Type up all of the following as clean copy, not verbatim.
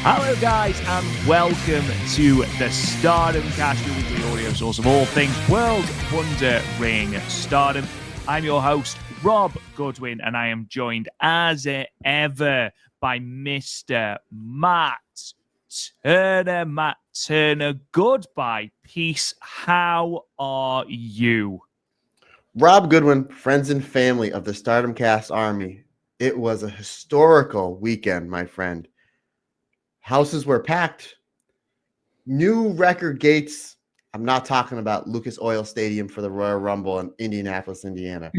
Hello, guys, and welcome to the Stardom Cast, your weekly audio source of all things World Wonder Ring Stardom. I'm your host, Rob Goodwin, and I am joined as ever by Mr. Matt Turner. Matt Turner, goodbye, peace. How are you? Rob Goodwin, friends and family of the Stardom Cast Army. It was a historical weekend, my friend. Houses were packed. New record gates. I'm not talking about Lucas Oil Stadium for the Royal Rumble in Indianapolis, Indiana.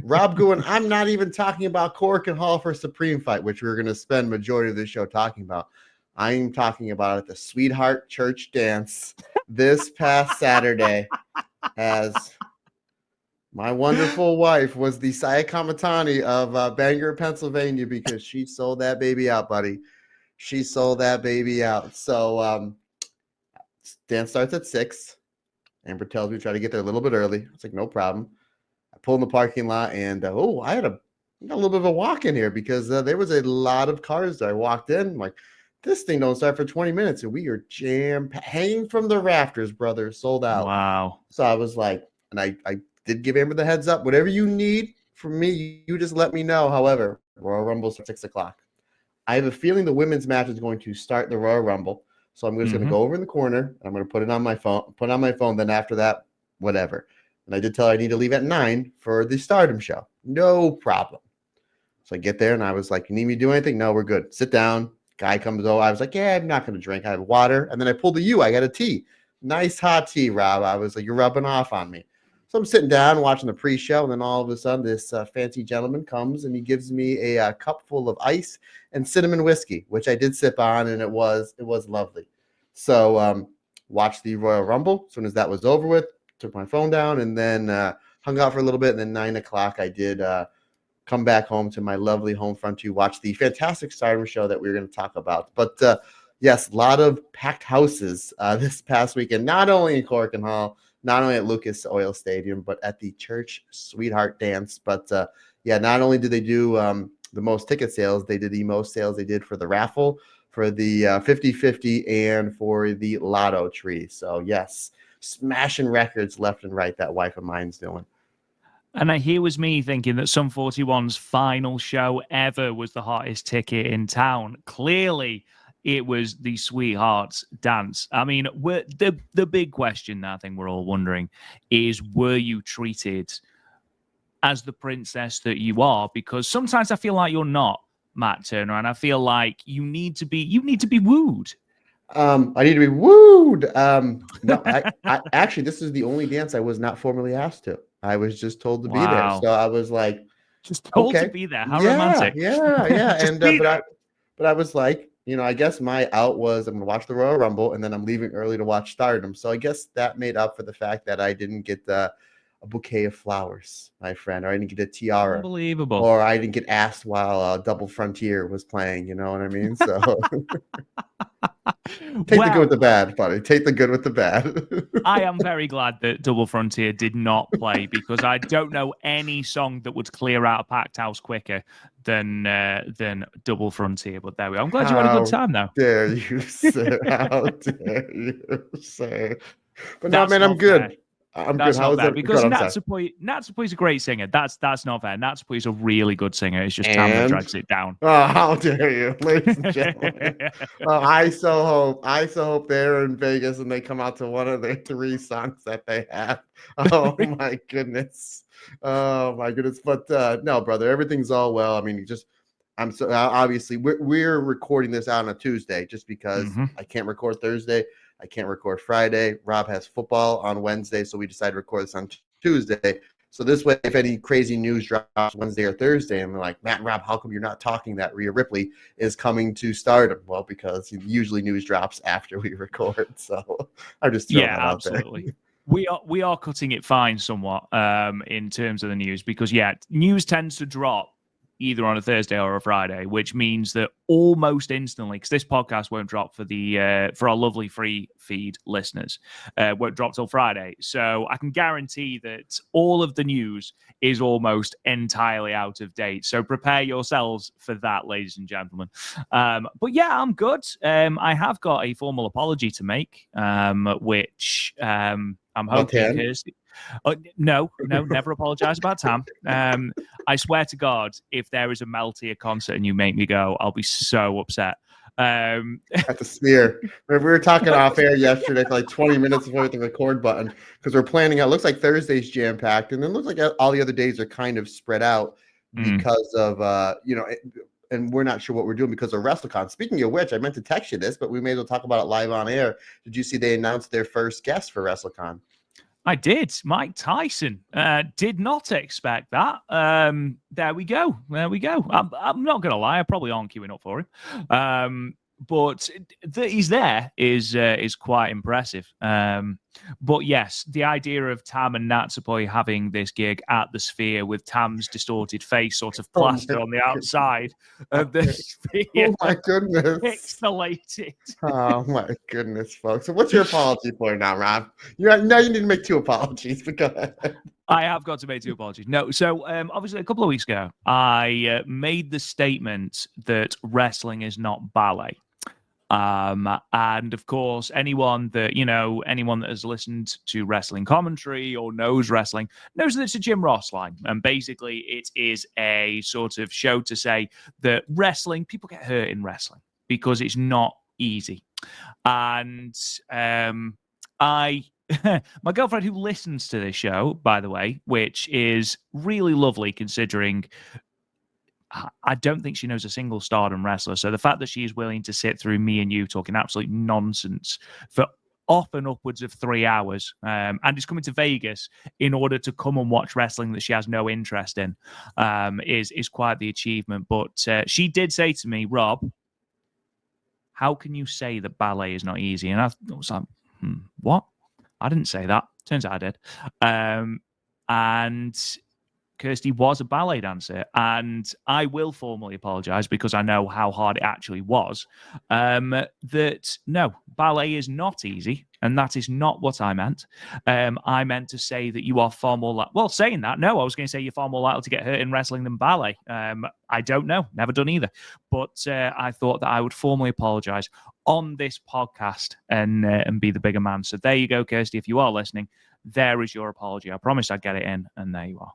Rob Goodwin, I'm not even talking about Korakuen Hall for Supreme Fight, which we're going to spend majority of this show talking about. I'm talking about the Sweetheart Church Dance this past Saturday as my wonderful wife was the Saya Kamitani of Bangor, Pennsylvania, because she sold that baby out, buddy. She sold that baby out. So dance starts at 6. Amber tells me to try to get there a little bit early. It's like, no problem. I pull in the parking lot and, I got a little bit of a walk in here because there was a lot of cars there. I walked in, I'm like, this thing don't start for 20 minutes. And we are hanging from the rafters, brother, sold out. Wow. So I was like, and I did give Amber the heads up. Whatever you need from me, you just let me know. However, Royal Rumble's at 6 o'clock. I have a feeling the women's match is going to start the Royal Rumble. So I'm just going to go over in the corner. I'm going to put it on my phone. Then after that, whatever. And I did tell her I need to leave at 9 for the Stardom show. No problem. So I get there and I was like, you need me to do anything? No, we're good. Sit down. Guy comes over. I was like, yeah, I'm not going to drink. I have water. And then I pulled the U. I got a tea. Nice hot tea, Rob. I was like, you're rubbing off on me. So I'm sitting down watching the pre-show, and then all of a sudden, this fancy gentleman comes and he gives me a cup full of ice and cinnamon whiskey, which I did sip on, and it was lovely. So watched the Royal Rumble. As soon as that was over with, took my phone down, and then hung out for a little bit. And then 9 o'clock, I did come back home to my lovely home front to watch the fantastic Stardom show that we were going to talk about. But yes, a lot of packed houses this past weekend, not only in Korakuen Hall, not only at Lucas Oil Stadium, but at the Church Sweetheart Dance. But not only did they do the most ticket sales, they did the most sales they did for the raffle, for the 50-50, and for the lotto tree. So yes, smashing records left and right, that wife of mine's doing. And here was me thinking that Sum 41's final show ever was the hottest ticket in town. Clearly, it was the Sweethearts Dance. I mean, the big question I think we're all wondering is, were you treated as the princess that you are? Because sometimes I feel like you're not, Matt Turner, and I feel like you need to be wooed. I need to be wooed. No, I actually, this is the only dance I was not formally asked to. I was just told to be there. So I was like, just told to be there. How romantic. Yeah. And but I was like, I guess my out was I'm going to watch the Royal Rumble, and then I'm leaving early to watch Stardom. So I guess that made up for the fact that I didn't get a bouquet of flowers, my friend, or I didn't get a tiara. Unbelievable. Or I didn't get asked while Double Frontier was playing. You know what I mean? So take the good with the bad, buddy. Take the good with the bad. I am very glad that Double Frontier did not play, because I don't know any song that would clear out a packed house quicker than Double Frontier. But there we go. I'm glad you had a good time, though. How dare you, sir? How dare you, sir? But no, man, I'm good. Fair. I'm that's good. How is that? Because Natsupoi's a great singer. That's not fair. Natsupoi's a really good singer. It's just Tamara drags it down. Oh, how dare you, ladies and gentlemen! I so hope they're in Vegas and they come out to one of their 3 songs that they have. Oh my goodness! But no, brother, everything's all well. I mean, I'm so obviously we're recording this out on a Tuesday just because I can't record Thursday. I can't record Friday. Rob has football on Wednesday, so we decided to record this on Tuesday. So this way, if any crazy news drops Wednesday or Thursday, and we're like, Matt and Rob, how come you're not talking that Rhea Ripley is coming to Stardom? Well, because usually news drops after we record. So I'm just throwing that out there. Absolutely. We are cutting it fine somewhat in terms of the news, because news tends to drop either on a Thursday or a Friday, which means that almost instantly, because this podcast won't drop for our lovely free feed listeners, won't drop till Friday. So I can guarantee that all of the news is almost entirely out of date. So prepare yourselves for that, ladies and gentlemen. But yeah, I'm good. I have got a formal apology to make, which I'm hoping Kirsty. No, never apologize about Tam. I swear to God, if there is a Meltier concert and you make me go, I'll be so upset. At the smear. We were talking off air yesterday for like 20 minutes before we hit the record button because we're planning out. Looks like Thursday's jam packed, and then looks like all the other days are kind of spread out because of and we're not sure what we're doing because of WrestleCon. Speaking of which, I meant to text you this, but we may as well talk about it live on air. Did you see they announced their first guest for WrestleCon? I did. Mike Tyson. Did not expect that. There we go. I'm not going to lie. I probably aren't queuing up for him. But that he's there is quite impressive. But yes, the idea of Tam and Natsupoi having this gig at the Sphere with Tam's distorted face sort of plastered on the outside of the Sphere. Oh my goodness. Pixelated. Oh my goodness, folks. So what's your apology for now, Rob? Now you need to make 2 apologies. But go ahead. I have got to make 2 apologies. No, so obviously a couple of weeks ago, I made the statement that wrestling is not ballet. And of course, anyone that has listened to wrestling commentary or knows wrestling knows that it's a Jim Ross line. And basically, it is a sort of show to say that people get hurt in wrestling because it's not easy. And my girlfriend who listens to this show, by the way, which is really lovely considering I don't think she knows a single Stardom wrestler. So the fact that she is willing to sit through me and you talking absolute nonsense for often upwards of 3 hours and is coming to Vegas in order to come and watch wrestling that she has no interest in is quite the achievement. But she did say to me, Rob, how can you say that ballet is not easy? And I was like, what? I didn't say that. Turns out I did. And Kirsty was a ballet dancer, and I will formally apologize because I know how hard it actually was. That no, ballet is not easy, and that is not what I meant. I meant to say that you are far more saying that, no, I was going to say you're far more likely to get hurt in wrestling than ballet. I don't know, never done either, but I thought that I would formally apologize on this podcast and be the bigger man. So there you go, Kirsty. If you are listening, there is your apology. I promised I'd get it in, and there you are.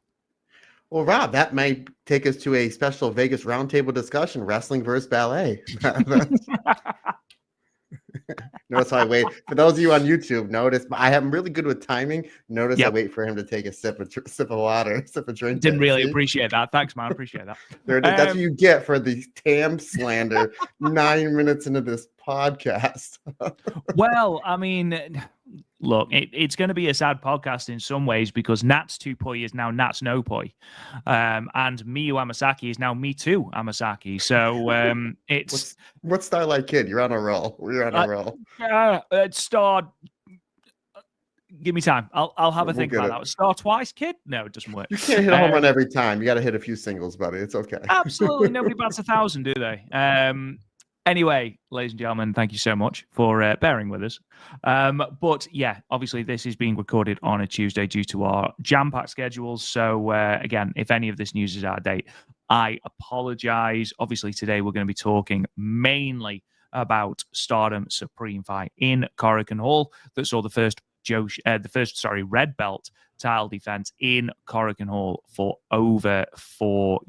Well, Rob, that might take us to a special Vegas roundtable discussion: wrestling versus ballet. Notice how I wait. For those of you on YouTube, notice I am really good with timing. Notice I wait for him to take a sip of water, sip of drink. Didn't really appreciate that. Thanks, man. Appreciate that. That's what you get for the Tam slander 9 minutes into this podcast. Well, I mean, look, it's going to be a sad podcast in some ways because Natsupoi is now Natsupoi, and Miyu Amasaki is now Me Too Amasaki. So it's what's Starlight Kid? You're on a roll. We're on a roll. Star. Give me time. I'll have a think about that. Star twice, kid? No, it doesn't work. You can't hit a home run every time. You got to hit a few singles, buddy. It's okay. Absolutely, nobody bats 1,000, do they? Anyway, ladies and gentlemen, thank you so much for bearing with us. But yeah, obviously this is being recorded on a Tuesday due to our jam-packed schedules. So again, if any of this news is out of date, I apologize. Obviously today we're going to be talking mainly about Stardom Supreme Fight in Korakuen Hall that saw the first red belt title defense in Korakuen Hall for over 4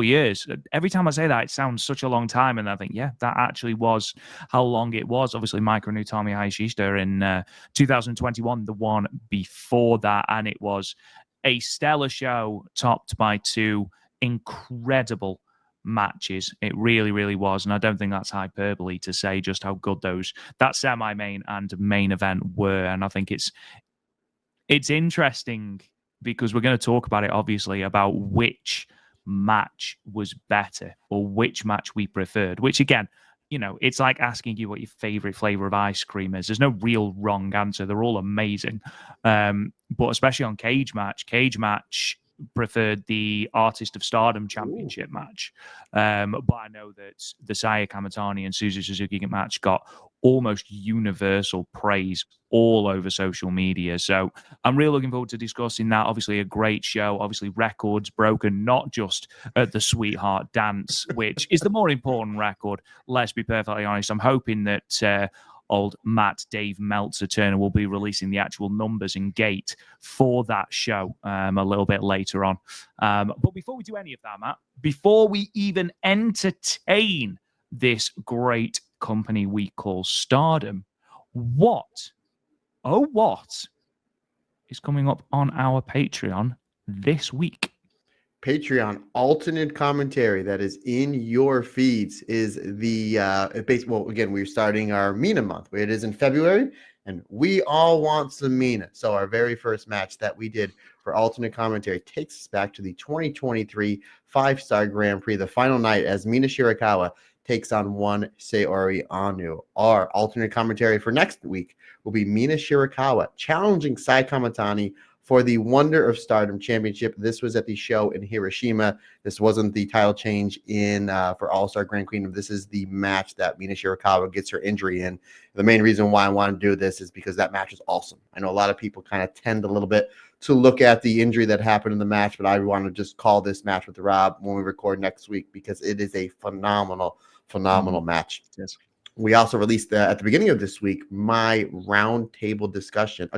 years. Every time I say that, it sounds such a long time. And I think, yeah, that actually was how long it was. Obviously, Micro knew Tommy Hayashishita in 2021, the one before that. And it was a stellar show topped by 2 incredible matches. It really, really was. And I don't think that's hyperbole to say just how good that semi-main and main event were. And I think it's interesting because we're going to talk about it, obviously, about which match was better or which match we preferred, which again, it's like asking you what your favorite flavor of ice cream is. There's no real wrong answer. They're all amazing. But especially on Cage Match preferred the Artist of Stardom Championship match. But I know that the Saya Kamitani and Suzu Suzuki match got almost universal praise all over social media. So I'm really looking forward to discussing that. Obviously, a great show. Obviously, records broken, not just at the Sweetheart Dance, which is the more important record. Let's be perfectly honest. I'm hoping that old Matt Dave Meltzer Turner will be releasing the actual numbers and gate for that show a little bit later on. But before we do any of that, Matt, before we even entertain this great company we call Stardom, what is coming up on our Patreon this week? Patreon alternate commentary that is in your feeds is the well, again, we're starting our Mina month. It is in February, and we all want some Mina. So our very first match that we did for alternate commentary takes us back to the 2023 5-star Grand Prix, the final night, as Mina Shirakawa takes on one Saori Anou. Our alternate commentary for next week will be Mina Shirakawa challenging Saya Kamitani for the Wonder of Stardom Championship. This was at the show in Hiroshima. This wasn't the title change in for All-Star Grand Queen. This is the match that Mina Shirakawa gets her injury in. The main reason why I want to do this is because that match is awesome. I know a lot of people kind of tend a little bit to look at the injury that happened in the match, but I want to just call this match with Rob when we record next week because it is a phenomenal match. Yes. We also released at the beginning of this week my roundtable discussion,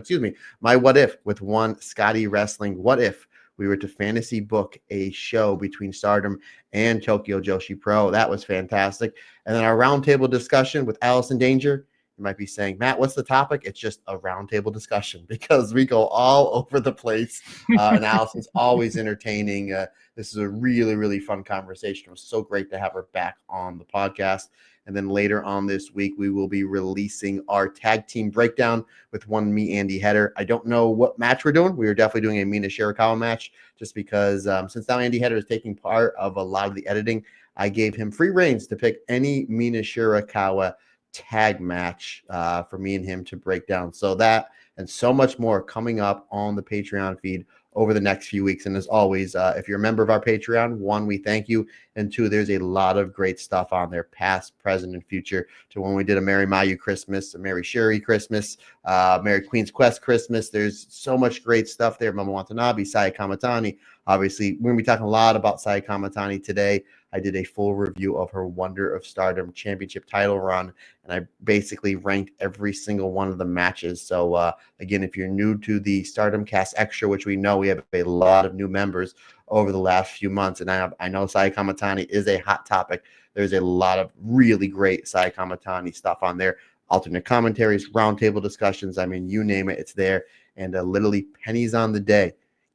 my what if with one Scotty Wrestling. What if we were to fantasy book a show between Stardom and Tokyo Joshi Pro? That was fantastic. And then our roundtable discussion with Allison Danger. You might be saying, Matt, what's the topic? It's just a roundtable discussion because we go all over the place. And Allison's always entertaining. This is a really, really fun conversation. It was so great to have her back on the podcast. And then later on this week, we will be releasing our tag team breakdown with one me, Andy Header. I don't know what match we're doing. We are definitely doing a Mina Shirakawa match just because since now Andy Header is taking part of a lot of the editing, I gave him free reins to pick any Mina Shirakawa tag match for me and him to break down. So that and so much more coming up on the Patreon feed over the next few weeks. And as always, if you're a member of our Patreon, one, we thank you. And two, there's a lot of great stuff on there, past, present, and future, to when we did a Mary Mayu Christmas, a Mary Shuri Christmas, Mary Queen's Quest Christmas. There's so much great stuff there. Momo Watanabe, Saya Kamitani. Obviously, we're going to be talking a lot about Saya Kamitani today. I did a full review of her Wonder of Stardom Championship title run, and I basically ranked every single one of the matches. So, again, if you're new to the Stardom Cast Extra, which we know we have a lot of new members over the last few months, and I know Saya Kamitani is a hot topic. There's a lot of really great Saya Kamitani stuff on there. Alternate commentaries, roundtable discussions. I mean, you name it, it's there. And literally pennies on the day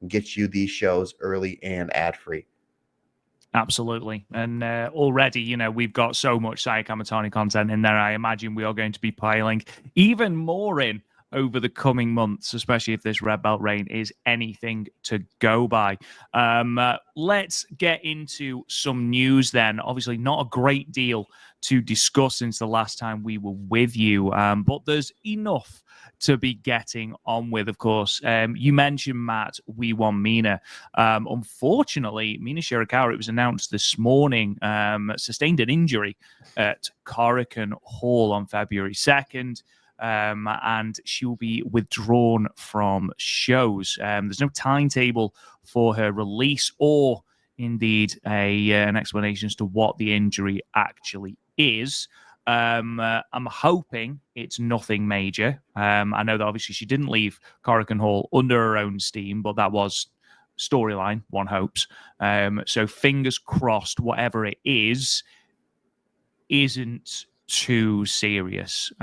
gets you these shows early and ad-free. Absolutely. And already, we've got so much Saya Kamitani content in there. I imagine we are going to be piling even more in over the coming months, especially if this red belt reign is anything to go by. Let's get into some news then. Obviously, not a great deal to discuss since the last time we were with you, but there's enough to be getting on with, of course. You mentioned, Matt, we won Mina. Unfortunately, Mina Shirakawa, it was announced this morning, sustained an injury at Korakuen Hall on February 2nd. And she will be withdrawn from shows. There's no timetable for her release or indeed an explanation as to what the injury actually is. I'm hoping it's nothing major. I know that obviously she didn't leave Korakuen Hall under her own steam, but that was storyline, one hopes. So fingers crossed, whatever it is, isn't too serious.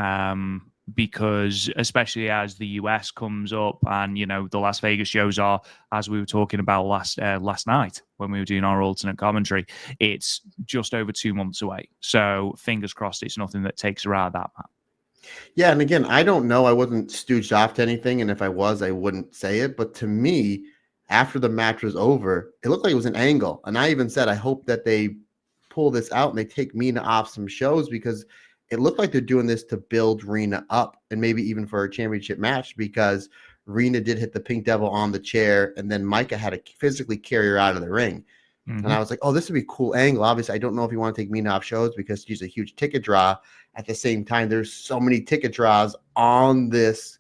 Because especially as the US comes up and, the Las Vegas shows are, as we were talking about last night when we were doing our alternate commentary, it's just over 2 months away. So fingers crossed it's nothing that takes her out of that, Matt. Yeah, and again, I don't know. I wasn't stooged off to anything, and if I was, I wouldn't say it. But to me, after the match was over, it looked like it was an angle. And I even said, I hope that they pull this out and they take Mina off some shows because it looked like they're doing this to build Rena up and maybe even for a championship match because Rena did hit the Pink Devil on the chair, and then Micah had to physically carry her out of the ring. And I was like, oh, this would be a cool angle. Obviously, I don't know if you want to take Mina off shows because she's a huge ticket draw. At the same time, there's so many ticket draws on this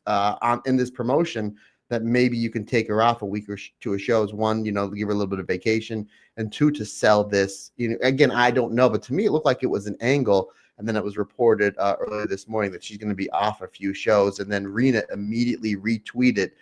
in this promotion that maybe you can take her off a week or two of shows. One, give her a little bit of vacation, and two, to sell this. Again, I don't know, but to me, it looked like it was an angle. And then it was reported earlier this morning that she's going to be off a few shows. And then Rena immediately retweeted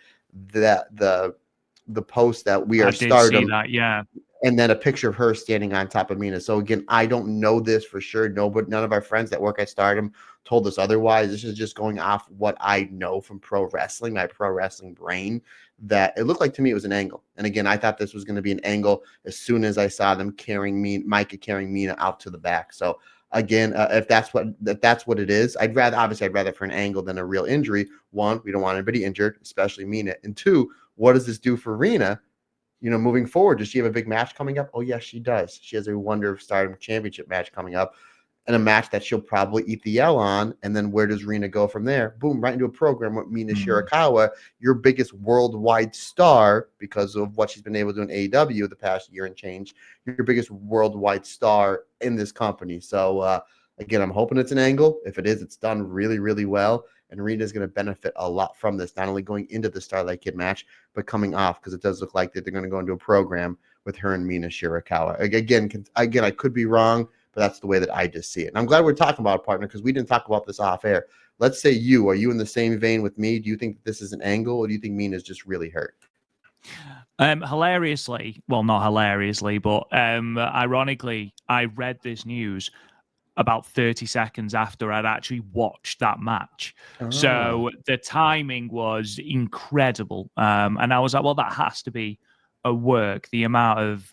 that the post that we are Stardom. See that, yeah. And then a picture of her standing on top of Mina. So again, I don't know this for sure. No, but none of our friends that work at Stardom told us otherwise. This is just going off what I know from pro wrestling, my pro wrestling brain, that it looked like to me it was an angle. And again, I thought this was going to be an angle as soon as I saw them Micah carrying Mina out to the back. So again, if that's what it is, I'd rather for an angle than a real injury. One, we don't want anybody injured, especially Mina. And two, what does this do for Rena? Moving forward, does she have a big match coming up? Oh, yes, she does. She has a Wonder of Stardom Championship match coming up, and a match that she'll probably eat the L on. And then where does Rena go from there? Boom, right into a program with Mina Shirakawa, your biggest worldwide star because of what she's been able to do in AEW the past year and change. Your biggest worldwide star in this company. So, again, I'm hoping it's an angle. If it is, it's done really, really well. And Rena is going to benefit a lot from this, not only going into the Starlight Kid match, but coming off, because it does look like that they're going to go into a program with her and Mina Shirakawa. Again, I could be wrong, but that's the way that I just see it. And I'm glad we're talking about it, partner, because we didn't talk about this off air. Let's say are you in the same vein with me? Do you think this is an angle, or do you think Mina's just really hurt? Hilariously, well, not hilariously, but ironically, I read this news about 30 seconds after I'd actually watched that match. Oh. So the timing was incredible. And I was like, well, that has to be a work, the amount of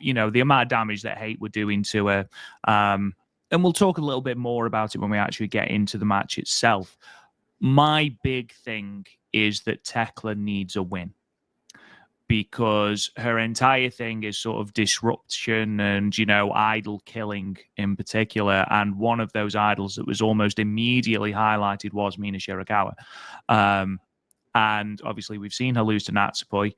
damage that Hate were doing to her. And we'll talk a little bit more about it when we actually get into the match itself. My big thing is that Tekla needs a win, because her entire thing is sort of disruption and, idol killing in particular. And one of those idols that was almost immediately highlighted was Mina Shirakawa. And obviously we've seen her lose to Natsupoi.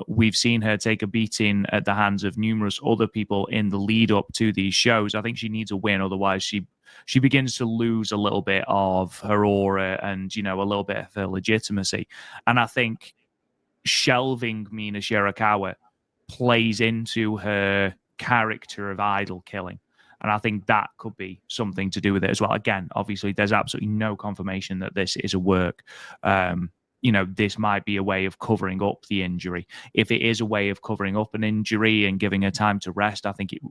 We've seen her take a beating at the hands of numerous other people in the lead up to these shows. I think she needs a win. Otherwise she begins to lose a little bit of her aura and, a little bit of her legitimacy. And I think shelving Mina Shirakawa plays into her character of idol killing. And I think that could be something to do with it as well. Again, obviously, there's absolutely no confirmation that this is a work. This might be a way of covering up the injury. If it is a way of covering up an injury and giving her time to rest, I think it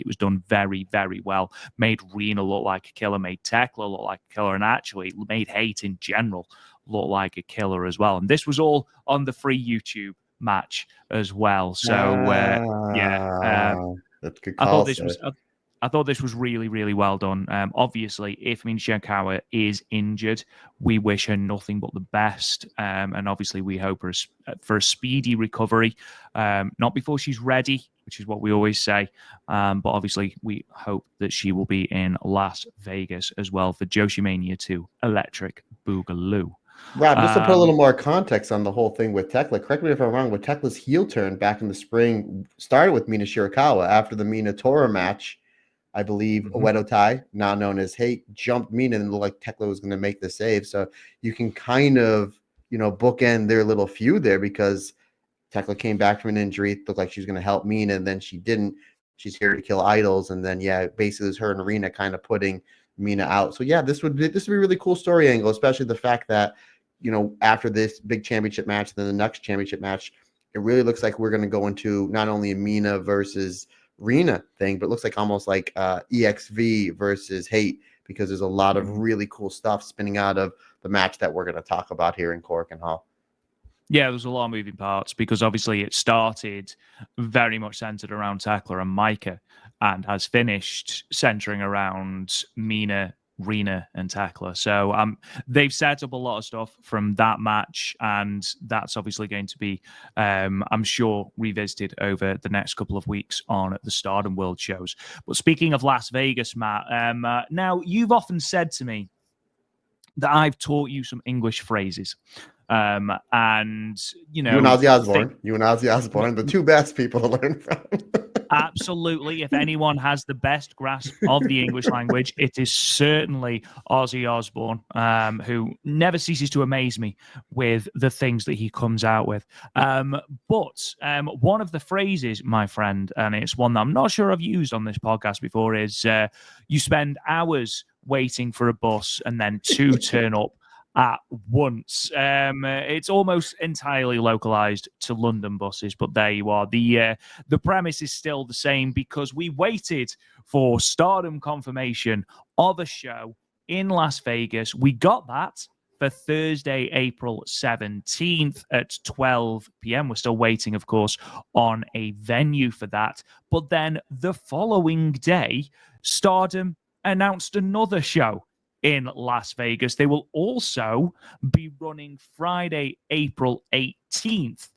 was done very, very well. Made Rena look like a killer, made Tekla look like a killer, and actually made Hate in general look like a killer as well. And this was all on the free YouTube match as well. So that's good call, I thought this was really, really well done. Obviously, if Mina Shirakawa is injured, we wish her nothing but the best. And obviously, we hope for a speedy recovery, not before she's ready, which is what we always say. But obviously, we hope that she will be in Las Vegas as well for Joshi Mania 2 Electric Boogaloo. Rob, just to put a little more context on the whole thing with Tekla, correct me if I'm wrong, but Tekla's heel turn back in the spring started with Mina Shirakawa after the Mina Tora match. I believe Oedo Tai, now known as Hate, jumped Mina and looked like Tekla was going to make the save. So you can kind of, bookend their little feud there, because Tekla came back from an injury, looked like she was going to help Mina, and then she didn't. She's here to kill idols, and then basically it was her and Rena kind of putting Mina out. So this would be a really cool story angle, especially the fact that after this big championship match, then the next championship match, it really looks like we're going to go into not only a Mina versus Rena thing, but it looks like almost like EXV versus Hate, because there's a lot of really cool stuff spinning out of the match that we're going to talk about here in Korakuen Hall. Yeah, there's a lot of moving parts, because obviously it started very much centered around Tekla and Micah, and has finished centering around Mina, Rena, and Tekla. So they've set up a lot of stuff from that match, and that's obviously going to be, I'm sure, revisited over the next couple of weeks on the Stardom World shows. But speaking of Las Vegas, Matt, now you've often said to me that I've taught you some English phrases. And you You and know, Ozzy Osbourne, the two best people to learn from. absolutely. If anyone has the best grasp of the English language, it is certainly Ozzy Osbourne, who never ceases to amaze me with the things that he comes out with. But one of the phrases, my friend, and it's one that I'm not sure I've used on this podcast before, is you spend hours waiting for a bus and then two turn up at once. It's almost entirely localized to London buses, but there you are. The premise is still the same because we waited for Stardom confirmation of a show in Las Vegas. We got that for Thursday, April 17th at 12 p.m. We're still waiting, of course, on a venue for that. But then the following day, Stardom announced another show in Las Vegas. They will also be running Friday, April 18th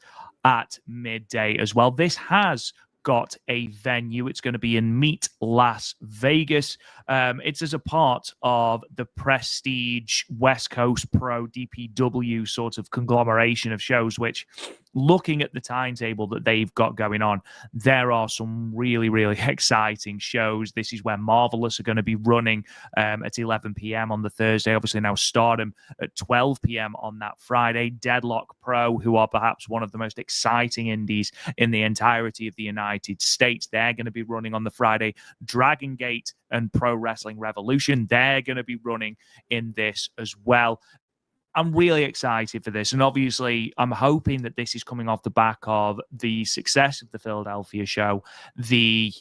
at midday as well. This has got a venue. It's going to be in Meet Las Vegas. It's as a part of the Prestige West Coast Pro DPW sort of conglomeration of shows, which, looking at the timetable that they've got going on, there are some really, really exciting shows. This is where Marvelous are going to be running at 11 p.m. on the Thursday. Obviously now Stardom at 12 p.m. on that Friday. Deadlock Pro, who are perhaps one of the most exciting indies in the entirety of the United States, they're going to be running on the Friday. Dragon Gate and Pro Wrestling Revolution, they're going to be running in this as well. I'm really excited for this. And obviously, I'm hoping that this is coming off the back of the success of the Philadelphia show, the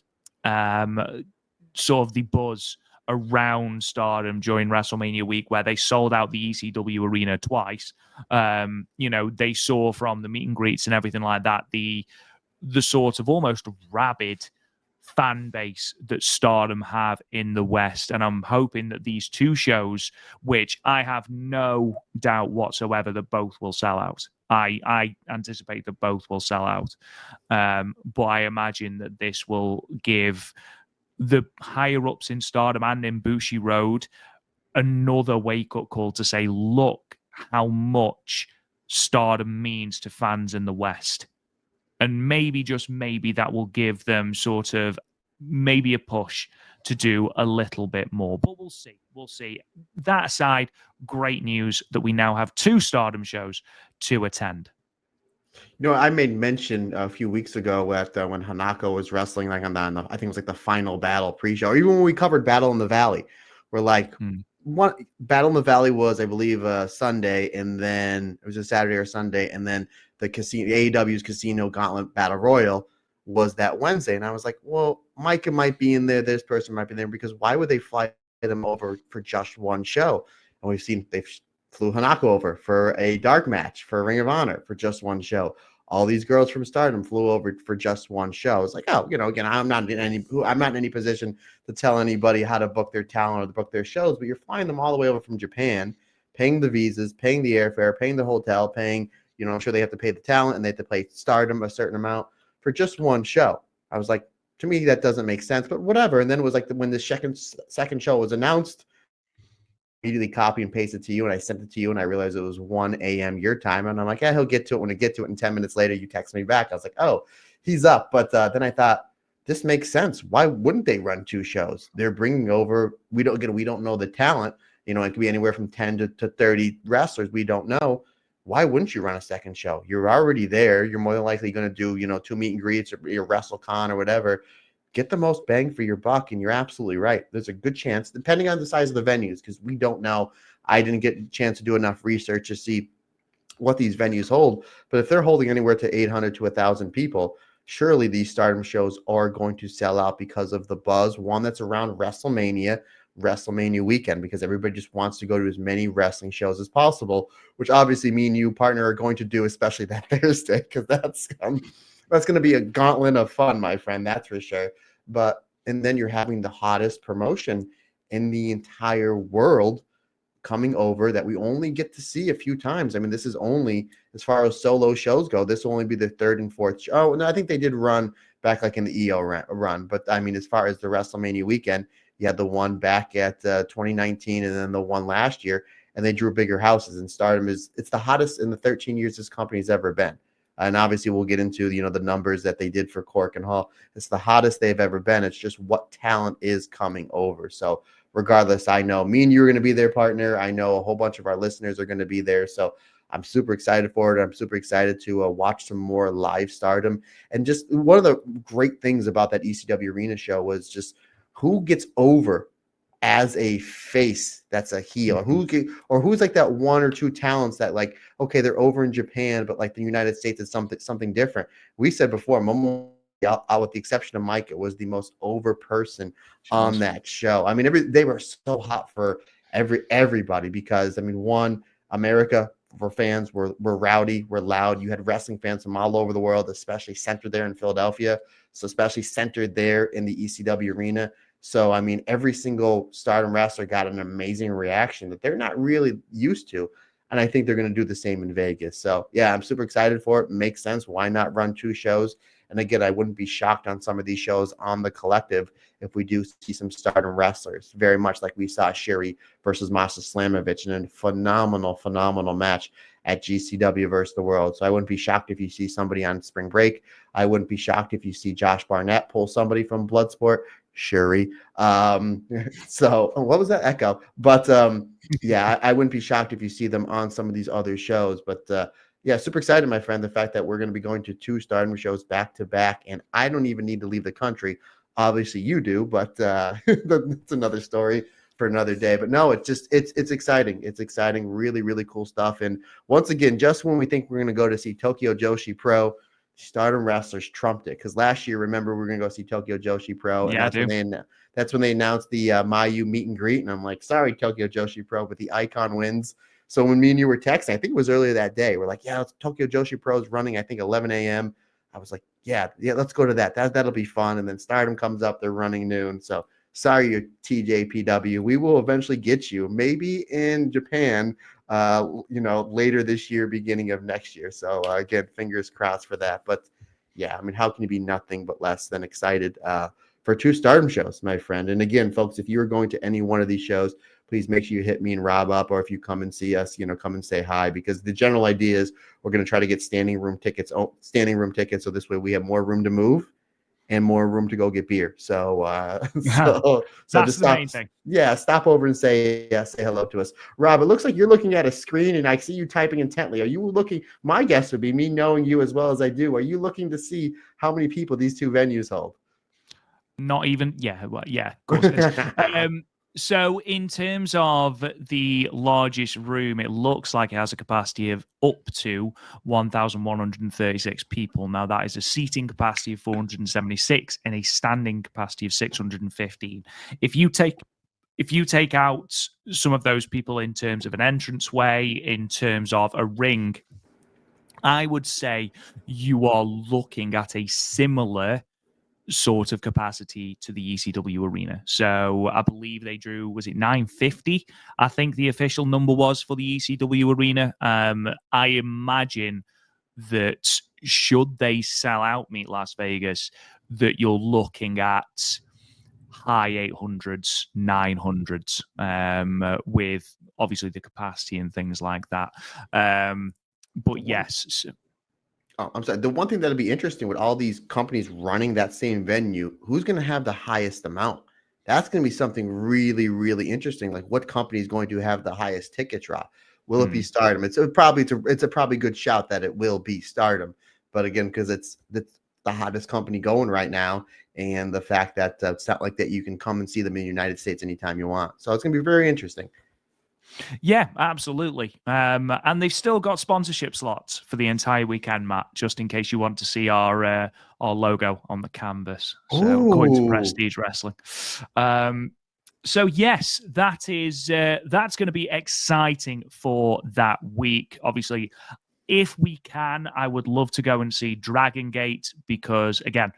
sort of the buzz around Stardom during WrestleMania week, where they sold out the ECW arena twice. They saw from the meet and greets and everything like that, the sort of almost rabid fan base that Stardom have in the West. And I'm hoping that these two shows, which I have no doubt whatsoever that both will sell out. I anticipate that both will sell out. But I imagine that this will give the higher ups in Stardom and in Bushi Road another wake-up call to say, look how much Stardom means to fans in the West. And maybe, just maybe, that will give them sort of maybe a push to do a little bit more. But we'll see. We'll see. That aside, great news that we now have two Stardom shows to attend. I made mention a few weeks ago at when Hanako was wrestling, like on the I think it was like the final battle pre-show, or even when we covered Battle in the Valley, we're like, one Battle in the Valley was, I believe, Sunday, and then it was a Saturday or Sunday, and then the AEW's Casino Gauntlet Battle Royal was that Wednesday. And I was like, well, Micah might be in there, this person might be there, because why would they fly them over for just one show? And we've seen they flew Hanako over for a dark match for Ring of Honor for just one show. All these girls from Stardom flew over for just one show. It's like, again, I'm not in any position to tell anybody how to book their talent or to book their shows, but you're flying them all the way over from Japan, paying the visas, paying the airfare, paying the hotel, paying, I'm sure they have to pay the talent and they have to pay Stardom a certain amount for just one show. I was like, to me, that doesn't make sense, but whatever. And then it was like when the second show was announced, immediately copy and paste it to you, and I sent it to you, and I realized it was 1 a.m. your time, and I'm like, yeah, he'll get to it when I get to it. And 10 minutes later, you text me back. I was like, oh, he's up. But then I thought, this makes sense. Why wouldn't they run two shows? They're bringing over, we don't know the talent. It could be anywhere from 10 to 30 wrestlers. We don't know. Why wouldn't you run a second show? You're already there. You're more than likely going to do, two meet and greets or your WrestleCon or whatever. Get the most bang for your buck, and you're absolutely right. There's a good chance, depending on the size of the venues, because we don't know. I didn't get a chance to do enough research to see what these venues hold. But if they're holding anywhere to 800 to 1,000 people, surely these Stardom shows are going to sell out because of the buzz, one that's around WrestleMania weekend, because everybody just wants to go to as many wrestling shows as possible, which obviously me and you, partner, are going to do, especially that Thursday, because that's going to be a gauntlet of fun, my friend, that's for sure. And then you're having the hottest promotion in the entire world coming over that we only get to see a few times. I mean, this is only, as far as solo shows go, this will only be the third and fourth show. Oh, no, I think they did run back like in the EO run. But I mean, as far as the WrestleMania weekend, you had the one back at 2019 and then the one last year. and they drew bigger houses. And Stardom it's the hottest in the 13 years this company's ever been. And obviously we'll get into, the numbers that they did for Korakuen Hall. It's the hottest they've ever been. It's just what talent is coming over. So regardless, I know me and you are going to be their partner. I know a whole bunch of our listeners are going to be there. So I'm super excited for it. I'm super excited to watch some more live Stardom. And just one of the great things about that ECW Arena show was just who gets over as a face that's a heel, or who's like that one or two talents that like, okay, they're over in Japan, but like the United States is something different. We said before, Momo, with the exception of Mike, it was the most over person on that show. I mean, they were so hot for everybody because I mean, one, America for fans were rowdy, were loud. You had wrestling fans from all over the world, especially centered there in Philadelphia. So especially centered there in the ECW arena. So, I mean, every single Stardom wrestler got an amazing reaction that they're not really used to. And I think they're going to do the same in Vegas. So, yeah, I'm super excited for it. Makes sense. Why not run 2 shows? And again, I wouldn't be shocked on some of these shows on the collective if we do see some Stardom wrestlers, very much like we saw Sherry versus Masa Slamovich in a phenomenal match at GCW versus the World. So I wouldn't be shocked if you see somebody on Spring Break. I wouldn't be shocked if you see Josh Barnett pull somebody from Bloodsport. Sherry. So what was that echo? But yeah, I wouldn't be shocked if you see them on some of these other shows. But yeah, super excited, my friend. The fact that we're going to be going to 2 Stardom shows back to back, and I don't even need to leave the country. Obviously, you do, but that's another story for another day. But no, it's exciting. It's exciting, really cool stuff. And once again, just when we think we're going to go to see Tokyo Joshi Pro, Stardom wrestlers trumped it, because last year, remember, we were going to go see Tokyo Joshi Pro, and that's when they announced the Mayu meet and greet, and I'm like, sorry, Tokyo Joshi Pro, but the Icon wins. So when me and you were texting, I think it was earlier that day, we're like, yeah, Tokyo Joshi Pro is running, I think 11 a.m. I was like, yeah, let's go to that. That'll be fun. And then Stardom comes up, they're running noon. So sorry, TJPW. We will eventually get you, maybe in Japan, later this year, beginning of next year. So again, fingers crossed for that. But yeah, I mean, how can you be nothing but less than excited for 2 Stardom shows, my friend? And again, folks, if you are going to any one of these shows, please make sure you hit me and Rob up, or if you come and see us, come and say hi, because the general idea is we're going to try to get standing room tickets. So this way we have more room to move and more room to go get beer. So, so that's just the main thing. Yeah, stop over and say hello to us. Rob, it looks like you're looking at a screen and I see you typing intently. Are you looking? My guess would be, me knowing you as well as I do, are you looking to see how many people these 2 venues hold? Not even, yeah, well, yeah, of course it is. So in terms of the largest room, it looks like it has a capacity of up to 1,136 people. Now, that is a seating capacity of 476 and a standing capacity of 615. If you take out some of those people in terms of an entranceway, in terms of a ring, I would say you are looking at a similar sort of capacity to the ECW arena. So I believe they drew, was it 950? I think the official number was for the ECW arena. I imagine that should they sell out Meet Las Vegas, that you're looking at high 800s, 900s, with obviously the capacity and things like that. But yes. Oh, I'm sorry. The one thing that'll be interesting with all these companies running that same venue, who's going to have the highest amount? That's going to be something really interesting. Like, what company is going to have the highest ticket drop? Will it be Stardom? It's a probably good shout that it will be Stardom. But again, because it's the hottest company going right now, and the fact that it's not like that you can come and see them in the United States anytime you want. So it's going to be very interesting. Yeah, absolutely. And they've still got sponsorship slots for the entire weekend, Matt, just in case you want to see our logo on the canvas. So according to Prestige Wrestling. So yes, that's going to be exciting for that week. Obviously, if we can, I would love to go and see Dragon Gate, because again,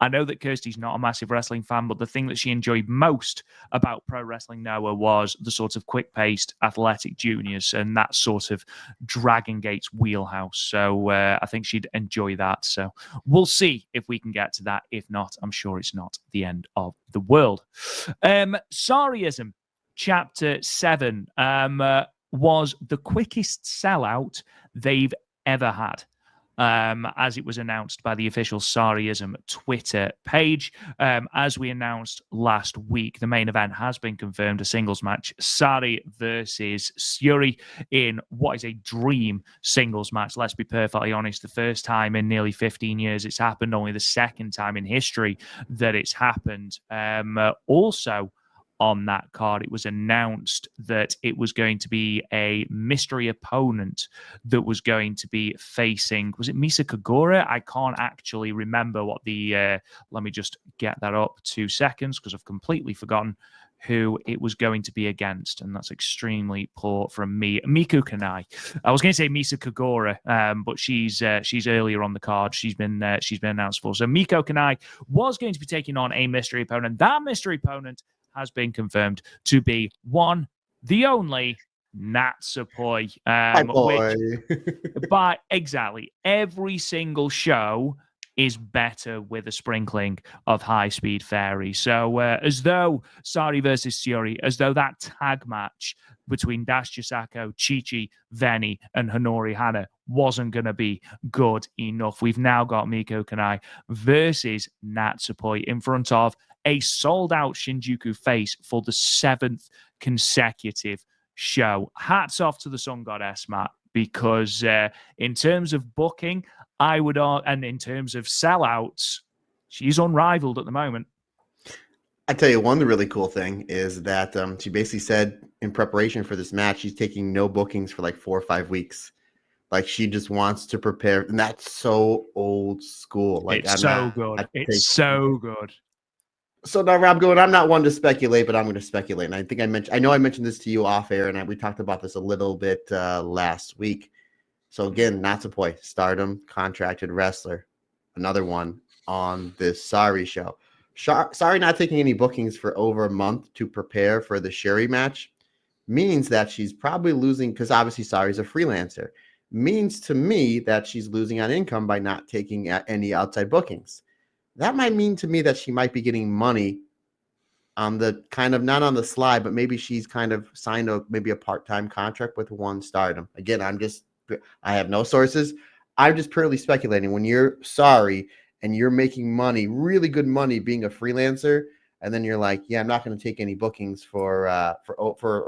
I know that Kirsty's not a massive wrestling fan, but the thing that she enjoyed most about Pro Wrestling Noah was the sort of quick-paced athletic juniors, and that sort of Dragon Gate's wheelhouse. So I think she'd enjoy that. So we'll see if we can get to that. If not, I'm sure it's not the end of the world. Sareee-ISM, Chapter 7. was the quickest sellout they've ever had. As it was announced by the official Sareee-ISM Twitter page. As we announced last week, the main event has been confirmed, a singles match, Sareee versus Saori, in what is a dream singles match. Let's be perfectly honest, the first time in nearly 15 years it's happened, only the second time in history that it's happened. Also, on that card, it was announced that it was going to be a mystery opponent that was going to be facing, was it Misa Kagura? I can't actually remember what the, let me just get that up 2 seconds because I've completely forgotten who it was going to be against, and that's extremely poor from me. Miku Kanai. I was going to say Misa Kagura, but she's earlier on the card. She's been announced for. So Miko Kanai was going to be taking on a mystery opponent. That mystery opponent has been confirmed to be the only Natsupoi, which by exactly every single show is better with a sprinkling of high-speed fairy. So as though Sareee versus Saori, as though that tag match between Dash Chisako, Chi-Chi, Veni, and Honori Hana wasn't going to be good enough. We've now got Miko Kanai versus Natsupoi in front of a sold-out Shinjuku face for the 7th consecutive show. Hats off to the Sun Goddess, Matt, because in terms of booking, I would, and in terms of sellouts, she's unrivaled at the moment. I tell you, one really cool thing is that she basically said in preparation for this match, she's taking no bookings for like 4 or 5 weeks. Like she just wants to prepare, and that's so old school. Like it's good. It's so good. So now, Rob, I'm not one to speculate, but I'm going to speculate. And I think I know I mentioned this to you off air, and we talked about this a little bit last week. So again, Natsupoi, Stardom contracted wrestler, another one on this Sareee show. Sareee not taking any bookings for over a month to prepare for the Sherry match means that she's probably losing, because obviously Saree's a freelancer, means to me that she's losing on income by not taking any outside bookings. That might mean to me that she might be getting money on the kind of, not on the slide, but maybe she's kind of signed maybe a part-time contract with one Stardom. Again, I have no sources. I'm just purely speculating. When you're Sareee and you're making money, really good money being a freelancer, and then you're like, yeah, I'm not going to take any bookings for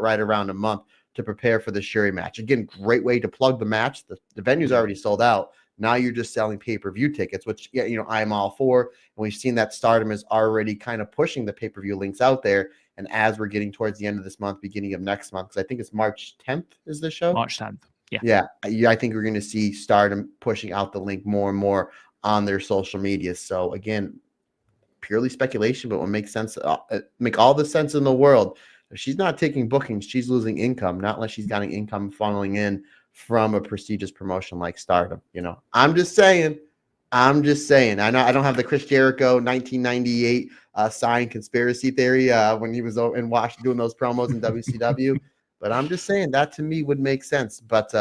right around a month to prepare for the Shuri match. Again, great way to plug the match. The venue's already sold out. Now you're just selling pay-per-view tickets, which, I'm all for. And we've seen that Stardom is already kind of pushing the pay-per-view links out there. And as we're getting towards the end of this month, beginning of next month, because I think it's March 10th is the show. March 10th. Yeah. I think we're going to see Stardom pushing out the link more and more on their social media. So again, purely speculation, but what makes sense, make all the sense in the world. If she's not taking bookings, she's losing income, not unless she's getting income funneling in from a prestigious promotion like Stardom. I'm just saying. I know I don't have the Chris Jericho 1998 signed conspiracy theory when he was in Washington doing those promos in WCW, but I'm just saying that to me would make sense. But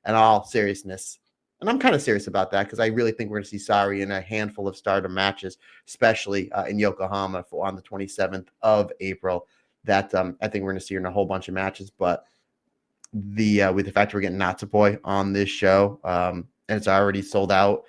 in all seriousness, and I'm kind of serious about that because I really think we're going to see Sareee in a handful of Stardom matches, especially in Yokohama on the 27th of April. That I think we're going to see her in a whole bunch of matches, but with the fact we're getting Natsupoi on this show, and it's already sold out.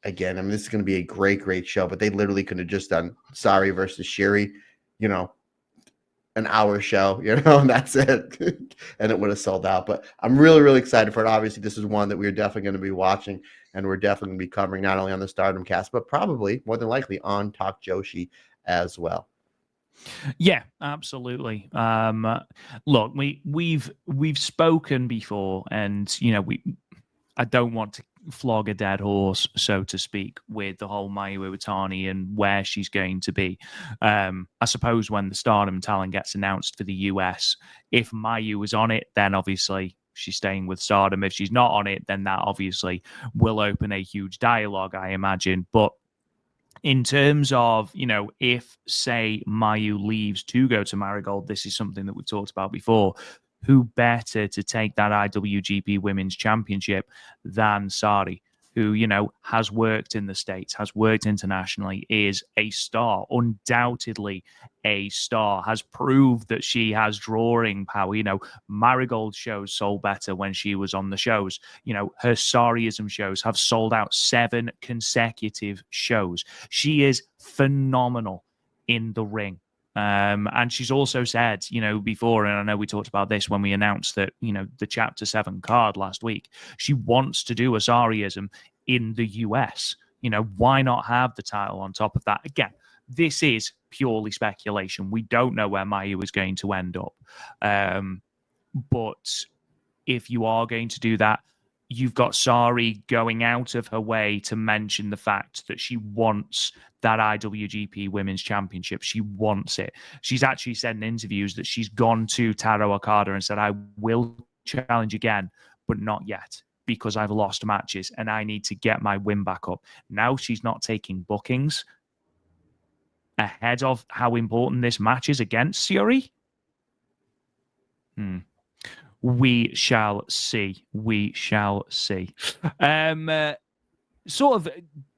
Again, I mean, this is going to be a great show, but they literally could have just done Sareee versus Shuri, an hour show, and that's it. And it would have sold out. But I'm really excited for it. Obviously, this is one that we're definitely going to be watching, and we're definitely going to be covering not only on the Stardom cast, but probably more than likely on Talk Joshi as well. Yeah, absolutely. Look, we've spoken before, and I don't want to flog a dead horse, so to speak, with the whole Mayu Iwatani and where she's going to be. I suppose when the Stardom talent gets announced for the US, if Mayu is on it, then obviously she's staying with Stardom. If she's not on it, then that obviously will open a huge dialogue, I imagine. But in terms of, if, say, Mayu leaves to go to Marigold, this is something that we've talked about before. Who better to take that IWGP Women's Championship than Sareee? who, you know, has worked in the States, has worked internationally, is a star, undoubtedly a star, has proved that she has drawing power. You know, Marigold shows sold better when she was on the shows. You know, her Sareee-ISM shows have sold out 7 consecutive shows. She is phenomenal in the ring. And she's also said, you know, before, and I know we talked about this when we announced that, you know, the Chapter 7 card last week, she wants to do a Sareee-ISM in the US. You know, why not have the title on top of that? Again, this is purely speculation. We don't know where Mayu is going to end up. But if you are going to do that, you've got Saori going out of her way to mention the fact that she wants that IWGP Women's Championship. She wants it. She's actually said in interviews that she's gone to Taro Okada and said, I will challenge again, but not yet, because I've lost matches and I need to get my win back up. Now she's not taking bookings ahead of how important this match is against Saori. We shall see. We shall see. Sort of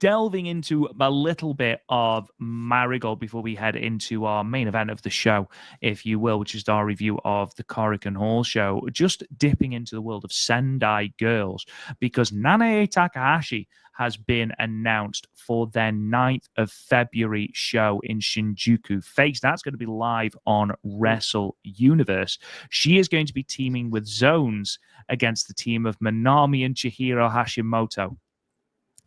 delving into a little bit of Marigold before we head into our main event of the show, if you will, which is our review of the Korakuen Hall show. Just dipping into the world of Sendai Girls, because Nanae Takahashi has been announced for their 9th of February show in Shinjuku Face. That's going to be live on Wrestle Universe. She is going to be teaming with Zones against the team of Manami and Chihiro Hashimoto.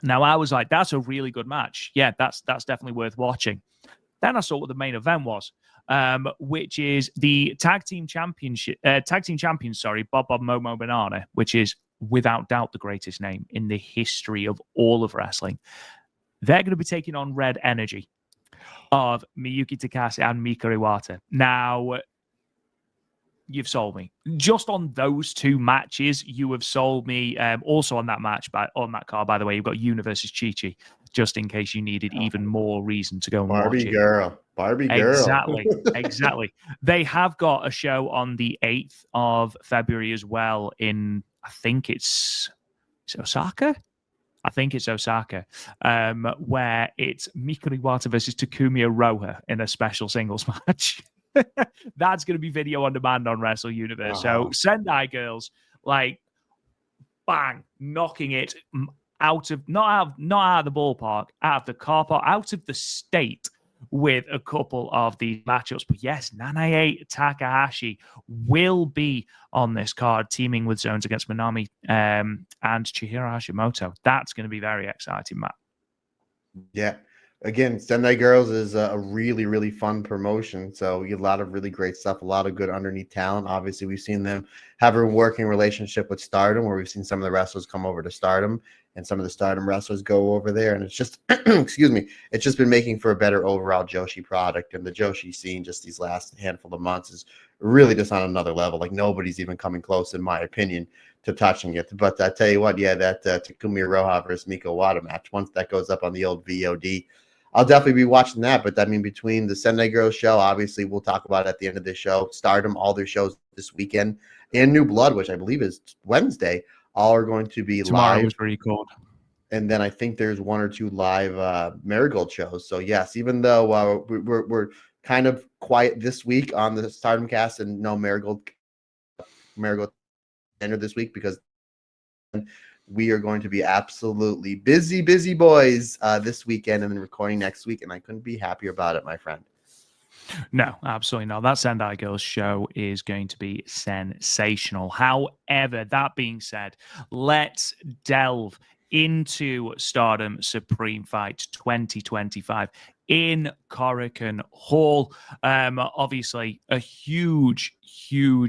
Now, I was like, that's a really good match. Yeah, that's definitely worth watching. Then I saw what the main event was, which is the tag team champions, Bob Momo Banana, which is without doubt the greatest name in the history of all of wrestling. They're going to be taking on Red Energy of Miyuki Takase and Mika Iwata. Now, you've sold me. Just on those 2 matches, you have sold me. Also on that match, on that card, by the way, you've got Yuna versus Chi-Chi, just in case you needed even more reason to go and watch it. Barbie girl. Exactly. They have got a show on the 8th of February as well in, I think it's Osaka? I think it's Osaka, where it's Mika Iwata versus Takumi Iroha in a special singles match. That's going to be video on demand on Wrestle Universe. So Sendai Girls, like, bang, knocking it out of not out of the ballpark, out of the car park, out of the state with a couple of these matchups. But yes, Nanae Takahashi will be on this card, teaming with Zones against Manami and Chihiro Hashimoto. That's going to be very exciting, Matt. Yeah. Again, Sendai Girls is a really, really fun promotion. So you get a lot of really great stuff, a lot of good underneath talent. Obviously, we've seen them have a working relationship with Stardom, where we've seen some of the wrestlers come over to Stardom and some of the Stardom wrestlers go over there. And it's just, excuse me, it's just been making for a better overall Joshi product. And the Joshi scene just these last handful of months is really just on another level. Like, nobody's even coming close, in my opinion, to touching it. But I tell you what, yeah, that Takumi Iroha versus Mika Iwata match, once that goes up on the old VOD, I'll definitely be watching that. But I mean, between the Sendai Girls show, obviously we'll talk about it at the end of this show, Stardom, all their shows this weekend, and New Blood, which I believe is Wednesday, all are going to be Tomorrow live. Was pretty cool. And then I think there's 1 or 2 live Marigold shows. So yes, even though we're kind of quiet this week on the Stardom cast and no Marigold enter this week, because we are going to be absolutely busy boys this weekend and then recording next week, and I couldn't be happier about it, my friend. No, absolutely not. That Sendai Girls show is going to be sensational. However, that being said, let's delve into Stardom Supreme Fight 2025 in Korakuen Hall. Obviously, a huge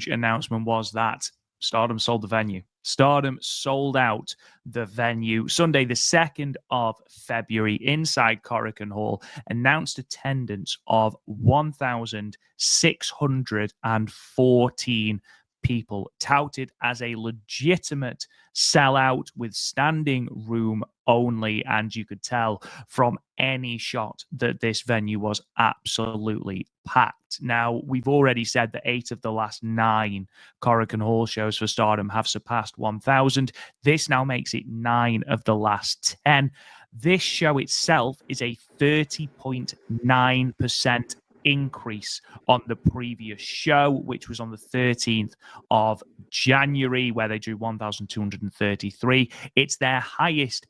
announcement was that Stardom sold the venue. Stardom sold out the venue Sunday, the 2nd of February, inside Korakuen Hall. Announced attendance of 1,614 people, touted as a legitimate sellout with standing room only. And you could tell from any shot that this venue was absolutely packed. Now, we've already said that 8 of the last 9 Korakuen Hall shows for Stardom have surpassed 1,000. This now makes it 9 of the last 10. This show itself is a 30.9% increase on the previous show, which was on the 13th of January, where they drew 1,233. It's their highest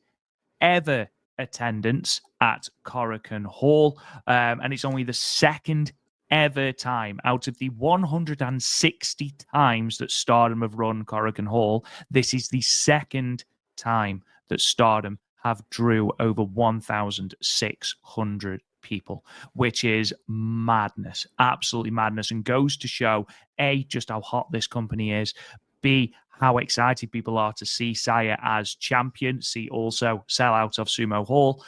ever attendance at Korakuen Hall, and it's only the second ever time out of the 160 times that Stardom have run Korakuen Hall. This is the second time that Stardom have drew over 1,600 people, which is madness, absolutely madness, and goes to show, A, just how hot this company is, B, how excited people are to see Saya as champion, see also sellout of Sumo Hall.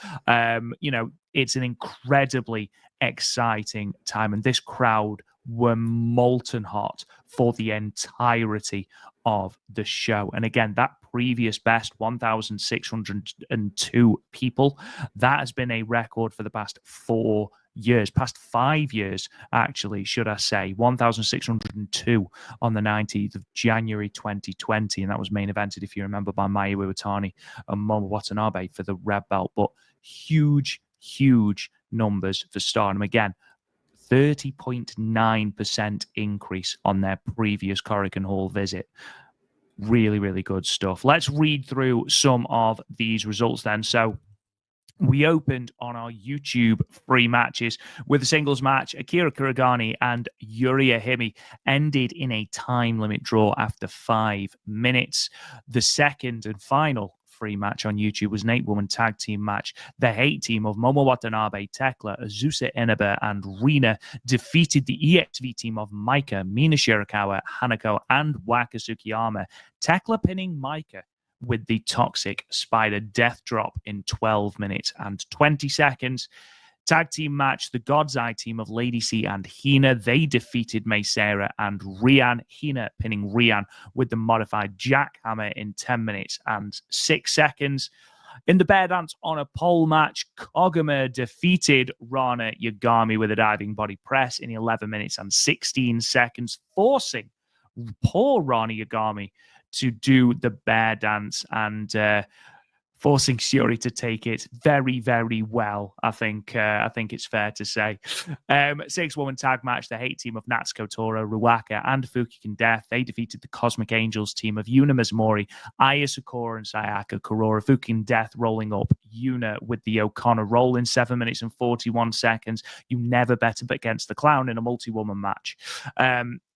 It's an incredibly exciting time, and this crowd were molten hot for the entirety of the show. And again, that previous best, 1,602 people, that has been a record for the past 4 years, past 5 years, actually, should I say. 1,602 on the 19th of January 2020, and that was main evented, if you remember, by Saya Kamitani and Momo Watanabe for the red belt. But huge numbers for Stardom. Again, 30.9% increase on their previous Korakuen Hall visit. Really good stuff. Let's read through some of these results then. So we opened on our YouTube free matches with a singles match. Akira Kuragani and Yuria Hime ended in a time limit draw after 5 minutes. The second and final free match on YouTube was an 8-woman tag team match. The hate team of Momo Watanabe, Tekla, Azusa Inaba, and Rina defeated the EXV team of Maika, Mina Shirakawa, Hanako, and Waka Tsukiyama. Tekla pinning Maika with the Toxic Spider Death Drop in 12 minutes and 20 seconds. Tag team match, the God's Eye team of Lady C and Hina. They defeated Meisera and Rian. Hina pinning Rian with the modified jackhammer in 10 minutes and 6 seconds. In the bear dance on a pole match, Koguma defeated Rana Yagami with a diving body press in 11 minutes and 16 seconds, forcing poor Rana Yagami to do the bear dance and forcing Saori to take it very well. I think it's fair to say. 6-woman tag match, the hate team of Natsuko Tora, Ruaka, and Fukigen Death. They defeated the Cosmic Angels team of Yuna Mizumori, Aya Sakura, and Sayaka Kurura. Fukigen Death rolling up Yuna with the O'Connor roll in 7 minutes and 41 seconds. You never bet against the clown in a multi-woman match.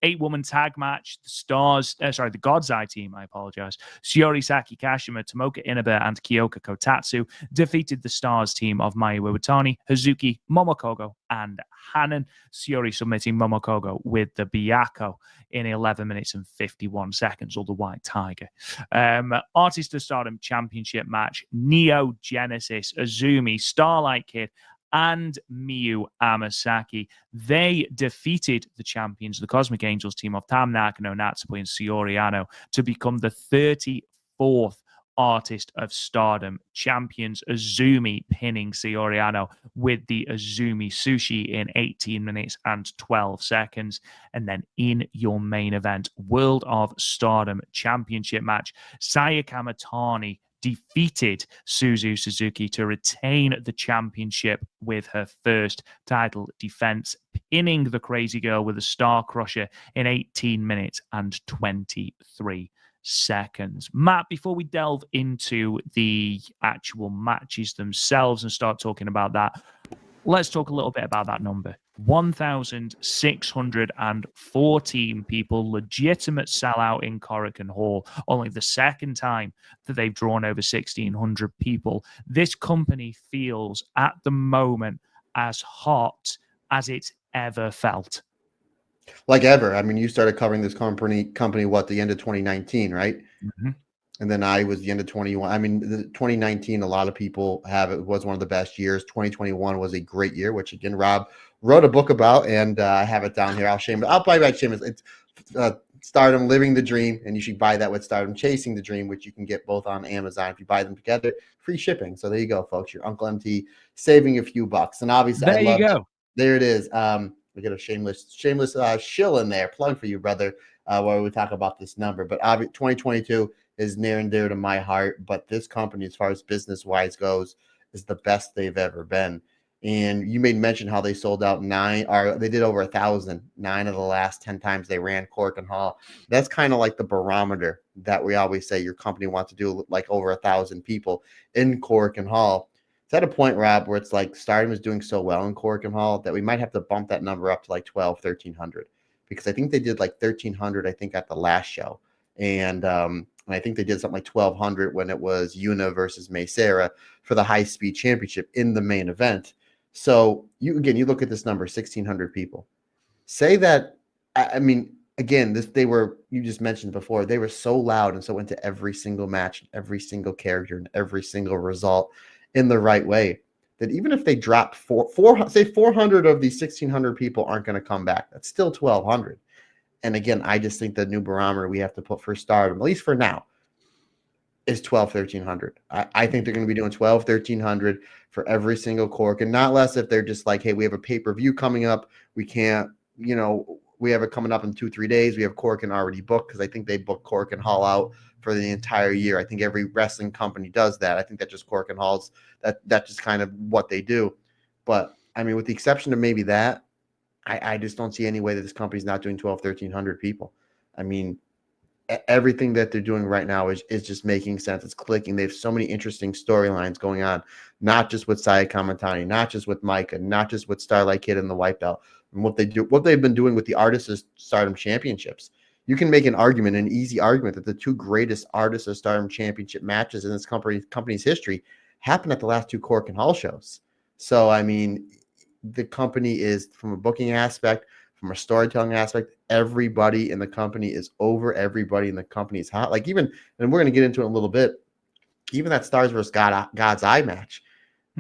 8-woman tag match, the God's Eye team, I apologize. Shiori Saki Kashima, Tomoka Inaba, and Kyoka Kotatsu defeated the Stars team of Mayu Iwatani, Hazuki, Momokogo, and Hanan. Shiori submitting Momokogo with the Byakuo in 11 minutes and 51 seconds, or the White Tiger. Artist of Stardom Championship match, Neo Genesis, Azumi, Starlight Kid, and Miyu Amasaki. They defeated the champions, the Cosmic Angels team of Tam Nakano, Natsupoi, and Saori Anou to become the 34th Artist of Stardom champions. Azumi pinning Saori Anou with the Azumi Sushi in 18 minutes and 12 seconds. And then in your main event, World of Stardom Championship match, Saya Kamitani defeated Suzu Suzuki to retain the championship with her first title defense, pinning the Crazy Girl with a Star Crusher in 18 minutes and 23 seconds. Matt, before we delve into the actual matches themselves and start talking about that, let's talk a little bit about that number. 1,614 people, legitimate sellout in Korakuen Hall. Only the second time that they've drawn over 1,600 people. This company feels at the moment as hot as it's ever felt. Like ever. I mean, you started covering this company what, the end of 2019, right? Mm-hmm. And then I was the end of 21. I mean, the 2019, a lot of people have it was one of the best years. 2021 was a great year, which again, Rob wrote a book about, and I have it down here. I'll probably write shameless. It's Stardom Living the Dream, and you should buy that with Stardom Chasing the Dream, which you can get both on Amazon. If you buy them together, free shipping. So there you go, folks. Your Uncle MT saving a few bucks. And obviously, There you go. There it is. We get a shameless shill in there. Plug for you, brother, where we talk about this number. But 2022 is near and dear to my heart. But this company, as far as business-wise goes, is the best they've ever been. And you made mention how they sold out they did over 1,000, 9 of the last 10 times they ran Korakuen Hall. That's kind of like the barometer that we always say your company wants to do, like over 1,000 people in Korakuen Hall. It's at a point, Rob, where it's like Stardom is doing so well in Korakuen Hall that we might have to bump that number up to like 1,300, because I think they did like 1,300, I think, at the last show. And I think they did something like 1,200 when it was Yuna versus Mei Seira for the high-speed championship in the main event. So you look at this number, 1,600 people. Say that, I mean, again, you just mentioned before, they were so loud and so into every single match, every single character, and every single result in the right way, that even if they dropped 400 of these 1,600 people aren't going to come back, that's still 1,200. And again, I just think the new barometer we have to put for Stardom, at least for now, is 1,100. I think they're going to be doing 1,300 for every single cork, and not less if they're just like, hey, we have a pay-per-view coming up. We can't, we have it coming up in 2-3 days. We have Korakuen already booked, because I think they book Korakuen Hall out for the entire year. I think every wrestling company does that. I think that just Korakuen Halls, that's just kind of what they do. But I mean, with the exception of maybe that, I just don't see any way that this company's not doing 1,300 people. I mean, everything that they're doing right now is just making sense. It's clicking. They have so many interesting storylines going on, not just with Saya Kamitani, not just with Micah, not just with Starlight Kid and the White Belt, and what they've been doing with the Artists of Stardom Championships. You can make an easy argument that the two greatest Artists of Stardom Championship matches in this company's history happened at the last two Korakuen Hall shows. So, I mean, the company is, from a booking aspect, from a storytelling aspect, everybody in the company is over. Everybody in the company is hot. Like, even, and we're going to get into it in a little bit, even that Stars vs. God's Eye match,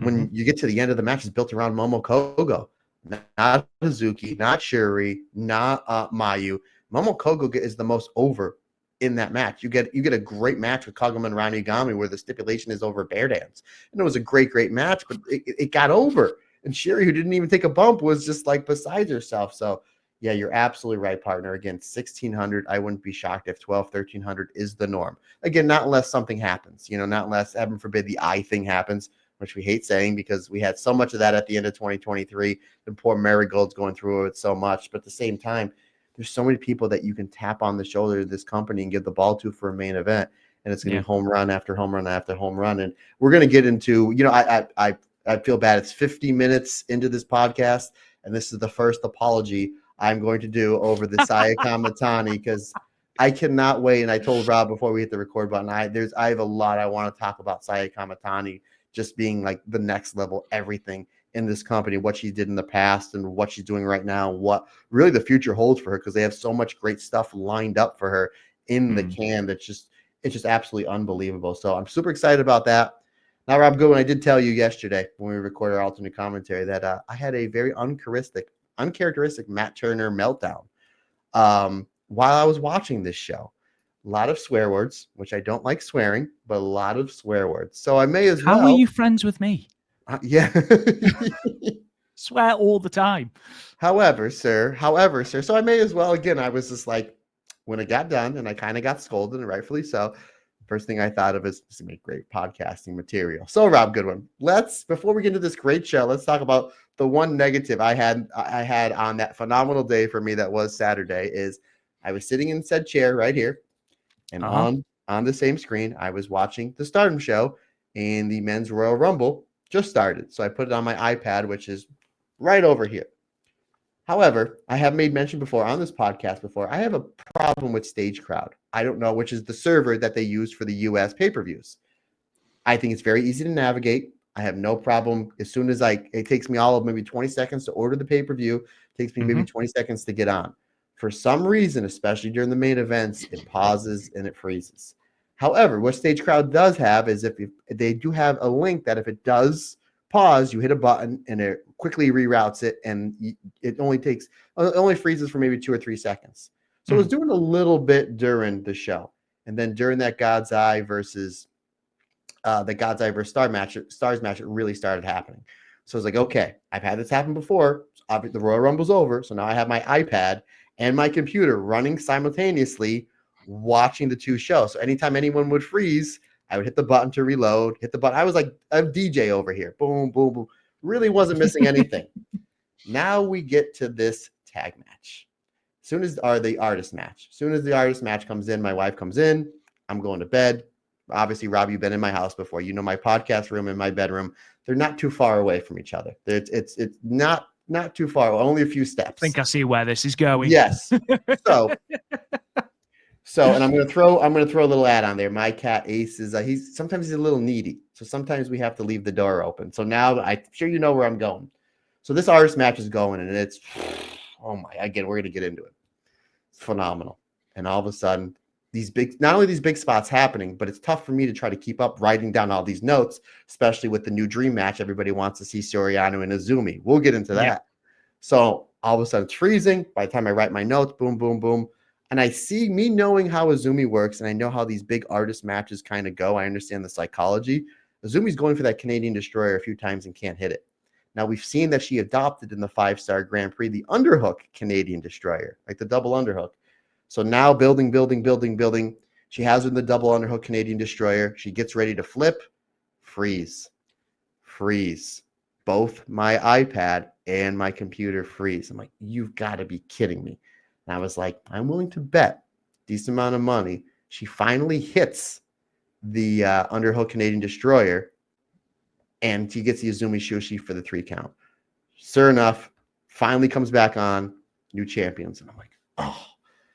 when you get to the end of the match, is built around Momo Kogo, not Hazuki, not Shuri, not Mayu. Momo Kogo is the most over in that match. You get a great match with Kagome and Ranigami where the stipulation is over bear dance. And it was a great match, but it got over. And Shuri, who didn't even take a bump, was just like besides herself. So, yeah, you're absolutely right, partner. Again, 1,600. I wouldn't be shocked if 1,300 is the norm. Again, not unless something happens, not unless, heaven forbid, the eye thing happens, which we hate saying because we had so much of that at the end of 2023. And poor Marigold's going through it so much. But at the same time, there's so many people that you can tap on the shoulder of this company and give the ball to for a main event. And it's going to be home run after home run after home run. And we're going to get into, I feel bad. It's 50 minutes into this podcast, and this is the first apology I'm going to do over the Saya Kamitani, because I cannot wait. And I told Rob before we hit the record button, I have a lot I want to talk about Saya Kamitani just being like the next level, everything in this company, what she did in the past and what she's doing right now, what really the future holds for her, because they have so much great stuff lined up for her in the can that's just absolutely unbelievable. So I'm super excited about that. Now, Rob Goodwin, I did tell you yesterday when we recorded our alternate commentary that I had a very uncharacteristic Matt Turner meltdown while I was watching this show. A lot of swear words, which I don't like swearing, but a lot of swear words. So I may as well. How are you friends with me? Yeah. Swear all the time. However, sir. So I may as well. Again, I was just like, when it got done and I kind of got scolded, and rightfully so, first thing I thought of is this make great podcasting material. So, Rob Goodwin, before we get into this great show, let's talk about the one negative I had on that phenomenal day for me that was Saturday. Is I was sitting in said chair right here, and on the same screen, I was watching the Stardom show, and the Men's Royal Rumble just started. So I put it on my iPad, which is right over here. However, I have made mention before on this podcast I have a problem with Stage Crowd. I don't know, which is the server that they use for the US pay-per-views. I think it's very easy to navigate. I have no problem. As soon as it takes me all of maybe 20 seconds to order the pay-per-view. It takes me maybe 20 seconds to get on. For some reason, especially during the main events, it pauses and it freezes. However, what Stage Crowd does have is if they do have a link that if it does pause, you hit a button and it quickly reroutes it, and it only freezes for maybe 2 or 3 seconds. So I was doing a little bit during the show. And then during that God's Eye versus Stars match, it really started happening. So I was like, okay, I've had this happen before. The Royal Rumble's over. So now I have my iPad and my computer running simultaneously, watching the two shows. So anytime anyone would freeze, I would hit the button to reload, hit the button. I was like a DJ over here. Boom, boom, boom. Really wasn't missing anything. Now we get to this tag match. The artist match. As soon as the artist match comes in, my wife comes in. I'm going to bed. Obviously, Rob, you've been in my house before. You know my podcast room and my bedroom. They're not too far away from each other. It's not too far. Only a few steps. I think I see where this is going. Yes. So, and I'm gonna throw a little ad on there. My cat Ace is he's a little needy. So sometimes we have to leave the door open. So now I'm sure you know where I'm going. So this artist match is going, and it's we're gonna get into it. It's phenomenal. And all of a sudden, not only these big spots happening, but it's tough for me to try to keep up writing down all these notes, especially with the new dream match. Everybody wants to see Saori, Anou, and Azumi. We'll get into that. Yeah. So all of a sudden it's freezing. By the time I write my notes, boom, boom, boom. And I see, me knowing how Azumi works, and I know how these big artist matches kind of go. I understand the psychology. Azumi's going for that Canadian Destroyer a few times and can't hit it. Now we've seen that she adopted in the 5-star Grand Prix the underhook Canadian Destroyer, like the double underhook. So now building. She has her in the double underhook Canadian Destroyer. She gets ready to flip. Freeze. Both my iPad and my computer freeze. I'm like, you've got to be kidding me. And I was like, I'm willing to bet a decent amount of money she finally hits the underhook Canadian Destroyer, and she gets the Azumi Shushi for the 3 count. Sure enough, finally comes back on, new champions. And I'm like, oh.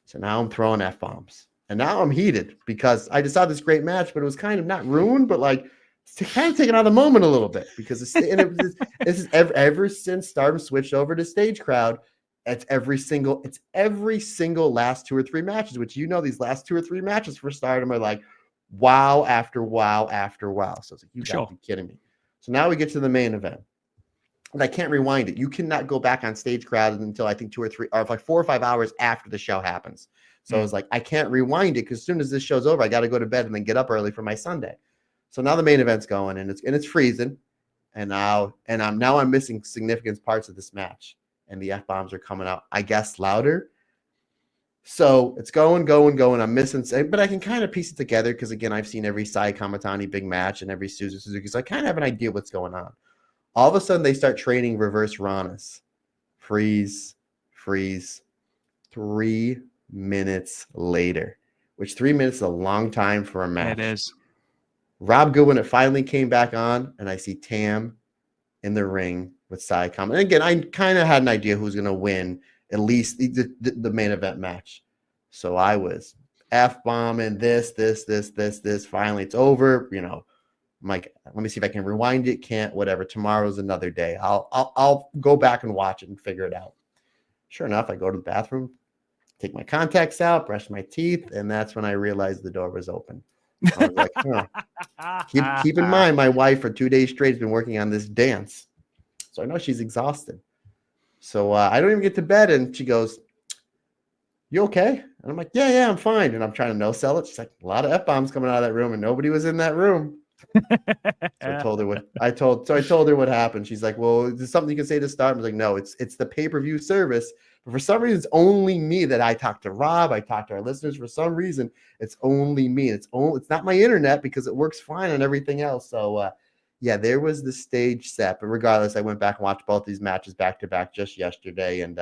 So now I'm throwing F-bombs. And now I'm heated because I just saw this great match, but it was kind of not ruined, but like it's kind of taking out of the moment a little bit because this is ever since Stardom switched over to stage crowd, it's every single last 2 or 3 matches, which these last 2 or 3 matches for Stardom are like wow after wow after wow. So it's like, you got to be kidding me. So now we get to the main event. And I can't rewind it. You cannot go back on stage crowd until I think 2 or 3 or like 4 or 5 hours after the show happens. So I was like, I can't rewind it because as soon as this show's over, I got to go to bed and then get up early for my Sunday. So now the main event's going and it's freezing. And I'm missing significant parts of this match. And the F-bombs are coming out, I guess, louder. So it's going. I'm missing, but I can kind of piece it together because, again, I've seen every Saya Kamitani big match and every Suzuki. So I kind of have an idea what's going on. All of a sudden, they start training reverse Ranas. Freeze. 3 minutes later, which 3 minutes is a long time for a match. It is. Rob Goodwin, it finally came back on, and I see Tam in the ring with Saya Kamitani. And again, I kind of had an idea who's going to win at least the main event match. So I was F-bombing this. Finally, it's over. I'm like, let me see if I can rewind it. Can't, whatever. Tomorrow's another day. I'll go back and watch it and figure it out. Sure enough, I go to the bathroom, take my contacts out, brush my teeth, and that's when I realized the door was open. I was like, keep in mind, my wife for 2 days straight has been working on this dance. So I know she's exhausted. So I don't even get to bed, and she goes, you okay? And I'm like, yeah, I'm fine. And I'm trying to no-sell it. She's like, a lot of F-bombs coming out of that room, and nobody was in that room. So I told her what happened. She's like, well, is there something you can say to Stardom? I was like, no, it's the pay-per-view service. But for some reason, it's only me that I talk to Rob. I talk to our listeners. For some reason, it's only me. It's not my internet because it works fine on everything else. So yeah, there was the stage set. But regardless, I went back and watched both these matches back to back just yesterday, and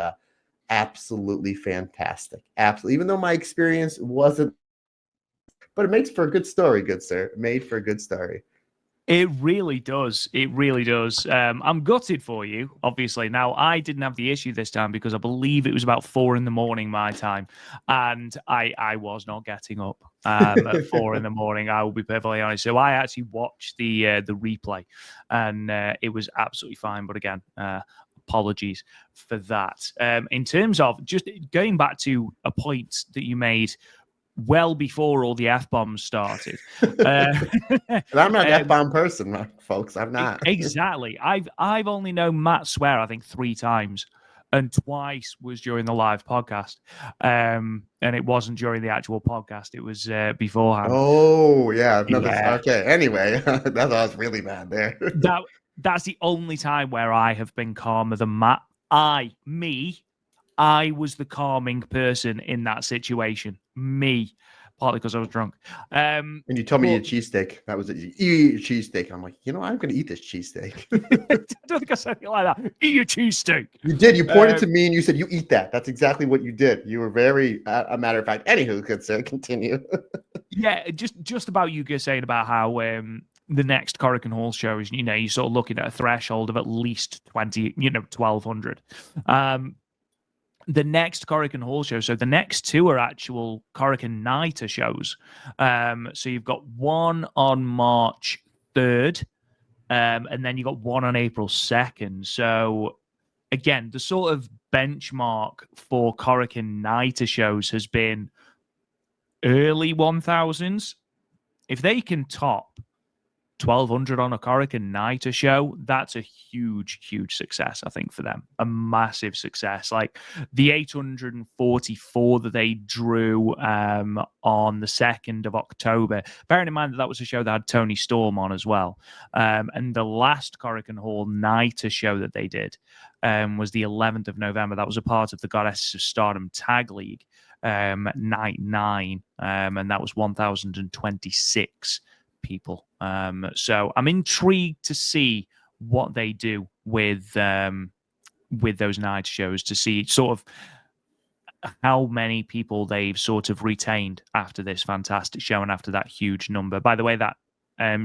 absolutely fantastic. Absolutely, even though my experience wasn't. But it makes for a good story, good sir. It made for a good story. It really does. I'm gutted for you, obviously. Now, I didn't have the issue this time because I believe it was about 4 a.m. my time, and I was not getting up at 4 a.m. I will be perfectly honest. So I actually watched the replay, and it was absolutely fine. But again, apologies for that. In terms of just going back to a point that you made well before all the F-bombs started. And I'm not an F-bomb person, folks. I'm not. Exactly. I've only known Matt swear, I think, 3 times. and twice was during the live podcast. And it wasn't during the actual podcast; it was beforehand. Oh yeah, no, Yeah. okay. Anyway, that was really bad there. That's the only time where I have been calmer than Matt. I was the calming person in that situation. Me, partly because I was drunk. And you told me you eat cheesesteak. That was it. You eat cheesesteak. I'm like, I'm going to eat this cheesesteak. I don't think I said it like that. Eat your cheesesteak. You did. You pointed to me and you said, you eat that. That's exactly what you did. You were very, a matter of fact. Anywho, good sir, continue. Yeah, just about you guys saying about how the next Korakuen Hall show is, you're sort of looking at a threshold of at least 1,200. The next Korakuen Hall show, so the next two are actual Korakuen Nighter shows. So you've got one on March 3rd, and then you've got one on April 2nd. So again, the sort of benchmark for Korakuen Nighter shows has been early 1000s. If they can top 1,200 on a Korakuen Nighter show, that's a huge, huge success, I think, for them. A massive success. Like the 844 that they drew on the 2nd of October, bearing in mind that was a show that had Tony Storm on as well. And the last Korakuen Hall Nighter show that they did was the 11th of November. That was a part of the Goddesses of Stardom Tag League, Night 9, and that was 1,026 people. So I'm intrigued to see what they do with those night shows, to see sort of how many people they've sort of retained after this fantastic show and after that huge number. By the way, that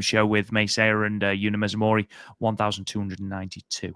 show with Meisei and Yuna Mizumori, 1,292.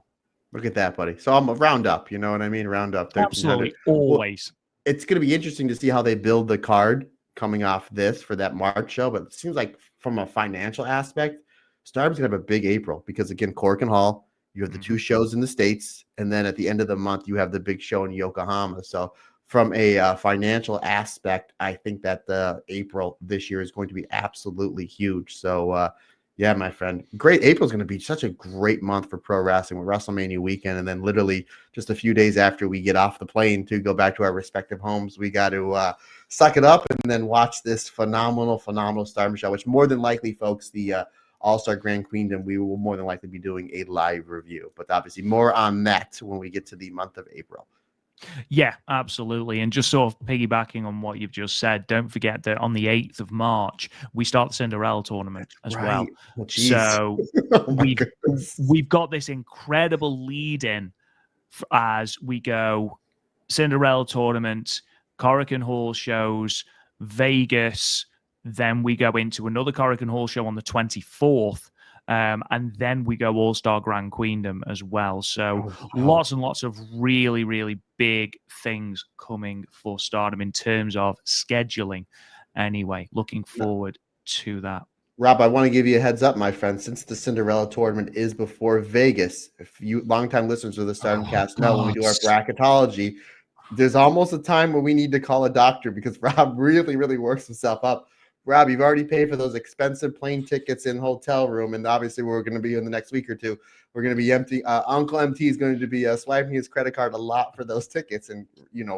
Look at that, buddy. So I'm a round up, you know what I mean? Round up 1,300. Absolutely, always. Well, it's going to be interesting to see how they build the card coming off this for that March show, but it seems like from a financial aspect, Stardom's going to have a big April because, again, Korakuen Hall, you have the two shows in the States, and then at the end of the month, you have the big show in Yokohama. So from a financial aspect, I think that the April this year is going to be absolutely huge. So, yeah, my friend, great. April is going to be such a great month for pro wrestling with WrestleMania weekend. And then literally just a few days after we get off the plane to go back to our respective homes, we got to suck it up and then watch this phenomenal Stardom show, which more than likely, folks, the All-Star Grand Queendom, we will more than likely be doing a live review. But obviously more on that when we get to the month of April. Yeah, absolutely. And just sort of piggybacking on what you've just said, don't forget that on the 8th of March, we start the Cinderella tournament as well. Oh, so oh we've got this incredible lead in as we go Cinderella tournament, Korakuen Hall shows, Vegas, then we go into another Korakuen Hall show on the 24th. And then we go All-Star Grand Queendom as well. So lots and lots of really, really big things coming for Stardom in terms of scheduling. Anyway, looking forward to that. Rob, I want to give you a heads up, my friend. Since the Cinderella tournament is before Vegas, if you longtime listeners of the Stardom cast know, when we do our bracketology, there's almost a time where we need to call a doctor because Rob really, really works himself up. Rob, you've already paid for those expensive plane tickets and hotel room, and obviously we're going to be in the next week or two. We're going to be empty. Uncle MT is going to be swiping his credit card a lot for those tickets, and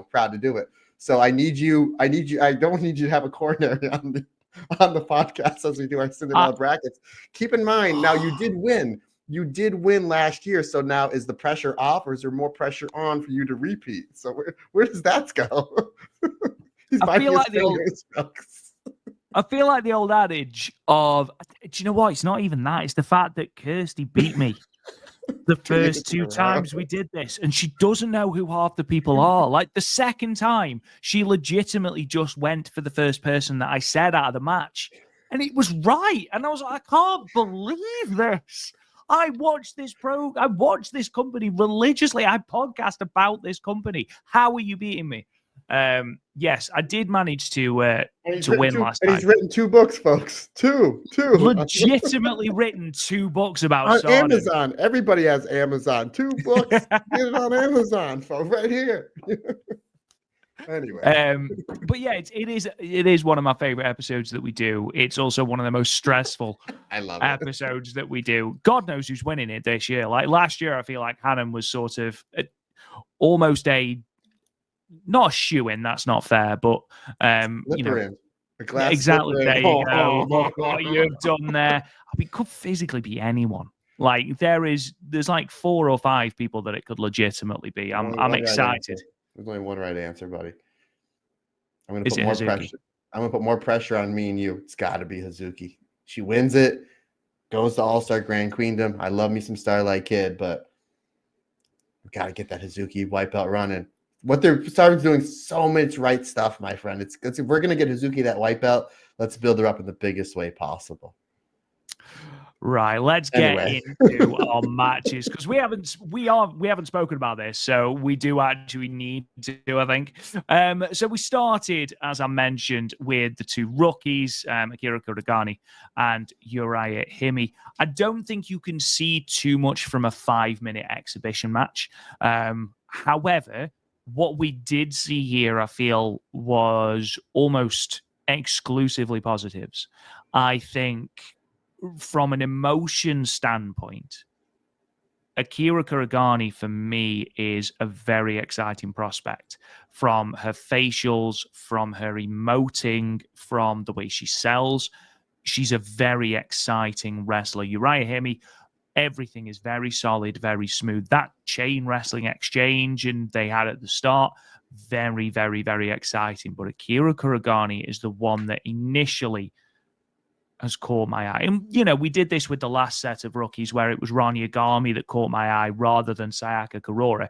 proud to do it. So I need you. I don't need you to have a coronary on the podcast as we do our Cinderella brackets. Keep in mind, now you did win. You did win last year, so now is the pressure off, or is there more pressure on for you to repeat? So where does that go? I feel like the old adage of, do you know what? It's not even that. It's the fact that Kirsty beat me the first two times we did this, and she doesn't know who half the people are. Like the second time, she legitimately just went for the first person that I said out of the match, and it was right. And I was like, I can't believe this. I watched this company religiously. I podcast about this company. How are you beating me? Yes, I did manage to win last time. He's written 2 books, folks. Two. Legitimately written 2 books about on Stardom. Amazon. Everybody has Amazon. 2 books. Get it on Amazon, folks, right here. Anyway, but yeah, it is one of my favorite episodes that we do. It's also one of the most stressful episodes that we do. God knows who's winning it this year. Like last year, I feel like Hannon was sort of almost not a shoe-in, that's not fair, but Slipper in. A glass exactly. slipper in. There you go. Look what you've done there. I mean, it could physically be anyone. Like there's like 4 or 5 people that it could legitimately be. I'm excited. There's only one right answer, buddy. I'm gonna Is put it more Hazuki? pressure. I'm gonna put more pressure on me and you. It's got to be Hazuki. She wins it, goes to All-Star Grand Queendom. I love me some Starlight Kid, but we got to get that Hazuki wipeout running. What they're starting doing so much right stuff, my friend. It's if we're gonna get Hazuki that wipeout, let's build her up in the biggest way possible. Right, let's get into our matches because we haven't spoken about this, so we do actually need to, I think. So we started, as I mentioned, with the 2 rookies, Akira Kuragani and Uriah Hime. I don't think you can see too much from a 5-minute exhibition match. However, what we did see here, I feel, was almost exclusively positives. I think from an emotion standpoint, Akira Kuragani for me is a very exciting prospect from her facials, from her emoting, from the way she sells. She's a very exciting wrestler. Uriah Hime, everything is very solid, very smooth. That chain wrestling exchange and they had at the start, very, very, very exciting. But Akira Kuragani is the one that initially has caught my eye. And, we did this with the last set of rookies where it was Ron Yagami that caught my eye rather than Sayaka Kurura.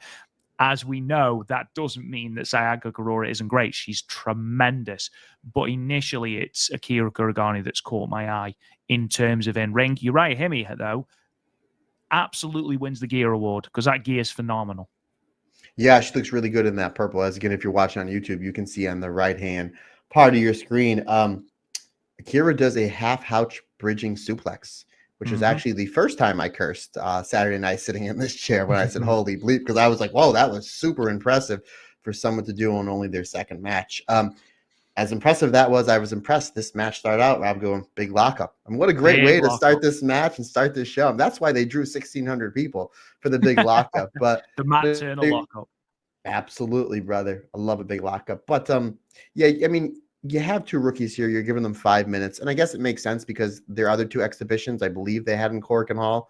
As we know, that doesn't mean that Sayaka Kurura isn't great. She's tremendous. But initially, it's Akira Kuragani that's caught my eye in terms of in-ring. Uriah Hime, though, absolutely wins the gear award because that gear is phenomenal. Yeah, she looks really good in that purple. As again, if you're watching on YouTube, you can see on the right-hand part of your screen. Akira does a half-couch bridging suplex, which is actually the first time I cursed Saturday night sitting in this chair when I said, holy bleep, because I was like, whoa, that was super impressive for someone to do on only their second match. As impressive that was, I was impressed. This match started out, Rob, going big lockup. I mean, what a great way to start this match and start this show. That's why they drew 1,600 people for the big lockup. But the Matt Turner lockup. Absolutely, brother. I love a big lockup. But yeah, I mean, you have 2 rookies here. You're giving them 5 minutes, and I guess it makes sense because their other 2 exhibitions, I believe they had in Korakuen Hall.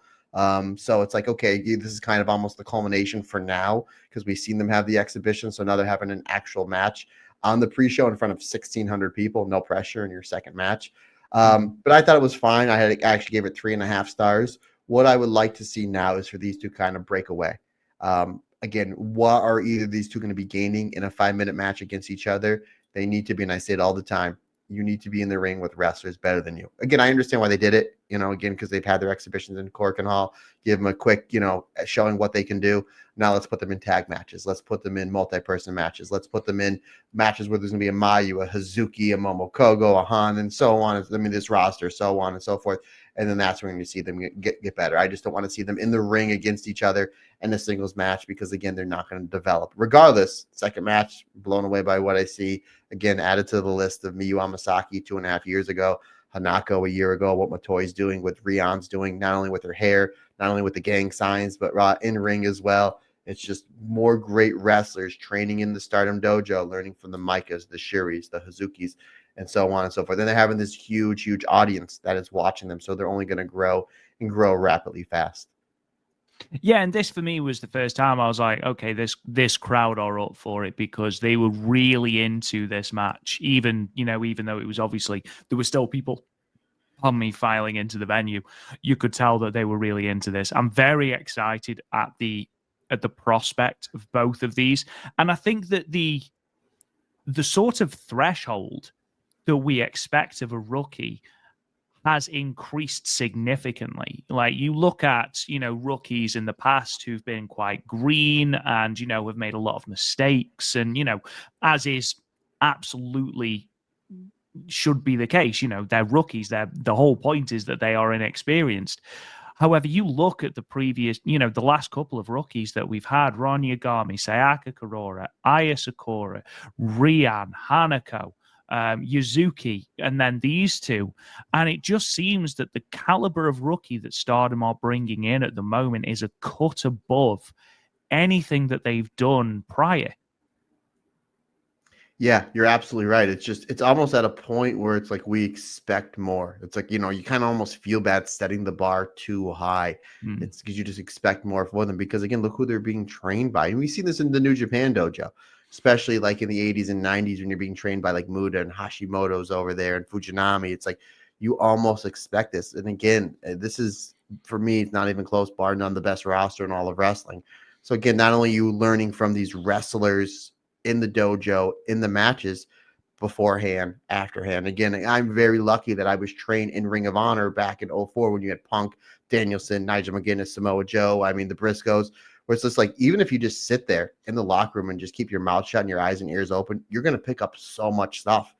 So it's like, okay, this is kind of almost the culmination for now because we've seen them have the exhibition. So now they're having an actual match on the pre-show in front of 1,600 people, no pressure in your second match. But I thought it was fine. I actually gave it 3.5 stars. What I would like to see now is for these 2 kind of break away. Again, what are either of these 2 going to be gaining in a 5-minute match against each other? They need to be, and I say it all the time, you need to be in the ring with wrestlers better than you. Again, I understand why they did it, again, because they've had their exhibitions in Korakuen Hall, give them a quick, showing what they can do. Now let's put them in tag matches. Let's put them in multi-person matches. Let's put them in matches where there's going to be a Mayu, a Hazuki, a Momo Kogo, a Han, and so on. I mean, this roster, so on and so forth. And then that's when you see them get better. I just don't want to see them in the ring against each other in a singles match because, again, they're not going to develop. Regardless, second match, blown away by what I see. Again, added to the list of Miyu Amasaki 2.5 years ago, Hanako a year ago, what Matoi's doing, what Rion's doing, not only with her hair, not only with the gang signs, but in ring as well. It's just more great wrestlers training in the Stardom dojo, learning from the Mikas, the Shiris, the Hazukis, and so on and so forth. And they're having this huge, huge audience that is watching them. So they're only going to grow and grow rapidly fast. Yeah, and this for me was the first time I was like, okay, this crowd are up for it because they were really into this match. Even though it was obviously there were still people on me filing into the venue, you could tell that they were really into this. I'm very excited at the prospect of both of these, and I think that the sort of threshold that we expect of a rookie has increased significantly. Like you look at, rookies in the past who've been quite green and, have made a lot of mistakes and, as is absolutely should be the case, they're rookies. The whole point is that they are inexperienced. However, you look at the previous, the last couple of rookies that we've had, Ron Yagami, Sayaka Kurura, Aya Sakura, Rian, Hanako, Yuzuki, and then these 2. And it just seems that the caliber of rookie that Stardom are bringing in at the moment is a cut above anything that they've done prior. Yeah, you're absolutely right. It's almost at a point where it's like we expect more. It's like, you kind of almost feel bad setting the bar too high. It's because you just expect more for them. Because again, look who they're being trained by. And we see this in the New Japan dojo, especially like in the 80s and 90s when you're being trained by like Muda and Hashimoto's over there and Fujinami. It's like you almost expect this. And again, this is, for me, it's not even close, bar none, the best roster in all of wrestling. So again, not only you learning from these wrestlers in the dojo, in the matches, beforehand, afterhand. Again, I'm very lucky that I was trained in Ring of Honor back in 04 when you had Punk, Danielson, Nigel McGuinness, Samoa Joe, I mean, the Briscoes, where it's just like, even if you just sit there in the locker room and just keep your mouth shut and your eyes and ears open, you're going to pick up so much stuff.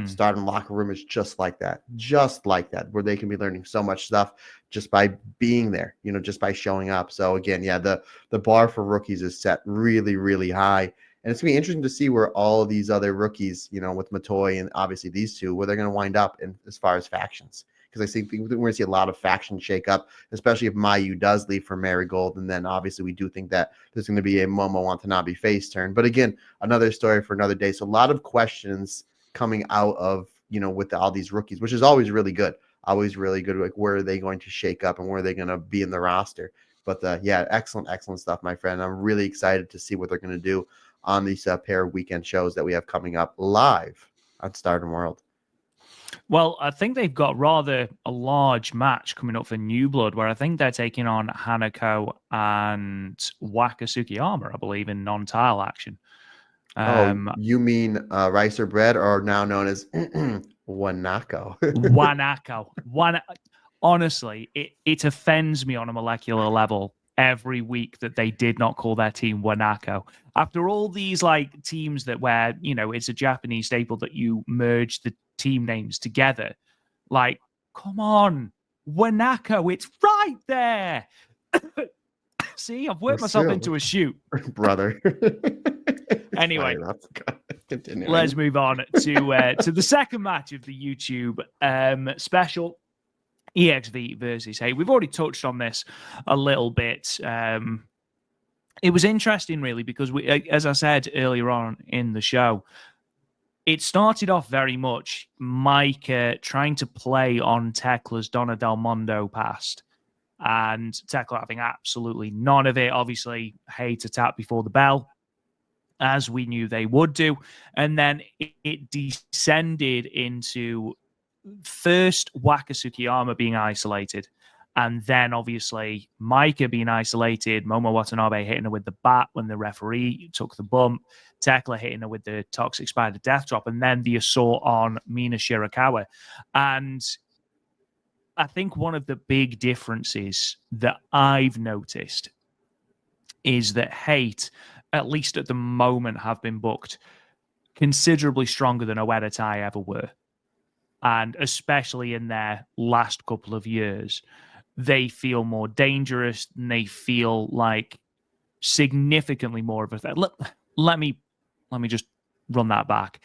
Stardom locker room is just like that, where they can be learning so much stuff just by being there, just by showing up. So again, yeah, the bar for rookies is set really, really high. And it's going to be interesting to see where all of these other rookies, with Matoy and obviously these two, where they're going to wind up in as far as factions. Because I think we're going to see a lot of faction shake up, especially if Mayu does leave for Marigold. And then obviously we do think that there's going to be a Momo Watanabe face turn. But again, another story for another day. So a lot of questions coming out of, with all these rookies, which is always really good. Always really good. Like, where are they going to shake up and where are they going to be in the roster? But yeah, excellent stuff, my friend. I'm really excited to see what they're going to do on these pair of weekend shows that we have coming up live on Stardom World. Well, I think they've got rather a large match coming up for New Blood, where I think they're taking on Hanako and Waka Tsukiyama, I believe, in non-tile action. You mean Rice or Bread, or now known as Wanako? Wanako. Honestly, it offends me on a molecular level every week that they did not call their team Wanako. After all these like teams that where, it's a Japanese staple that you merge the team names together. Like, come on, Wanako, it's right there. See, I've worked myself into a shoot. Brother. Anyway, let's move on to the second match of the YouTube special. EXV versus Hey. We've already touched on this a little bit. It was interesting, really, because as I said earlier on in the show, it started off very much Mike trying to play on Tekla's Donna Del Mondo past, and Tekla having absolutely none of it. Obviously, Hey to tap before the bell, as we knew they would do. And then it descended into first Waka Tsukiyama being isolated, and then obviously Maika being isolated, Momo Watanabe hitting her with the bat when the referee took the bump, Tekla hitting her with the Toxic Spider Death Drop, and then the assault on Mina Shirakawa. And I think one of the big differences that I've noticed is that Hate, at least at the moment, have been booked considerably stronger than Oedo Tai ever were. And especially in their last couple of years, they feel more dangerous and they feel like significantly more of a threat. Let me just run that back.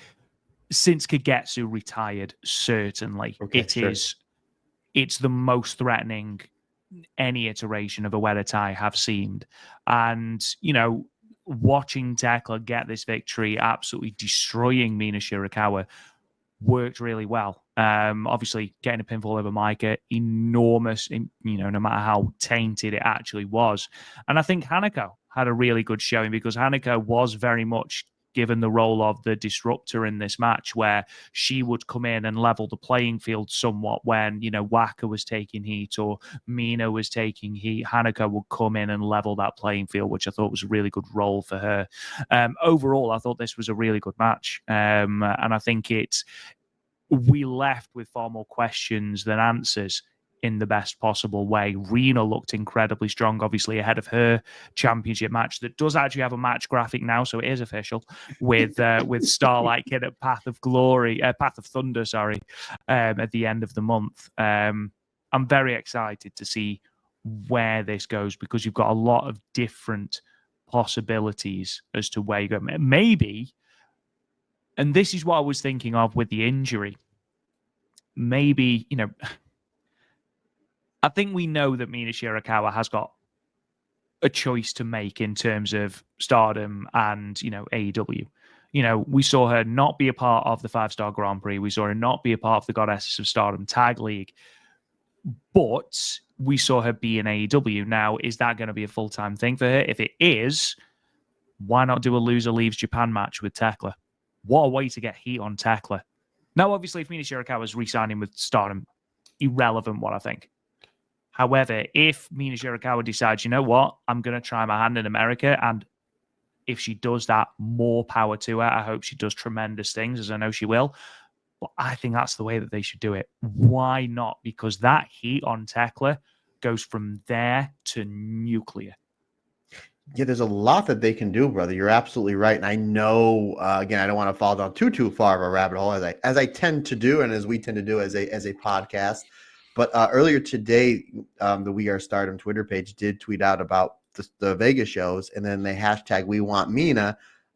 Since Kagetsu retired, certainly it's the most threatening any iteration of Oedo Tai have seemed. And, watching Tekla get this victory, absolutely destroying Mina Shirakawa, worked really well. Obviously, getting a pinfall over Maika, enormous, no matter how tainted it actually was. And I think Hanako had a really good showing because Hanako was very much given the role of the disruptor in this match, where she would come in and level the playing field somewhat when, Waka was taking heat or Mina was taking heat. Hanako would come in and level that playing field, which I thought was a really good role for her. Overall, I thought this was a really good match. And I think we left with far more questions than answers in the best possible way. Rena looked incredibly strong, obviously ahead of her championship match that does actually have a match graphic now, so it is official with Starlight Kid at Path of Thunder, at the end of the month. I'm very excited to see where this goes because you've got a lot of different possibilities as to where you go. Maybe, and this is what I was thinking of with the injury, maybe, I think we know that Mina Shirakawa has got a choice to make in terms of Stardom and, AEW. We saw her not be a part of the 5-Star Grand Prix. We saw her not be a part of the Goddesses of Stardom Tag League. But we saw her be in AEW. Now, is that going to be a full-time thing for her? If it is, why not do a loser leaves Japan match with Tekla? What a way to get heat on Tekla. Now, obviously, if Mina Shirakawa is re-signing with Stardom, irrelevant what I think. However, if Mina Shirakawa decides, you know what, I'm going to try my hand in America, and if she does that, more power to her. I hope she does tremendous things, as I know she will. But I think that's the way that they should do it. Why not? Because that heat on Tekla goes from there to nuclear. Yeah, there's a lot that they can do, brother. You're absolutely right. And I know, again, I don't want to fall down too far of a rabbit hole as I tend to do, and as we tend to do as a podcast. But earlier today, the We Are Stardom Twitter page did tweet out about the Vegas shows, and then they hashtag We Want Mina,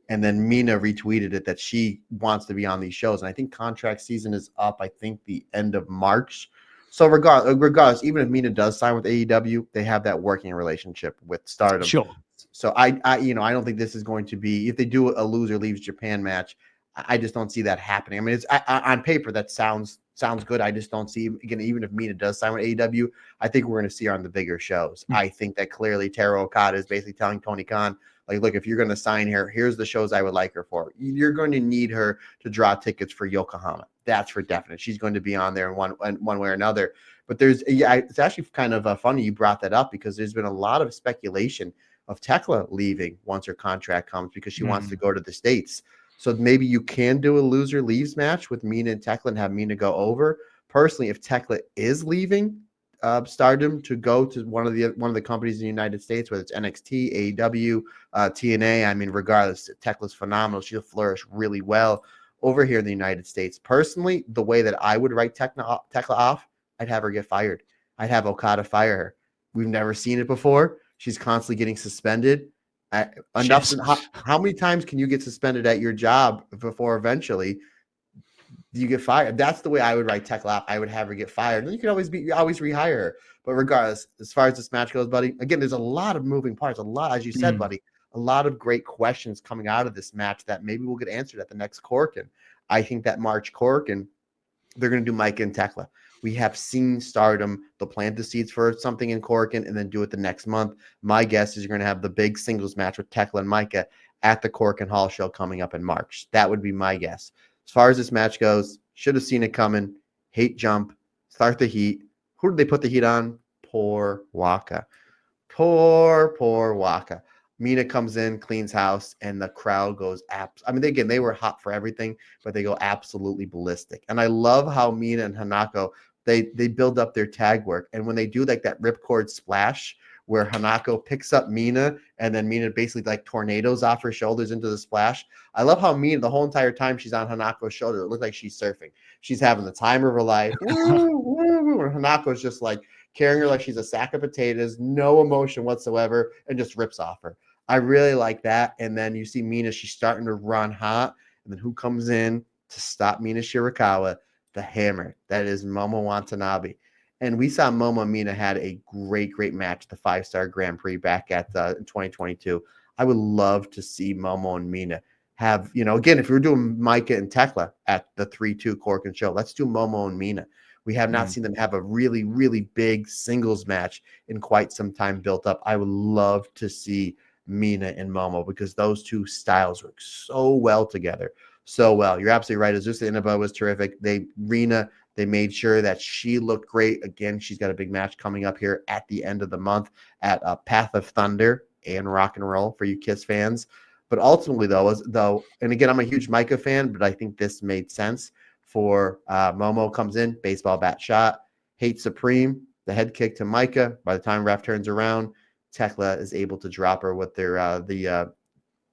and then Mina retweeted it that she wants to be on these shows. And I think contract season is up, I think, the end of March. So regardless, even if Mina does sign with AEW, they have that working relationship with Stardom. Sure. So I don't think this is going to be, if they do a loser leaves Japan match, I just don't see that happening. I mean, it's on paper that sounds good. I just don't see, again, even if Mina does sign with AEW, I think we're going to see her on the bigger shows. I think that clearly Taro Okada is basically telling Tony Khan, like, look, if you're going to sign her, here's the shows I would like her for. You're going to need her to draw tickets for Yokohama. That's for definite. She's going to be on there in one way or another. But it's actually kind of funny you brought that up, because there's been a lot of speculation of Tekla leaving once her contract comes, because she wants to go to the States. So maybe you can do a loser leaves match with Mina and Tekla and have Mina go over. Personally, if Tekla is leaving Stardom to go to one of the companies in the United States, whether it's NXT, AEW, TNA, I mean, regardless, Tekla's phenomenal. She'll flourish really well over here in the United States. Personally, the way that I would write Tekla off, I'd have her get fired. I'd have Okada fire her. We've never seen it before. She's constantly getting suspended. How many times can you get suspended at your job before eventually you get fired? That's the way I would write Tekla off. I would have her get fired. And you can always rehire her. But regardless, as far as this match goes, buddy, again, there's a lot of moving parts. A lot, as you said, buddy, a lot of great questions coming out of this match that maybe will get answered at the next Korakuen. I think that March Korakuen, they're going to do Micah and Tekla. We have seen Stardom. They'll plant the seeds for something in Korakuen and then do it the next month. My guess is you're going to have the big singles match with Tekla and Micah at the Korakuen Hall show coming up in March. That would be my guess. As far as this match goes, should have seen it coming. Hate jump. Start the heat. Who did they put the heat on? Poor Waka. Poor Waka. Mina comes in, cleans house, and the crowd goes again, they were hot for everything, but they go absolutely ballistic. And I love how Mina and Hanako, they build up their tag work. And when they do like that ripcord splash where Hanako picks up Mina and then Mina basically like tornadoes off her shoulders into the splash. I love how Mina, the whole entire time she's on Hanako's shoulder, it looks like she's surfing. She's having the time of her life. Woo, woo, woo. And Hanako's just like carrying her like she's a sack of potatoes, no emotion whatsoever, and just rips off her. I really like that. And then you see Mina, she's starting to run hot. And then who comes in to stop Mina Shirakawa? The Hammer. That is Momo Watanabe. And we saw Momo and Mina had a great match at the 5-Star Grand Prix back at in 2022. I would love to see Momo and Mina have, again, if we were doing Micah and Tekla at the 3-2 Korakuen show, let's do Momo and Mina. We have not seen them have a really big singles match in quite some time built up. I would love to see Mina and Momo, because those two styles work so well together. So well. You're absolutely right. Azusa Inaba was terrific. They made sure that she looked great. Again, she's got a big match coming up here at the end of the month at Path of Thunder and Rock and Roll for you Kiss fans. But ultimately, though, and again, I'm a huge Micah fan, but I think this made sense for Momo comes in, baseball bat shot, Hate Supreme, the head kick to Micah. By the time ref turns around, Tekla is able to drop her with their the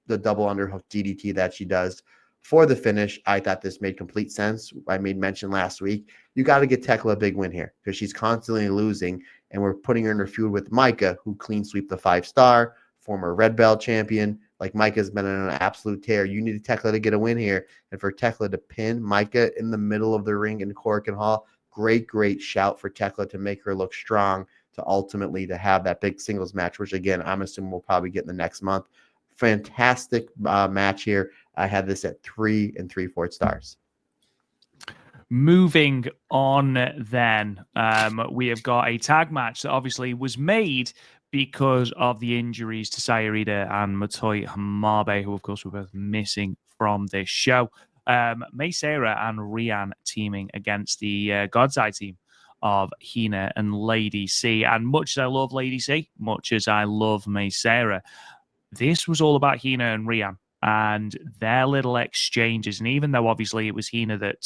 double underhook DDT that she does for the finish. I thought this made complete sense. I made mention last week. You got to get Tekla a big win here, because she's constantly losing, and we're putting her in her feud with Micah, who clean sweep the 5-star, former red belt champion. Like, Micah's been on an absolute tear. You need Tekla to get a win here, and for Tekla to pin Micah in the middle of the ring in Korakuen Hall, great shout for Tekla to make her look strong to ultimately to have that big singles match, which again, I'm assuming we'll probably get in the next month. Fantastic match here. I had this at 3 3/4 stars. Moving on, then, we have got a tag match that obviously was made because of the injuries to Saori and Motoi Hamabe, who, of course, were both missing from this show. Mei Seira and Rian teaming against the God's Eye team of Hina and Lady C. And much as I love Lady C, much as I love Mei Seira, this was all about Hina and Rian and their little exchanges. And even though obviously it was Hina that,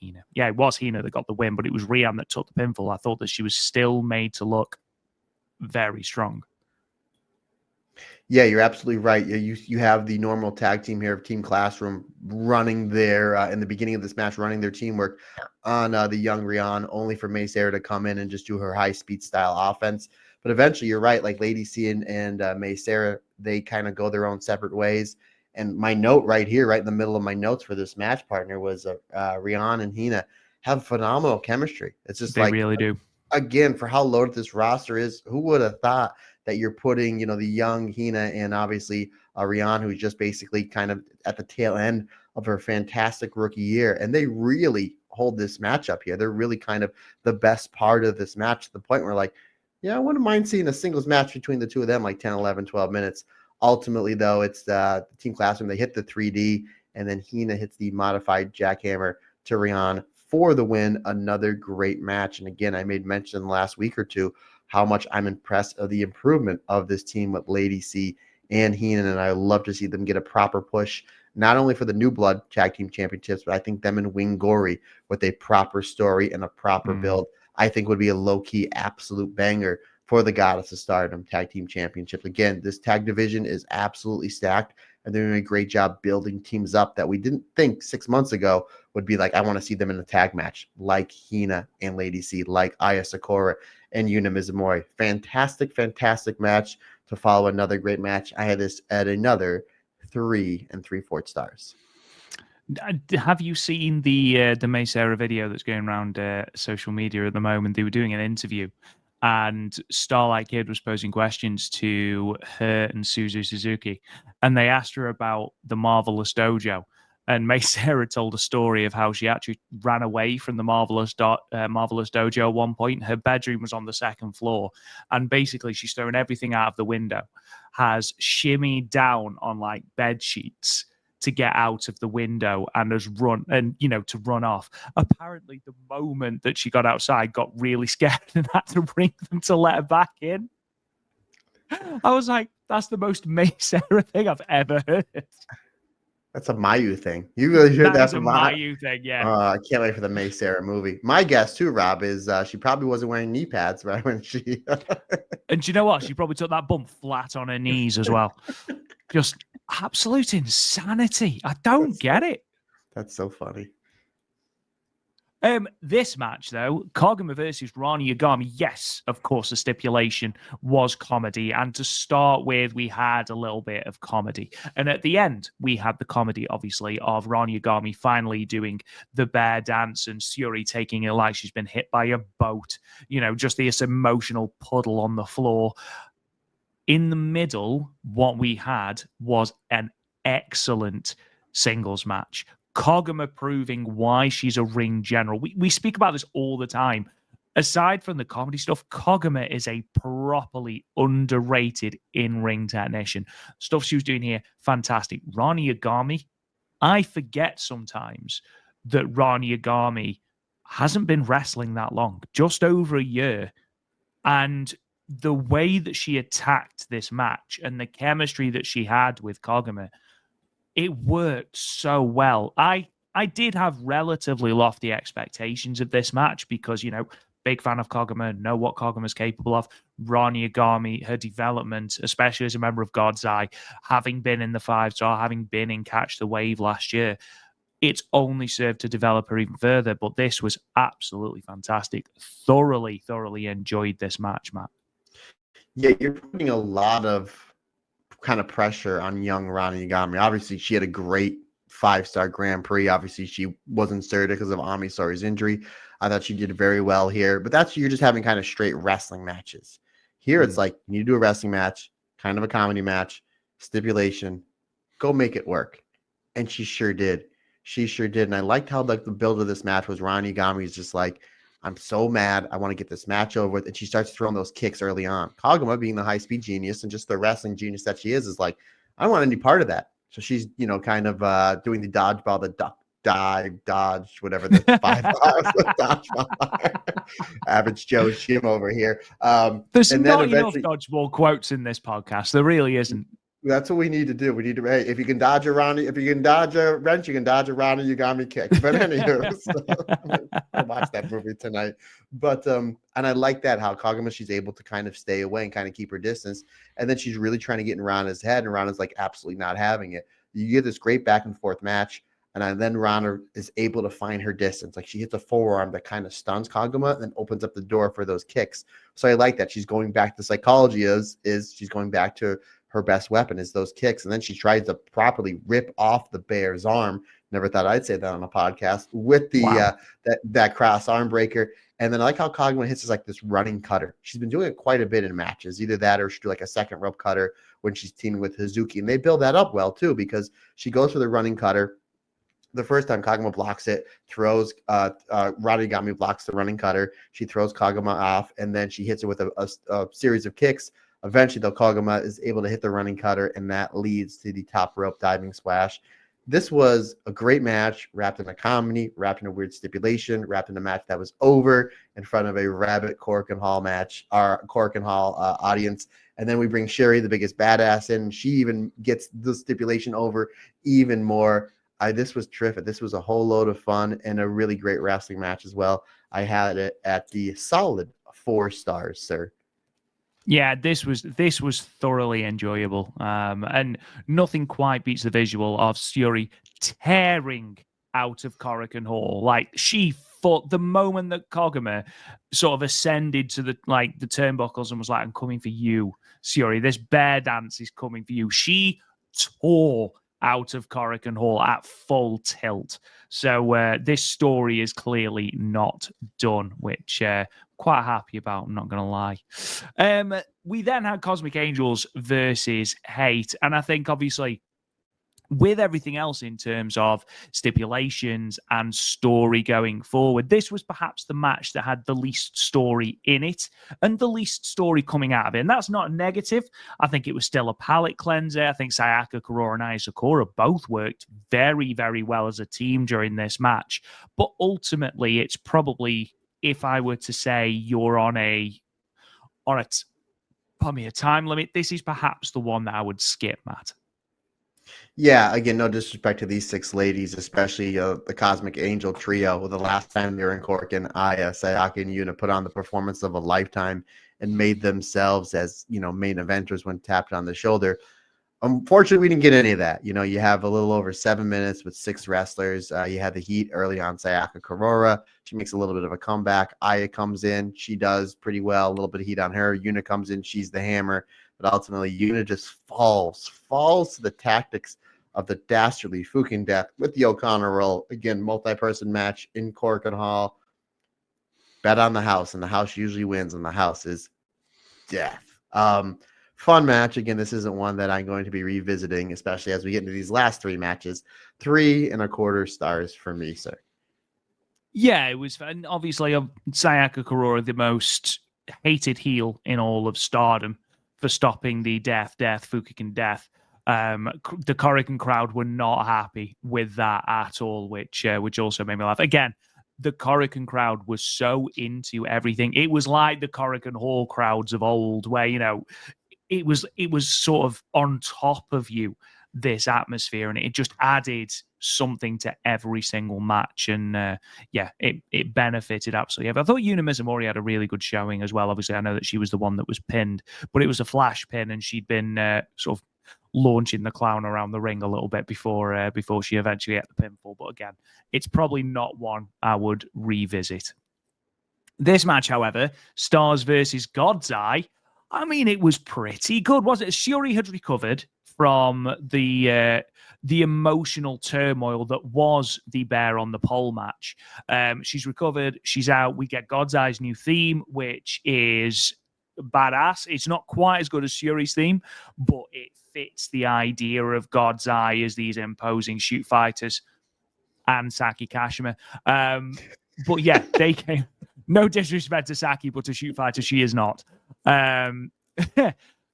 Hina. Yeah, it was Hina that got the win, but it was Rian that took the pinfall. I thought that she was still made to look very strong. Yeah, you're absolutely right. You have the normal tag team here of Team Classroom running their, in the beginning of this match, running their teamwork on the young Rian, only for Mei Seira to come in and just do her high-speed style offense. But eventually, you're right, like Lady C and Mei Seira, they kind of go their own separate ways. And my note right here, right in the middle of my notes for this match partner was Rian and Hina have phenomenal chemistry. It's just they really do. Again, for how loaded this roster is, who would have thought that you're putting, the young Hina and obviously Rian, who's just basically kind of at the tail end of her fantastic rookie year. And they really hold this match up here. They're really kind of the best part of this match to the point where yeah, I wouldn't mind seeing a singles match between the two of them, like 10, 11, 12 minutes. Ultimately, though, it's the Team Classroom. They hit the 3D, and then Hina hits the modified jackhammer to Rian for the win. Another great match. And again, I made mention last week or two how much I'm impressed of the improvement of this team with Lady C and Heenan, and I love to see them get a proper push, not only for the New Blood Tag Team Championships, but I think them and Wingori with a proper story and a proper build, I think would be a low-key absolute banger for the Goddess of Stardom Tag Team Championship. Again, this tag division is absolutely stacked, and they're doing a great job building teams up that we didn't think 6 months ago would be like, I want to see them in a tag match, like Hina and Lady C, like Aya Sakura and Yuna Mizumori. Fantastic, fantastic match to follow another great match. I had this at another 3 3/4 stars. Have you seen the Mei Seira video that's going around social media at the moment? They were doing an interview, and Starlight Kid was posing questions to her and Suzu Suzuki, and they asked her about the Marvelous Dojo. And Mei Seira told a story of how she actually ran away from the Marvelous Dojo at one point. Her bedroom was on the second floor, and basically she's thrown everything out of the window, has shimmied down on like bed sheets to get out of the window and has run to run off. Apparently, the moment that she got outside, got really scared and had to ring them to let her back in. I was like, that's the most Mei Seira thing I've ever heard. That's a Mayu thing. You really heard that from a Mayu thing, yeah. I can't wait for the Mei Seira movie. My guess too, Rob, is she probably wasn't wearing knee pads right when she. And you know what? She probably took that bump flat on her knees as well. Just absolute insanity. I don't get it. That's so funny. This match, though, Koguma versus Rani Yagami, yes, of course, the stipulation was comedy. And to start with, we had a little bit of comedy. And at the end, we had the comedy, obviously, of Rani Yagami finally doing the bear dance and Saori taking it like she's been hit by a boat. Just this emotional puddle on the floor. In the middle, what we had was an excellent singles match. Koguma proving why she's a ring general. We speak about this all the time. Aside from the comedy stuff, Koguma is a properly underrated in-ring technician. Stuff she was doing here, fantastic. Rani Yagami, I forget sometimes that Rani Yagami hasn't been wrestling that long, just over a year. And the way that she attacked this match and the chemistry that she had with Koguma, it worked so well. I did have relatively lofty expectations of this match because, big fan of Koguma, know what Koguma's capable of. Rani Yagami, her development, especially as a member of God's Eye, having been in the 5-star, having been in Catch the Wave last year, it's only served to develop her even further. But this was absolutely fantastic. Thoroughly enjoyed this match, Matt. Yeah, you're putting a lot of kind of pressure on young Rani Yagami. Obviously, she had a great 5-star Grand Prix. Obviously, she was inserted because of Ami Sohrei's injury. I thought she did very well here, but you're just having kind of straight wrestling matches. Here, it's like you need to do a wrestling match, kind of a comedy match, stipulation, go make it work. And she sure did. She sure did. And I liked how like the build of this match was Ronnie Gami's just like, I'm so mad. I want to get this match over with. And she starts throwing those kicks early on. Kagama, being the high-speed genius and just the wrestling genius that she is like, I don't want any part of that. So she's, kind of doing the dodgeball, the duck, dive, dodge, whatever the 5 dodgeball. Average Joe Shim over here. There's not enough dodgeball quotes in this podcast. There really isn't. That's what we need to do. We need to, hey, if you can dodge a wrench, you can dodge a you got me kicked. But anyway, I watched that movie tonight. But and I like that how Kagama, she's able to kind of stay away and kind of keep her distance. And then she's really trying to get in Rana's head, and Rana's like absolutely not having it. You get this great back and forth match, and then Rana is able to find her distance. Like she hits a forearm that kind of stuns Kagama and then opens up the door for those kicks. So I like that. She's going back to psychology is she's going back to her best weapon is those kicks. And then she tries to properly rip off the bear's arm. Never thought I'd say that on a podcast with the that cross arm breaker. And then I like how Kagama hits is like this running cutter. She's been doing it quite a bit in matches, either that or she'll do like a second rope cutter when she's teaming with Hazuki. And they build that up well too, because she goes for the running cutter. The first time Kagama blocks it, throws Ranigami blocks the running cutter. She throws Kagama off, and then she hits it with a series of kicks. Eventually, though, Kagama is able to hit the running cutter, and that leads to the top rope diving splash. This was a great match, wrapped in a comedy, wrapped in a weird stipulation, wrapped in a match that was over in front of a rabid Korakuen Hall audience. And then we bring Sherry, the biggest badass, in. She even gets the stipulation over even more. This was terrific. This was a whole load of fun and a really great wrestling match as well. I had it at the solid 4 stars, sir. Yeah, this was thoroughly enjoyable, and nothing quite beats the visual of Saori tearing out of Korakuen Hall. Like she fought the moment that Kagama sort of ascended to the turnbuckles and was like, "I'm coming for you, Saori. This bear dance is coming for you." She tore out of Korakuen Hall at full tilt. So this story is clearly not done, which quite happy about, I'm not going to lie. We then had Cosmic Angels versus Hate. And I think, obviously, with everything else in terms of stipulations and story going forward, this was perhaps the match that had the least story in it and the least story coming out of it. And that's not a negative. I think it was still a palate cleanser. I think Sayaka, Kurura, and Aya Sakura both worked very, very well as a team during this match. But ultimately, it's probably, if I were to say you're on a time limit, this is perhaps the one that I would skip, Matt. Yeah, again, no disrespect to these 6 ladies, especially the Cosmic Angel trio. The last time they were in Korakuen, Aya, Sayaka, and Yuna put on the performance of a lifetime and made themselves as, main eventers when tapped on the shoulder. Unfortunately, we didn't get any of that. You have a little over 7 minutes with 6 wrestlers. You had the heat early on Sayaka Kurura. She makes a little bit of a comeback. Aya comes in. She does pretty well. A little bit of heat on her. Yuna comes in. She's the hammer. But ultimately, Yuna just falls to the tactics of the dastardly Fukin Death with the O'Connor roll. Again, multi-person match in Korakuen Hall. Bet on the house, and the house usually wins, and the house is death. Fun match. Again, this isn't one that I'm going to be revisiting, especially as we get into these last 3 matches. 3.25 stars for me, sir. Yeah, it was. And obviously, Sayaka Kurura, the most hated heel in all of Stardom for stopping the death, Fukigen death. The Korakuen crowd were not happy with that at all, which also made me laugh. Again, the Korakuen crowd was so into everything. It was like the Korakuen Hall crowds of old, where it was sort of on top of you, this atmosphere, and it just added something to every single match. And it benefited absolutely. I thought Yuna Mizumori had a really good showing as well. Obviously, I know that she was the one that was pinned, but it was a flash pin, and she'd been sort of launching the clown around the ring a little bit before she eventually had the pinfall. But again, it's probably not one I would revisit. This match, however, Stars versus God's Eye. I mean, it was pretty good, wasn't it? Shiori had recovered from the emotional turmoil that was the Bear on the Pole match. She's recovered. She's out. We get God's Eye's new theme, which is badass. It's not quite as good as Shuri's theme, but it fits the idea of God's Eye as these imposing shoot fighters and Saki Kashima. But yeah, they came. No disrespect to Saki, but to shoot fighter, she is not.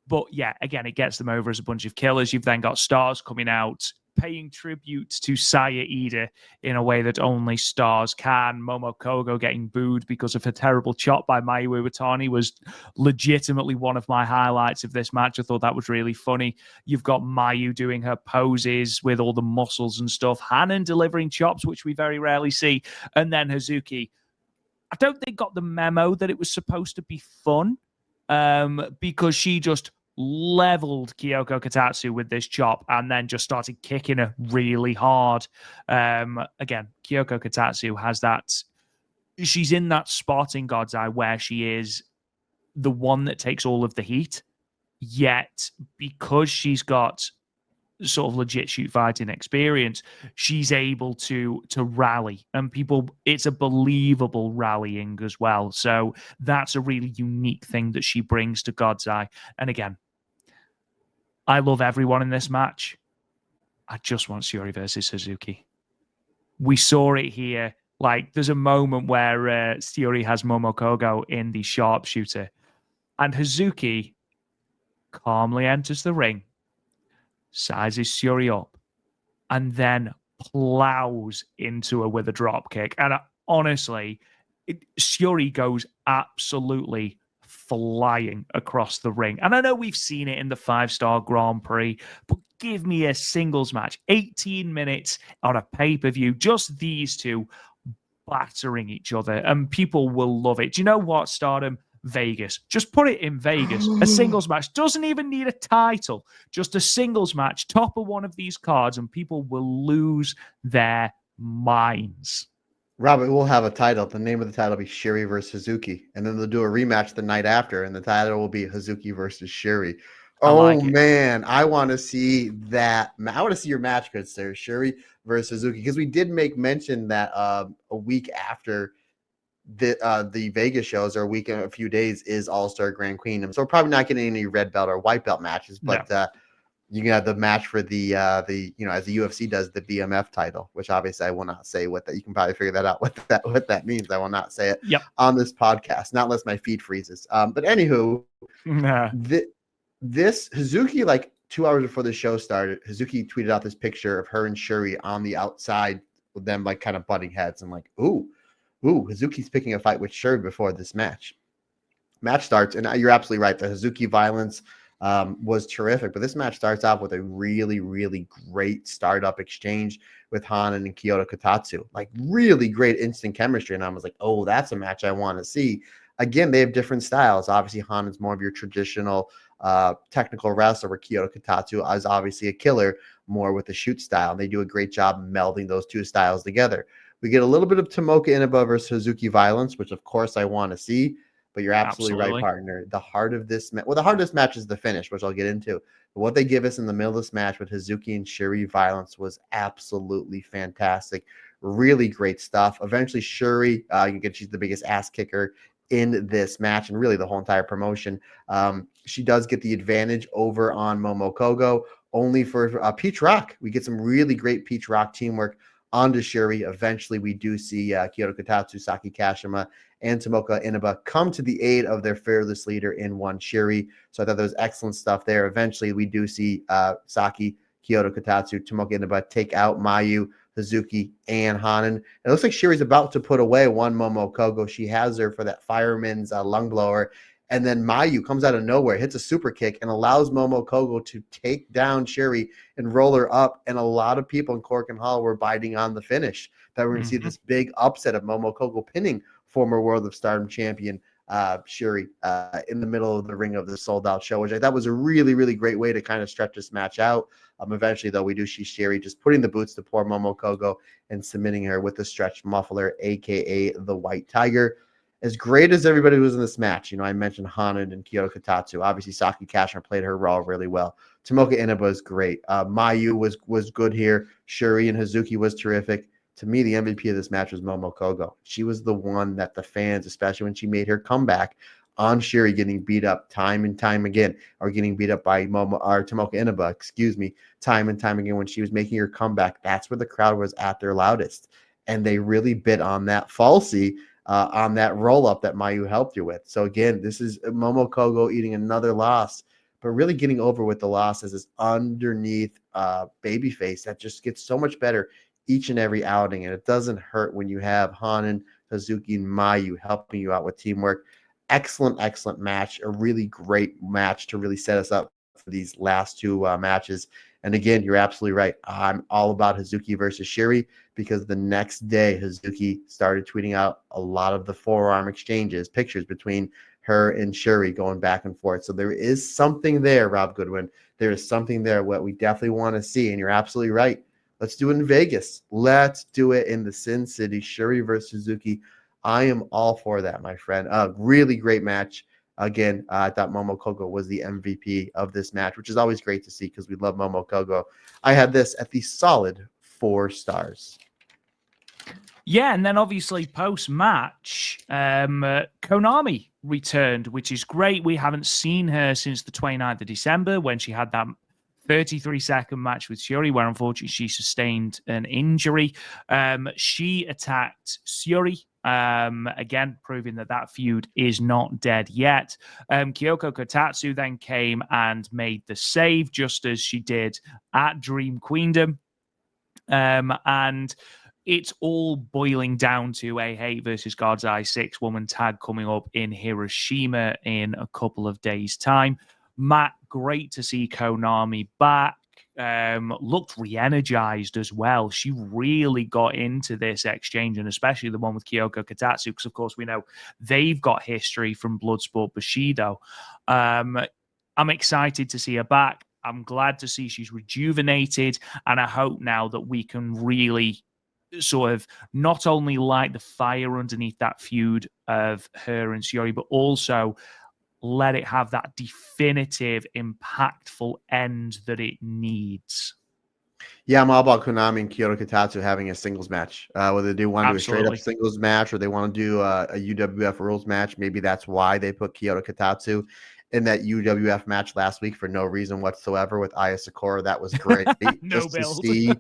But yeah, again, it gets them over as a bunch of killers. You've then got Stars coming out, paying tribute to Sareee-ISM in a way that only Stars can. Momo Kogo getting booed because of her terrible chop by Mayu Iwatani was legitimately one of my highlights of this match. I thought that was really funny. You've got Mayu doing her poses with all the muscles and stuff. Hanan delivering chops, which we very rarely see. And then Hazuki, I don't think got the memo that it was supposed to be fun, because she just leveled Kyoko Katatsu with this chop and then just started kicking her really hard. Again, Kyoko Katatsu has that. She's in that spot in God's Eye where she is the one that takes all of the heat, yet because she's got sort of legit shoot fighting experience, she's able to rally, and people, it's a believable rallying as well. So that's a really unique thing that she brings to God's Eye. And again, I love everyone in this match. I just want Shuri versus Suzuki. We saw it here. Like, there's a moment where Shuri has Momo Kogo in the sharpshooter, and Hazuki calmly enters the ring, sizes Shuri up, and then plows into her with a drop kick. And honestly, Shuri goes absolutely flying across the ring. And I know we've seen it in the 5-star Grand Prix, but give me a singles match, 18 minutes on a pay-per-view, just these two battering each other, and people will love it. Do you know what, Stardom? Vegas. Just put it in Vegas. A singles match. Doesn't even need a title. Just a singles match. Top of one of these cards, and people will lose their minds. Robert will have a title. The name of the title will be Shuri versus Hazuki. And then they'll do a rematch the night after, and the title will be Hazuki versus Shuri. Oh, man. I want to see that. I want to see your match, good sir. Shuri versus Hazuki. Because we did make mention that a week after the Vegas shows, or a week and a few days, is All-Star Grand Kingdom. So we're probably not getting any red belt or white belt matches, but you can have the match for the as the UFC does, the BMF title, which obviously I will not say what that. You can probably figure that out what that means. I will not say it on this podcast, not unless my feed freezes. But anywho, this Hazuki, like 2 hours before the show started, Hazuki tweeted out this picture of her and Shuri on the outside with them like kind of butting heads, and like, ooh, Hazuki's picking a fight with Shuri before this match. Match starts, and you're absolutely right. The Hazuki violence was terrific, but this match starts off with a really, really great startup exchange with Hanan and Kyoko Katatsu. Like, really great instant chemistry, and I was like, oh, that's a match I want to see. Again, they have different styles. Obviously, Hanan's more of your traditional technical wrestler, where Kyoko Katatsu is obviously a killer, more with the shoot style. They do a great job melding those two styles together. We get a little bit of Tomoka Inaba versus Hazuki violence, which of course I want to see, but you're absolutely right, partner. The heart of this match, well, the heart of this match is the finish, which I'll get into. But what they give us in the middle of this match with Hazuki and Shuri violence was absolutely fantastic. Really great stuff. Eventually, Shuri, she's the biggest ass kicker in this match, and really the whole entire promotion. She does get the advantage over on Momo Kogo, only for Peach Rock. We get some really great Peach Rock teamwork onto Shuri. Eventually, we do see Kyoko Katatsu, Saki Kashima, and Tomoka Inaba come to the aid of their fearless leader in one Shuri. So I thought there was excellent stuff there. Eventually, we do see Saki, Kyoko Katatsu, Tomoka Inaba take out Mayu, Hazuki, and Hanan. It looks like Shuri's about to put away one Momo Kogo. She has her for that fireman's lung blower. And then Mayu comes out of nowhere, hits a super kick, and allows Momo Kogo to take down Shuri and roll her up. And a lot of people in Korakuen Hall were biting on the finish, that we're going to see this big upset of Momo Kogo pinning former World of Stardom champion Shuri in the middle of the ring of the sold-out show, which I thought was a really, really great way to kind of stretch this match out. Eventually, though, we do see Shuri just putting the boots to poor Momo Kogo and submitting her with the stretch muffler, a.k.a. the White Tiger. as great as everybody was in this match, I mentioned Hanan and Kyoto Katatsu. Obviously, Saki Kashima played her role really well. Tomoka Inaba is great. Mayu was good here. Shuri and Hazuki was terrific. To me, the MVP of this match was Momo Kogo. She was the one that the fans, especially when she made her comeback on Shuri, getting beat up time and time again, or getting beat up by Tomoka Inaba, time and time again when she was making her comeback. That's where the crowd was at their loudest. And they really bit on that falsie, on that roll-up that Mayu helped you with. So again, this is Momo Kogo eating another loss, but really getting over with the loss as this underneath babyface that just gets so much better each and every outing. And it doesn't hurt when you have Hanan, Hazuki, and Mayu helping you out with teamwork. Excellent match. A really great match to really set us up for these last two matches. And again, you're absolutely right. I'm all about Hazuki versus Shuri, because the next day Hazuki started tweeting out a lot of the forearm exchanges, pictures between her and Shuri going back and forth. So there is something there, Rob Goodwin. There is something there what we definitely want to see. And you're absolutely right. Let's do it in Vegas. Let's do it in the Sin City. Shuri versus Suzuki. I am all for that, my friend. Really great match. Again, I thought Momo Kogo was the MVP of this match, which is always great to see because we love Momo Kogo. I had this at the solid 4 stars. Yeah, and then obviously post-match, Konami returned, which is great. We haven't seen her since the 29th of December when she had that 33-second match with Shuri, where unfortunately she sustained an injury. She attacked Shuri, again, proving that feud is not dead yet. Kyoko Kotatsu then came and made the save, just as she did at Dream Queendom. And it's all boiling down to a Hate versus God's Eye 6-woman tag coming up in Hiroshima in a couple of days' time. Matt, great to see Konami back. Looked re-energized as well. She really got into this exchange, and especially the one with Kyoko Kotatsu, because of course we know they've got history from Bloodsport Bushido. I'm excited to see her back. I'm glad to see she's rejuvenated, and I hope now that we can really sort of not only light the fire underneath that feud of her and Shiori, but also let it have that definitive, impactful end that it needs. Yeah, I'm all about Konami and Kyoto Kotatsu having a singles match. Whether they want to do a straight-up singles match or they want to do a UWF rules match, maybe that's why they put Kyoto Kotatsu in that UWF match last week for no reason whatsoever with Aya Sakura. That was great. No build. To see,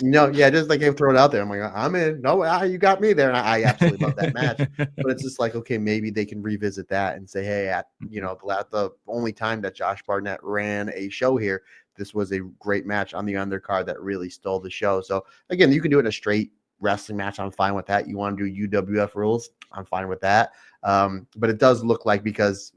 just like they throw it out there. I'm like, I'm in. No, you got me there. And I absolutely love that match. But it's just like, okay, maybe they can revisit that and say, hey, at the only time that Josh Barnett ran a show here, this was a great match on the undercard that really stole the show. So again, you can do it in a straight wrestling match. I'm fine with that. You want to do UWF rules? I'm fine with that. But it does look like, because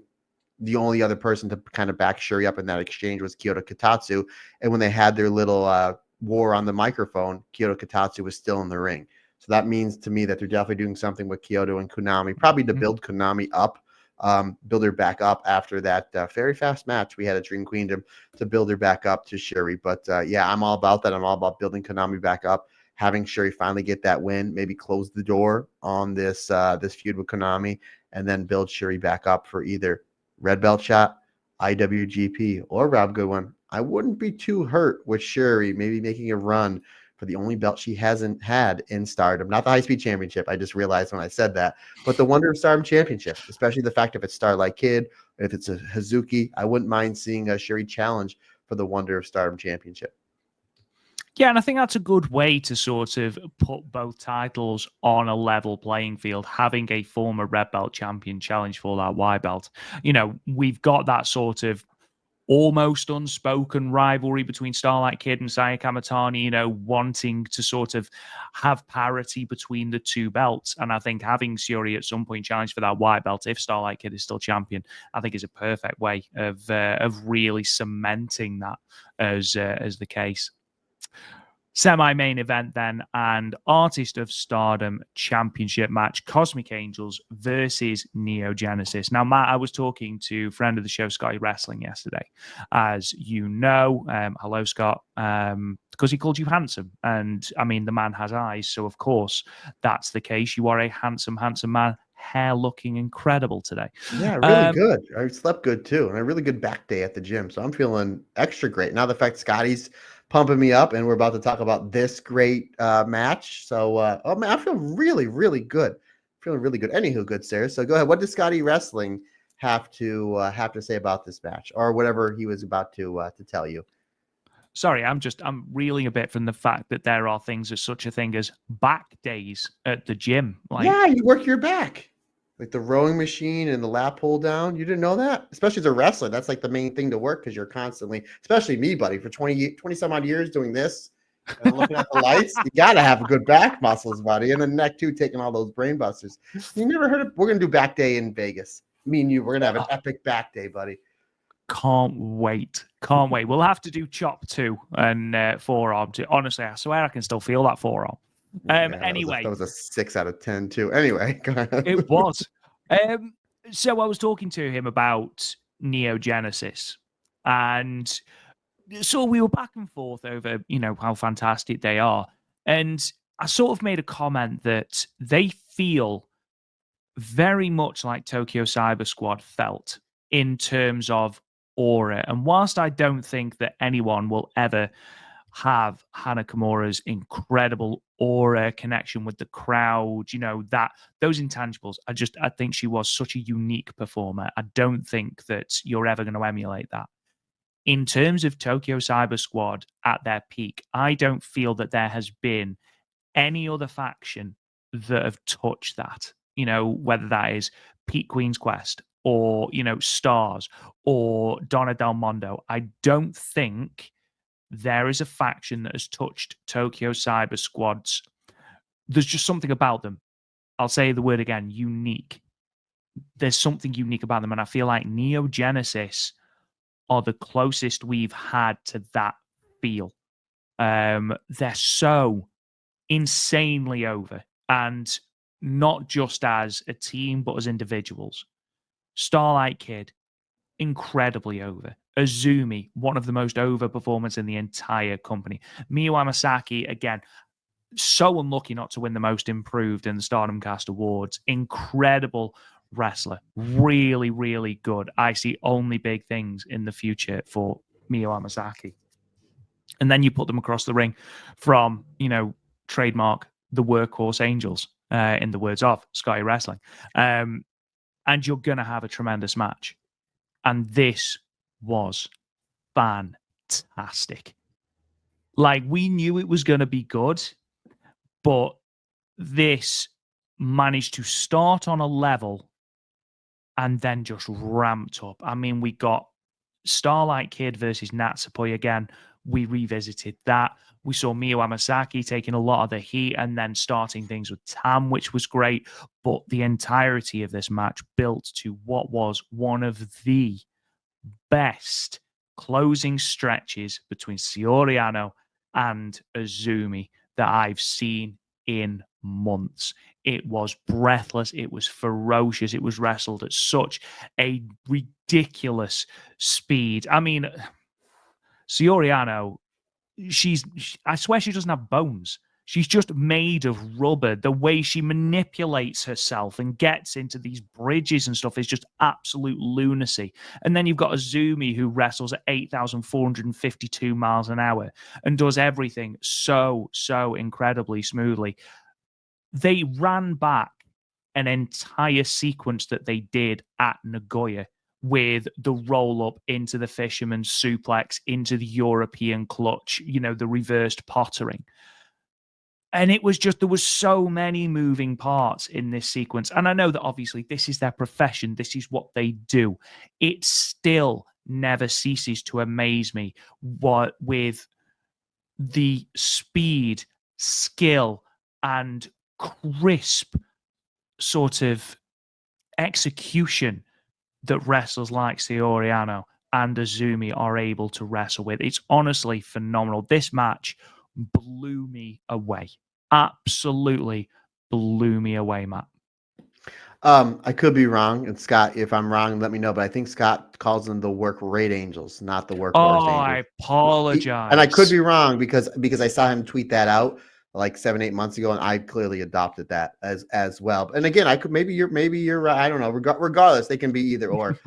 the only other person to kind of back Shuri up in that exchange was Kyoto Kotatsu. And when they had their little war on the microphone, Kyoto Kotatsu was still in the ring. So that means to me that they're definitely doing something with Kyoto and Konami, probably to build Konami up, build her back up after that very fast match we had at Dream Queendom, to build her back up to Shuri. But yeah, I'm all about that. I'm all about building Konami back up, having Shuri finally get that win, maybe close the door on this feud with Konami, and then build Shuri back up for either red belt shot, IWGP, or Rob Goodwin. I wouldn't be too hurt with Shuri maybe making a run for the only belt she hasn't had in Stardom. Not the High Speed Championship. I just realized when I said that. But the Wonder of Stardom Championship, especially the fact if it's Starlight Kid, if it's a Hazuki, I wouldn't mind seeing a Shuri challenge for the Wonder of Stardom Championship. Yeah, and I think that's a good way to sort of put both titles on a level playing field, having a former red belt champion challenge for that white belt. We've got that sort of almost unspoken rivalry between Starlight Kid and Saya Kamitani, wanting to sort of have parity between the two belts. And I think having Shuri at some point challenge for that white belt, if Starlight Kid is still champion, I think is a perfect way of really cementing that as the case. Semi-main event then, and Artist of Stardom Championship match, Cosmic Angels versus Neo Genesis. Now, Matt, I was talking to friend of the show, Scotty Wrestling, yesterday. As you know, hello, Scott, because he called you handsome. And, I mean, the man has eyes, so of course that's the case. You are a handsome, handsome man. hair looking incredible today. Yeah, really good. I slept good too, and a really good back day at the gym. So I'm feeling extra great. Now the fact Scotty's pumping me up, and we're about to talk about this great match. So oh man, I feel really, really good. Feeling really good. Anywho, good Sarah. So go ahead. What does Scotty Wrestling have to say about this match, or whatever he was about to tell you? Sorry, I'm reeling a bit from the fact that there are things as such a thing as back days at the gym. Like, yeah, you work your back. Like the rowing machine and the lap pull down. You didn't know that? Especially as a wrestler, that's like the main thing to work because you're constantly, especially me, buddy, for 20 some odd years doing this and I'm looking at the lights. You got to have good back muscles, buddy. And the neck too, taking all those brain busters. You never heard of, we're going to do back day in Vegas. Me and you, we're going to have an epic back day, buddy. Can't wait. Can't wait. We'll have to do chop 2 and forearm 2. Honestly, I swear I can still feel that forearm. Anyway, that was a 6 out of 10 too. Anyway, go ahead. It was. So I was talking to him about Neo Genesis, and so we were back and forth over, how fantastic they are. And I sort of made a comment that they feel very much like Tokyo Cyber Squad felt in terms of aura. And whilst I don't think that anyone will ever have Hana Kimura's incredible aura connection with the crowd, that those intangibles, I think she was such a unique performer. I don't think that you're ever going to emulate that. In terms of Tokyo Cyber Squad at their peak, I don't feel that there has been any other faction that have touched that, whether that is Pete Queen's Quest or, Stars or Donna Del Mondo. I don't think there is a faction that has touched Tokyo Cyber Squads. There's just something about them. I'll say the word again, unique. There's something unique about them. And I feel like Neo Genesis are the closest we've had to that feel. They're so insanely over. And not just as a team, but as individuals. Starlight Kid, incredibly over. Azumi, one of the most over performers in the entire company. Miyu Amasaki, again, so unlucky not to win the most improved in the Stardom Cast Awards. Incredible wrestler. Really, really good. I see only big things in the future for Miyu Amasaki. And then you put them across the ring from, trademark the Workhorse Angels, in the words of Scotty Wrestling. And you're going to have a tremendous match. And this was fantastic. Like, we knew it was going to be good, but this managed to start on a level and then just ramped up. I mean, we got Starlight Kid versus Natsupoi again. We revisited that. We saw Miyu Amasaki taking a lot of the heat and then starting things with Tam, which was great. But the entirety of this match built to what was one of the best closing stretches between Saori Anou and Azumi that I've seen in months. It was breathless. It was ferocious. It was wrestled at such a ridiculous speed. I mean, Saori Anou, I swear she doesn't have bones. She's just made of rubber. The way she manipulates herself and gets into these bridges and stuff is just absolute lunacy. And then you've got Azumi, who wrestles at 8,452 miles an hour and does everything so incredibly smoothly. They ran back an entire sequence that they did at Nagoya with the roll up into the fisherman's suplex, into the European clutch, the reversed pottering. And it was just, there was so many moving parts in this sequence. And I know that obviously this is their profession. This is what they do. It still never ceases to amaze me with the speed, skill, and crisp sort of execution that wrestlers like Saori Anou and Azumi are able to wrestle with. It's honestly phenomenal. This match blew me away. Absolutely blew me away, Matt. I could be wrong, and Scott, if I'm wrong, let me know. But I think Scott calls them the Work Rate Angels, not the Workhorse Angels. I apologize. And I could be wrong because I saw him tweet that out. like 7-8 months ago, and I clearly adopted that as well. And again, I could maybe you're right. I don't know. Regardless, they can be either or.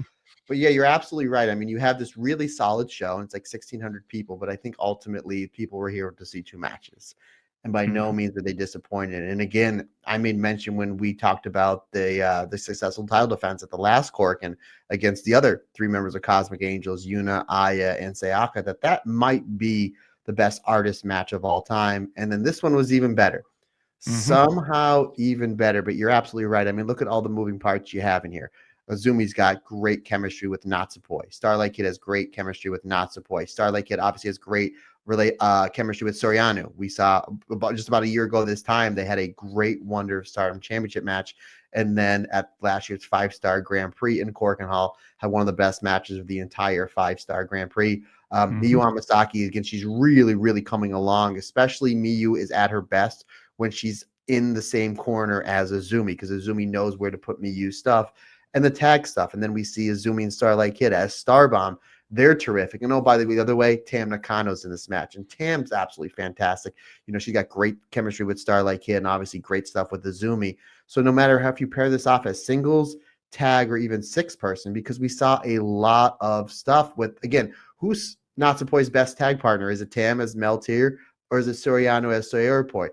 But yeah, you're absolutely right. I mean, you have this really solid show, and it's like 1,600 people. But I think ultimately people were here to see 2 matches, and by no Mhm. means were they disappointed. And again, I made mention when we talked about the successful title defense at the last Korakuen against the other 3 members of Cosmic Angels, Yuna, Aya, and Sayaka, that might be the best artist match of all time. And then this one was even better. Mhm. Somehow even better, but you're absolutely right. I mean, look at all the moving parts you have in here. Azumi's got great chemistry with Natsupoi. Starlight Kid has great chemistry with Natsupoi. Starlight Kid obviously has great chemistry with Soriano. We saw about a year ago this time, they had a great Wonder of Stardom Championship match. And then at last year's 5-star Grand Prix in Korakuen Hall, had one of the best matches of the entire 5-star Grand Prix. Miyu Amasaki, again, she's really, really coming along, especially Miyu is at her best when she's in the same corner as Azumi, because Azumi knows where to put Miyu's stuff and the tag stuff. And then we see Azumi and Starlight Kid as Starbomb. They're terrific. And by the way, the other way, Tam Nakano's in this match. And Tam's absolutely fantastic. She got great chemistry with Starlight Kid and obviously great stuff with Azumi. So no matter how you pair this off as singles, tag, or even 6-person, because we saw a lot of stuff with, again, who's Natsupoi's best tag partner? Is it Tam as Meltier or is it Soriano as Saori?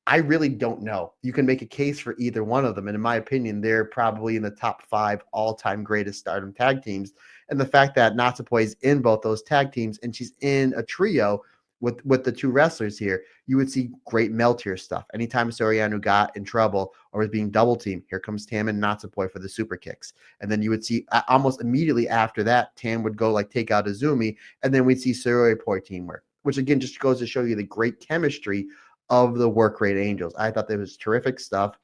I really don't know. You can make a case for either one of them. And in my opinion, they're probably in the top 5 all-time greatest Stardom tag teams. And the fact that Natsupoi is in both those tag teams and she's in a trio with the 2 wrestlers here, you would see great Meltier stuff. Anytime Soriano got in trouble or was being double teamed, here comes Tam and Natsupoi for the super kicks. And then you would see almost immediately after that, Tam would go take out Azumi, and then we'd see Sareee teamwork, which again just goes to show you the great chemistry of the work rate Angels. I thought that was terrific stuff.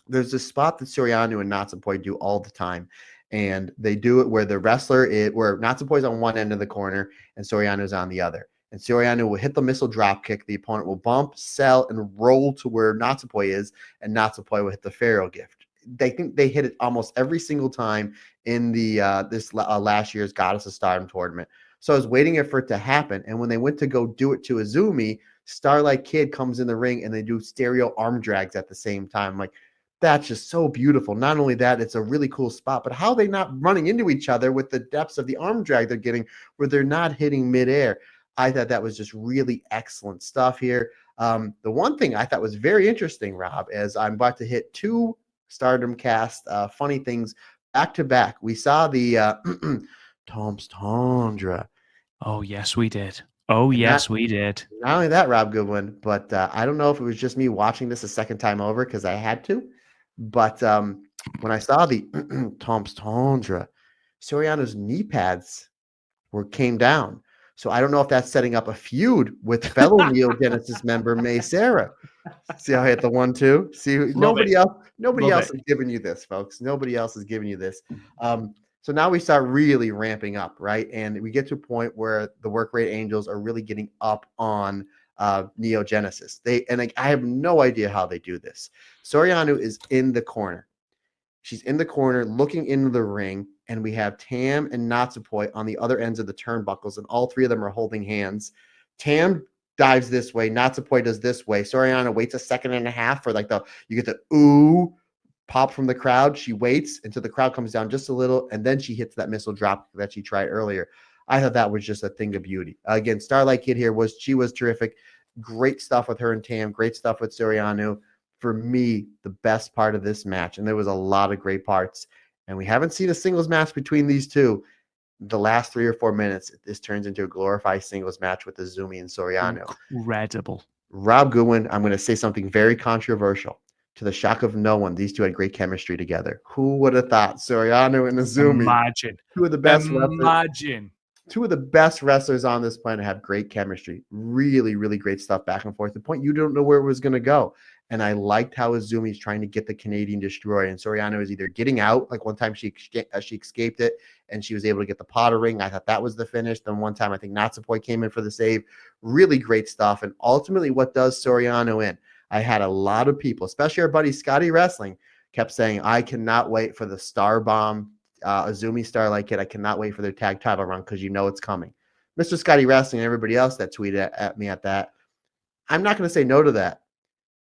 There's this spot that Soriano and Natsupoi do all the time, and they do it where the wrestler where Natsupoi's on one end of the corner and Soriano's on the other. And Soriano will hit the missile drop kick. The opponent will bump, sell, and roll to where Natsupoi is, and Natsupoi will hit the Pharaoh gift. They think they hit it almost every single time in the last year's Goddess of Stardom tournament. So I was waiting for it to happen, and when they went to go do it to Azumi, Starlight Kid comes in the ring and they do stereo arm drags at the same time. Like, that's just so beautiful. Not only that, it's a really cool spot, but how are they not running into each other with the depths of the arm drag they're getting where they're not hitting midair? I thought that was just really excellent stuff here. The one thing I thought was very interesting, Rob, as I'm about to hit 2 Stardom cast funny things back to back. We saw the Tom's Tundra. Oh, yes, we did. Oh, yes, we did. Not only that, Rob Goodwin, but I don't know if it was just me watching this a second time over because I had to. But when I saw the Tom's Tundra, Soriano's knee pads came down. So I don't know if that's setting up a feud with fellow Neo Genesis member May Sarah. See how I hit the 1-2? See, nobody else is giving you this, folks. Nobody else is giving you this. So now we start really ramping up, right? And we get to a point where the work rate Angels are really getting up on Neo Genesis. I have no idea how they do this. Soriano is in the corner. She's in the corner looking into the ring, and we have Tam and Natsupoi on the other ends of the turnbuckles, and all 3 of them are holding hands. Tam dives this way, Natsupoi does this way. Soriano waits a second and a half for you get the ooh pop from the crowd. She waits until the crowd comes down just a little, and then she hits that missile drop that she tried earlier. I thought that was just a thing of beauty. Again, Starlight Kid here was terrific. Great stuff with her and Tam. Great stuff with Soriano. For me, the best part of this match, and there was a lot of great parts, and we haven't seen a singles match between these two. The last 3 or 4 minutes, this turns into a glorified singles match with Azumi and Soriano. Incredible. Rob Goodwin, I'm going to say something very controversial. To the shock of no one, these 2 had great chemistry together. Who would have thought Soriano and Azumi, Imagine. 2 of the best Imagine. 2 of the best wrestlers on this planet, have great chemistry. Really, really great stuff back and forth. The point you don't know where it was going to go. And I liked how Azumi's trying to get the Canadian Destroyer, and Soriano is either getting out, like one time she escaped it and she was able to get the Potter ring. I thought that was the finish. Then one time I think Natsupoi came in for the save. Really great stuff. And ultimately, what does Soriano in? I had a lot of people, especially our buddy Scotty Wrestling, kept saying, I cannot wait for the Starbomb Azumi Starlight Kid. I cannot wait for their tag title run because you know it's coming. Mr. Scotty Wrestling and everybody else that tweeted at me at that, I'm not going to say no to that.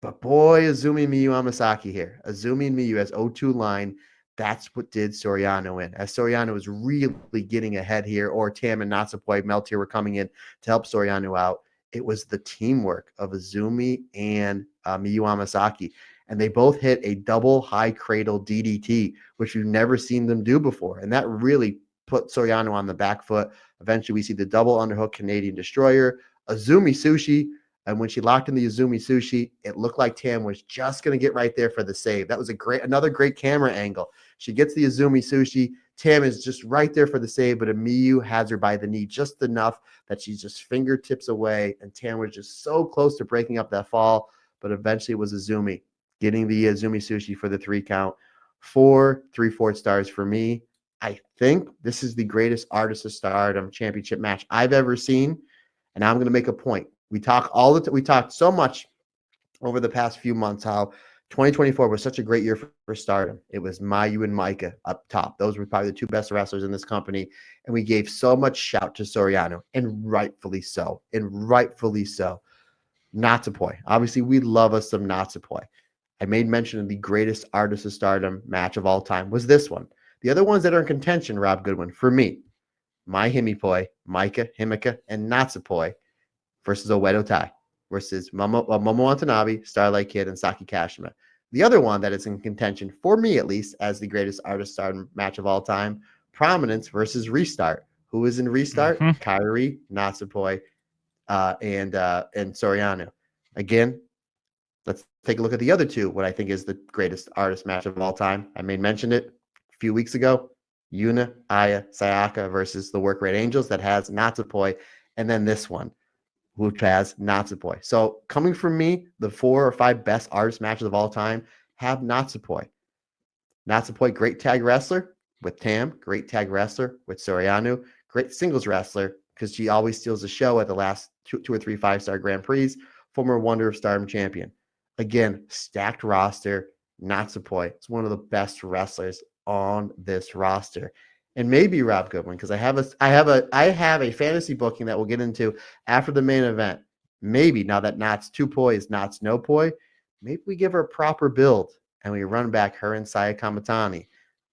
But boy, Azumi Miyu Amasaki here. Azumi and Miyu as O2 line. That's what did Soriano in. As Soriano was really getting ahead here, or Tam and Natsupoi Melt here were coming in to help Soriano out. It was the teamwork of Azumi and Miyu Amasaki. And they both hit a double high cradle DDT, which we've never seen them do before. And that really put Soriano on the back foot. Eventually, we see the double underhook Canadian Destroyer, Azumi Sushi. And when she locked in the Azumi Sushi, it looked like Tam was just going to get right there for the save. That was another great camera angle. She gets the Azumi Sushi. Tam is just right there for the save, but Miyu has her by the knee just enough that she's just fingertips away. And Tam was just so close to breaking up that fall, but eventually it was Azumi getting the Azumi Sushi for the 3 count. 4 3/4 stars for me. I think this is the greatest Artist of Stardom championship match I've ever seen. And I'm going to make a point. We talked so much over the past few months how 2024 was such a great year for Stardom. It was Mayu and Micah up top. Those were probably the 2 best wrestlers in this company. And we gave so much shout to Soriano, and rightfully so. Natsupoi. Obviously, we love us some Natsupoi. I made mention of the greatest Artist of Stardom match of all time was this one. The other ones that are in contention, Rob Goodwin, for me, Mai Himipoi, Micah, Himika, and Natsupoi versus Oedo Tai versus Momo Watanabe, Starlight Kid, and Saki Kashima. The other one that is in contention, for me at least, as the greatest Artist Stardom match of all time, Prominence versus Restart. Who is in Restart? Kairi, Natsupoi, and Soriano. Again, let's take a look at the other 2, what I think is the greatest Artist match of all time. I made mention it a few weeks ago. Yuna, Aya, Sayaka versus the Work Rate Angels that has Natsupoi, and then this one, which has Natsupoi. So coming from me, the 4 or 5 best Artist matches of all time have Natsupoi. Natsupoi, great tag wrestler with Tam, great tag wrestler with Soriano, great singles wrestler because she always steals the show at the last 2 or 3 5-star Grand Prix, former Wonder of Stardom champion. Again, stacked roster. Natsupoi is one of the best wrestlers on this roster. And maybe Rob Goodwin, because I have a fantasy booking that we'll get into after the main event. Maybe now that Natsupoi is No Poi, maybe we give her a proper build and we run back her and Saya Kamitani.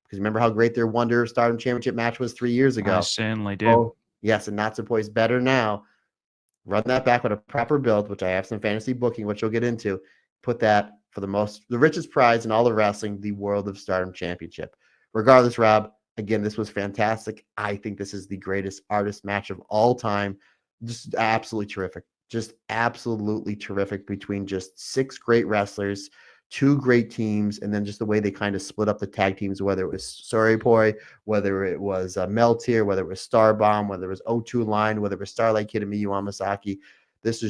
Because remember how great their Wonder of Stardom Championship match was 3 years ago? I certainly do. Oh, yes, and Natsupoi is better now. Run that back with a proper build, which I have some fantasy booking, which you'll get into. Put that for the richest prize in all of wrestling, the World of Stardom Championship. Regardless, Rob, again, this was fantastic. I think this is the greatest Artist match of all time. Just absolutely terrific. Just absolutely terrific between just 6 great wrestlers, 2 great teams, and then just the way they kind of split up the tag teams, whether it was Sareee-ISM, whether it was Meltier, whether it was Starbomb, whether it was O2 Line, whether it was Starlight Kid and Miyu Amasaki. This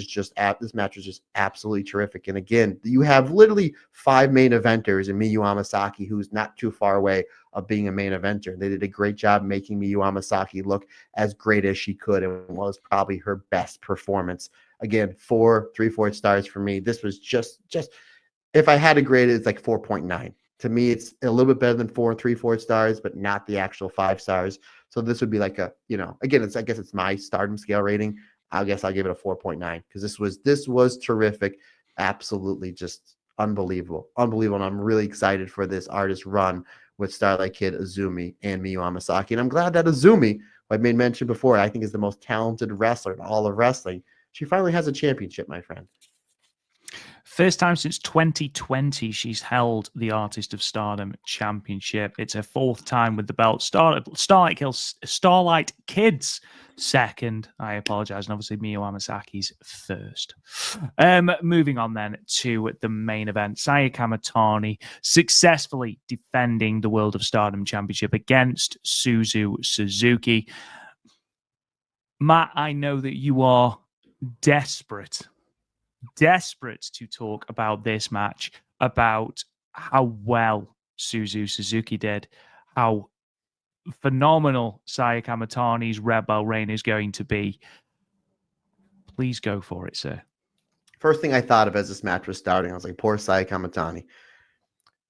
match was just absolutely terrific. And again, you have literally 5 main eventers in Miyu Amasaki, who's not too far away of being a main eventer. They did a great job making Miyu Amasaki look as great as she could, and was probably her best performance. Again, 4 3/4 stars for me. This was just if I had to grade it, it's like 4.9. To me, it's a little bit better than 4 3/4 stars, but not the actual 5 stars. So this would be like again, I guess it's my Stardom scale rating. I guess I'll give it a 4.9 because this was terrific. Absolutely just unbelievable. And I'm really excited for this Artist run with Starlight Kid, Azumi, and Miyu Amasaki. And I'm glad that Azumi, who I made mention before, I think is the most talented wrestler in all of wrestling. She finally has a championship, my friend. First time since 2020 she's held the Artist of Stardom Championship. It's her 4th time with the belt. Starlight Kid's second. I apologize. And obviously Miyu Amasaki's first. Moving on then to the main event. Saya Kamitani successfully defending the World of Stardom Championship against Suzu Suzuki. Matt, I know that you are desperate to talk about this match, about how well Suzu Suzuki did, how phenomenal Saya Kamitani's Red Bell reign is going to be. Please go for it, sir. First thing I thought of as this match was starting, I was like, poor Saya Kamitani.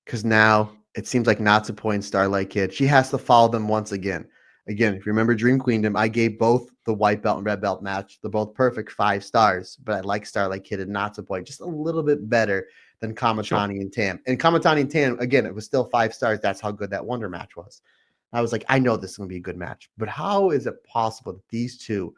Because now it seems like Natsupoi and Starlight Kid, she has to follow them once again. Again, if you remember Dream Queendom, I gave both the white belt and red belt match, they're both perfect 5 stars, but I like Starlight Kid and Natsupoi just a little bit better than Kamitani and Tam. And Kamitani and Tam, again, it was still 5 stars. That's how good that Wonder match was. I was like, I know this is going to be a good match, but how is it possible that these two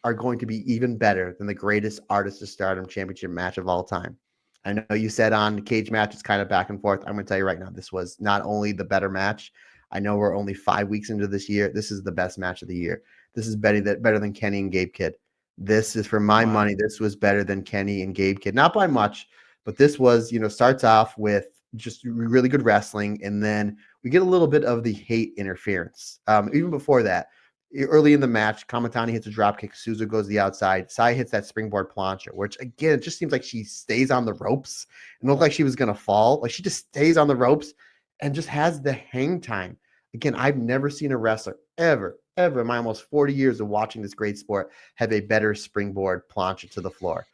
are going to be even better than the greatest Artist of Stardom championship match of all time? I know you said on the cage match, it's kind of back and forth. I'm going to tell you right now, this was not only the better match. I know we're only 5 weeks into this year. This is the best match of the year. This is better than Kenny and Gabe Kidd. This is, for my money, this was better than Kenny and Gabe Kidd. Not by much, but this was, starts off with just really good wrestling, and then we get a little bit of the hate interference. Even before that, early in the match, Kamitani hits a dropkick. Suzu goes to the outside. Sai hits that springboard plancha, which, again, it just seems like she stays on the ropes. It looked like she was going to fall. Like, she just stays on the ropes and just has the hang time. Again, I've never seen a wrestler ever in my almost 40 years of watching this great sport have a better springboard plancha to the floor.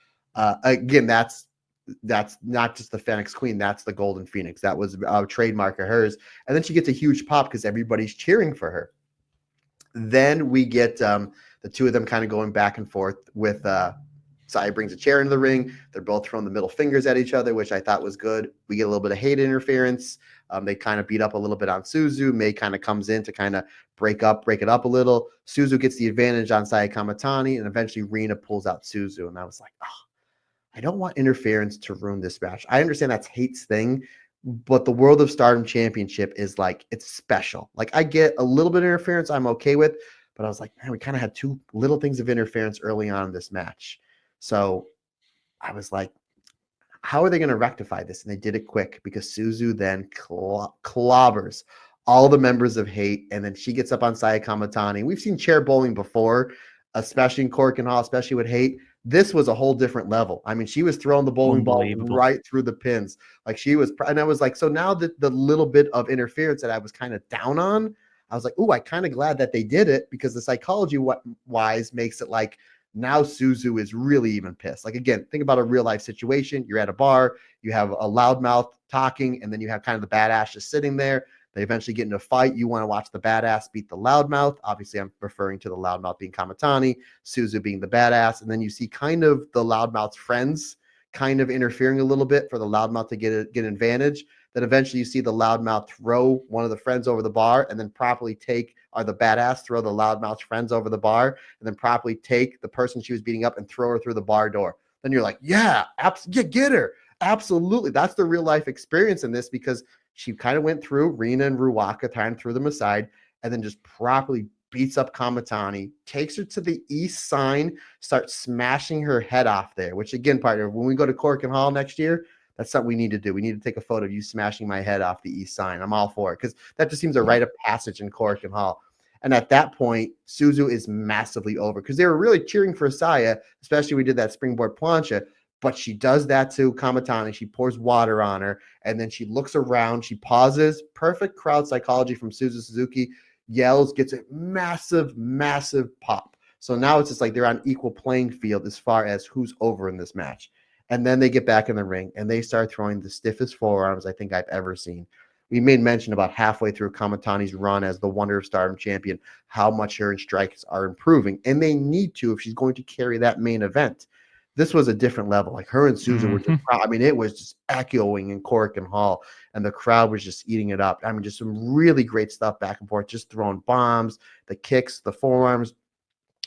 Again, that's not just the Phoenix Queen. That's the Golden Phoenix. That was a trademark of hers. And then she gets a huge pop because everybody's cheering for her. Then we get the two of them kind of going back and forth with Saya brings a chair into the ring. They're both throwing the middle fingers at each other, which I thought was good. We get a little bit of hate interference. They kind of beat up a little bit on Suzu. May kind of comes in to kind of break it up a little. Suzu gets the advantage on Saya Kamitani, and eventually Rina pulls out Suzu. And I was like, I don't want interference to ruin this match. I understand that's Hate's thing, but the World of Stardom Championship is like, it's special. Like, I get a little bit of interference I'm okay with, but I was like, man, we kind of had two little things of interference early on in this match. So I was like, how are they going to rectify this? And they did it quick because Suzu then clobbers all the members of Hate, and then she gets up on Saya Kamitani. We've seen chair bowling before, especially in Korakuen Hall, especially with Hate. This was a whole different level. I mean, she was throwing the bowling ball right through the pins. Like, she was, and I was like, so now that the little bit of interference that I was kind of down on, I was like, oh, I kind of glad that they did it, because the psychology wise makes it like, now Suzu is really even pissed. Like, again, think about a real life situation. You're at a bar, you have a loudmouth talking, and then you have kind of the badass just sitting there. They eventually get in a fight. You want to watch the badass beat the loudmouth. Obviously, I'm referring to the loudmouth being Kamitani, Suzu being the badass. And then you see kind of the loudmouth's friends kind of interfering a little bit for the loudmouth to get an advantage. Then eventually you see the loudmouth throw one of the friends over the bar, and then properly the badass throw the loudmouth's friends over the bar, and then properly take the person she was beating up and throw her through the bar door. Then you're like, yeah, get her. Absolutely. That's the real life experience in this, because she kind of went through Rina and Ruaka, time threw them aside, and then just properly beats up Kamitani, takes her to the east sign, starts smashing her head off there, which, again, partner, when we go to Korakuen Hall next year, that's something we need to do. We need to take a photo of you smashing my head off the east sign. I'm all for it, because that just seems a rite of passage in Korakuen Hall. And at that point, Suzu is massively over, because they were really cheering for Saya, especially when we did that springboard plancha. But she does that to Kamitani. She pours water on her, and then she looks around. She pauses. Perfect crowd psychology from Suzu Suzuki. Yells, gets a massive, massive pop. So now it's just like they're on equal playing field as far as who's over in this match. And then they get back in the ring, and they start throwing the stiffest forearms I think I've ever seen. We made mention about halfway through Kamitani's run as the Wonder of Stardom champion, how much her strikes are improving. And they need to if she's going to carry that main event. This was a different level. Like, her and Suzu were just, I mean, it was just echoing in Korakuen Hall, and the crowd was just eating it up. I mean, just some really great stuff back and forth, just throwing bombs, the kicks, the forearms,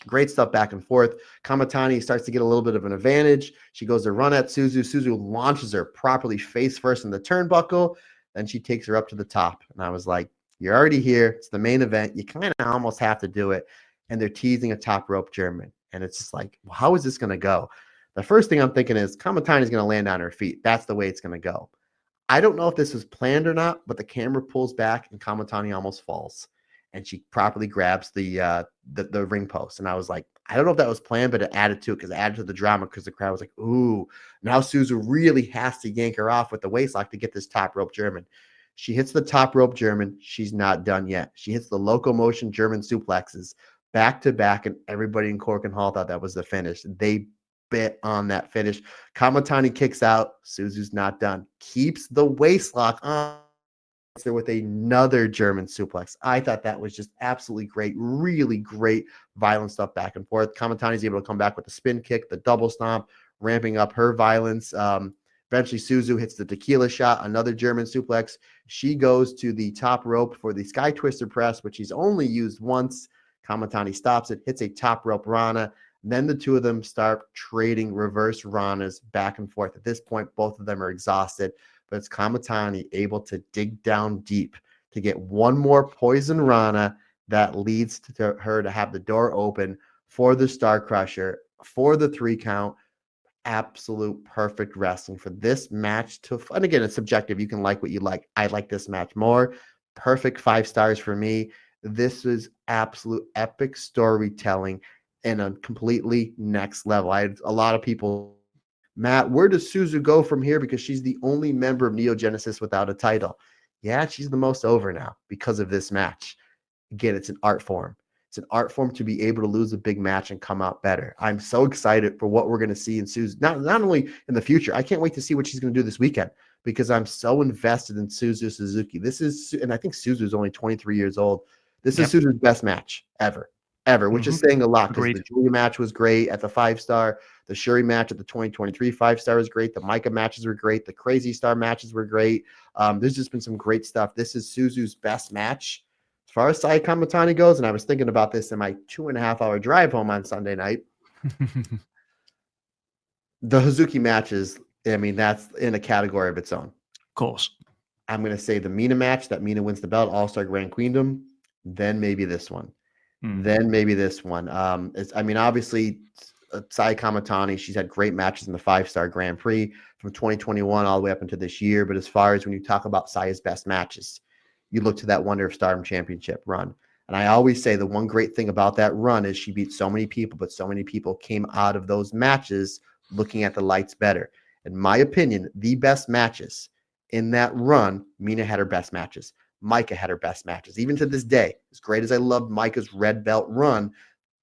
great stuff back and forth. Kamitani starts to get a little bit of an advantage. She goes to run at Suzu. Suzu launches her properly face first in the turnbuckle. Then she takes her up to the top. And I was like, you're already here. It's the main event. You kind of almost have to do it. And they're teasing a top rope German. And it's just like, well, how is this going to go? The first thing I'm thinking is Kamitani is going to land on her feet. That's the way it's going to go. I don't know if this was planned or not, but the camera pulls back and Kamitani almost falls. And she properly grabs the ring post. And I was like, I don't know if that was planned, but it added to it, because it added to the drama, because the crowd was like, ooh, now Suzu really has to yank her off with the waistlock to get this top rope German. She hits the top rope German. She's not done yet. She hits the locomotion German suplexes back to back, and everybody in Korakuen Hall thought that was the finish. They bit on that finish. Kamitani kicks out. Suzu's not done. Keeps the waistlock on there with another German suplex. I thought that was just absolutely great. Really great violent stuff back and forth. Kamitani's able to come back with the spin kick, the double stomp, ramping up her violence. Eventually, Suzu hits the tequila shot, another German suplex. She goes to the top rope for the Sky Twister press, which he's only used once. Kamitani stops it, hits a top rope Rana. Then the two of them start trading reverse Ranas back and forth. At this point, both of them are exhausted, but it's Kamitani able to dig down deep to get one more poison Rana that leads to her to have the door open for the Star Crusher, for the 3 count. Absolute perfect wrestling for this match to, and again, it's subjective. You can like what you like. I like this match more. Perfect 5 stars for me. This is absolute epic storytelling and a completely next level. I had a lot of people, Matt, where does Suzu go from here? Because she's the only member of Neo Genesis without a title. Yeah, she's the most over now because of this match. Again, it's an art form. It's an art form to be able to lose a big match and come out better. I'm so excited for what we're going to see in Suzu, not only in the future. I can't wait to see what she's going to do this weekend because I'm so invested in Suzu Suzuki. This is, and I think Suzu is only 23 years old. This is Suzu's best match ever, which is saying a lot because the Julia match was great at the 5-star. The Shuri match at the 2023 5-star was great. The Micah matches were great. The Crazy Star matches were great. There's just been some great stuff. This is Suzu's best match. As far as Saya Kamitani goes, and I was thinking about this in my 2.5-hour drive home on Sunday night, the Hazuki matches, I mean, that's in a category of its own. Of course. I'm going to say the Mina match, that Mina wins the belt, All-Star Grand Queendom, then maybe this one. Then maybe this one. Obviously, Saya Kamitani, she's had great matches in the 5-star Grand Prix from 2021 all the way up into this year. But as far as when you talk about Saya's best matches, you look to that Wonder of Stardom Championship run. And I always say the one great thing about that run is she beat so many people, but so many people came out of those matches looking at the lights better. In my opinion, the best matches in that run, Mina had her best matches. Micah had her best matches. Even to this day, as great as I loved Micah's red belt run,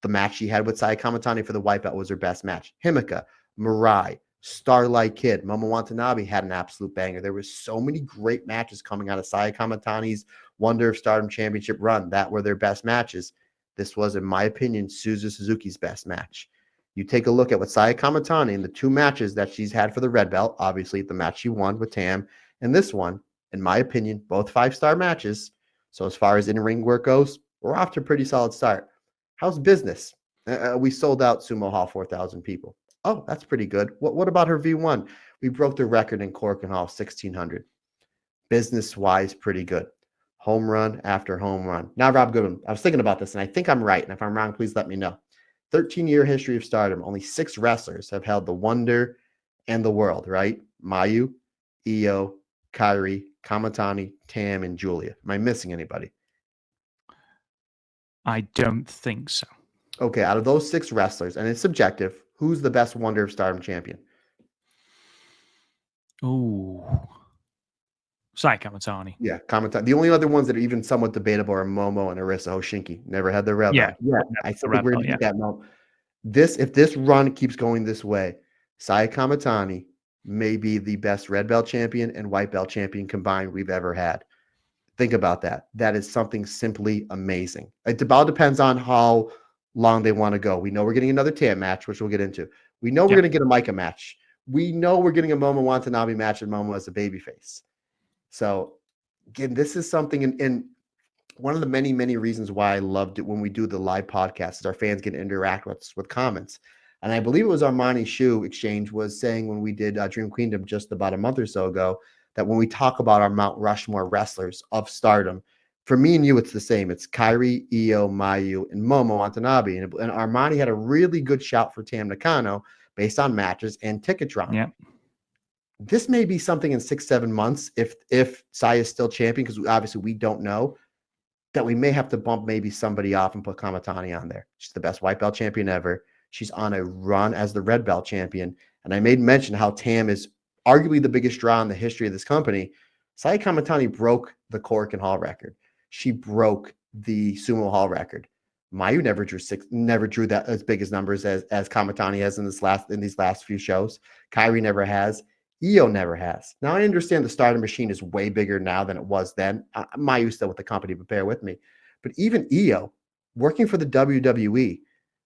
the match she had with Saya Kamitani for the white belt was her best match. Himeka, Mirai, Starlight Kid, Momo Watanabe had an absolute banger. There were so many great matches coming out of Saya Kamitani's Wonder of Stardom Championship run that were their best matches. This was, in my opinion, Suzu Suzuki's best match. You take a look at what Saya Kamitani in the 2 matches that she's had for the red belt, obviously the match she won with Tam, and this one, in my opinion, both 5-star matches. So as far as in-ring work goes, we're off to a pretty solid start. How's business? We sold out Sumo Hall, 4,000 people. Oh, that's pretty good. What about her V1? We broke the record in Korakuen Hall, 1,600. Business-wise, pretty good. Home run after home run. Now, Rob Goodwin, I was thinking about this, and I think I'm right. And if I'm wrong, please let me know. 13-year history of Stardom. Only 6 wrestlers have held the Wonder and the World, right? Mayu, Io, Kairi, Kamitani, Tam, and Julia. Am I missing anybody? I don't think so. Okay, out of those 6 wrestlers, and it's subjective, who's the best Wonder of Stardom champion? Ooh. Saya Kamitani. Yeah, Kamitani. The only other ones that are even somewhat debatable are Momo and Arisa Hoshinki. Never had their red belt. Yeah, I think we're going to get that moment. If this run keeps going this way, Saya Kamitani may be the best red belt champion and white belt champion combined we've ever had. Think about that. That is something simply amazing. It all depends on how long they want to go. We know we're getting another Tam match, which we'll get into. We know we're going to get a Micah match. We know we're getting a Momo Watanabe match and Momo as a babyface. So, again, this is something, and one of the many, many reasons why I loved it when we do the live podcast is our fans get to interact with comments. And I believe it was Armani Shu Exchange was saying when we did Dream Queendom just about a month or so ago, that when we talk about our Mount Rushmore wrestlers of Stardom, for me and you, it's the same. It's Kairi, Io, Mayu, and Momo Watanabe. And Armani had a really good shout for Tam Nakano based on matches and Ticketron. Yeah. This may be something in 6-7 months if Saya is still champion, because obviously we don't know, that we may have to bump maybe somebody off and put Kamitani on there. She's the best white belt champion ever. She's on a run as the red belt champion. And I made mention how Tam is arguably the biggest draw in the history of this company. Saya Kamitani broke the Korakuen Hall record. She broke the Sumo Hall record. Mayu never drew that as big as numbers as Kamitani has in these last few shows. Kairi never has. Io never has. Now, I understand the Stardom machine is way bigger now than it was then. Mayu's still with the company, but bear with me. But even Io, working for the WWE,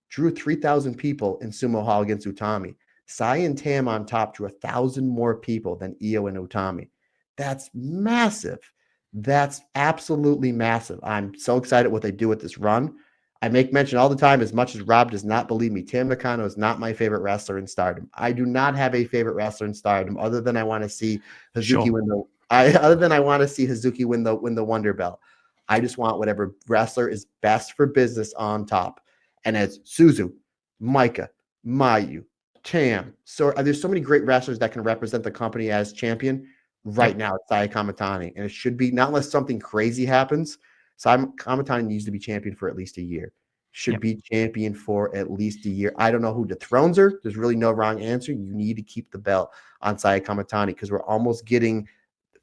drew 3,000 people in Sumo Hall against Utami. Sai and Tam on top drew 1,000 more people than Io and Utami. That's massive. That's absolutely massive. I'm so excited what they do with this run. I make mention all the time, as much as Rob does not believe me, Tam Nakano is not my favorite wrestler in Stardom. I do not have a favorite wrestler in Stardom other than I want to see Hazuki win the Wonder Belt. I just want whatever wrestler is best for business on top. And it's Suzu, Micah, Mayu, Tam. So there's so many great wrestlers that can represent the company as champion. Right now, it's Saya Kamitani. And it should be, not unless something crazy happens, Saya Kamitani needs to be champion for at least a year. Should be champion for at least a year. I don't know who dethrones her. There's really no wrong answer. You need to keep the belt on Saya Kamitani because we're almost getting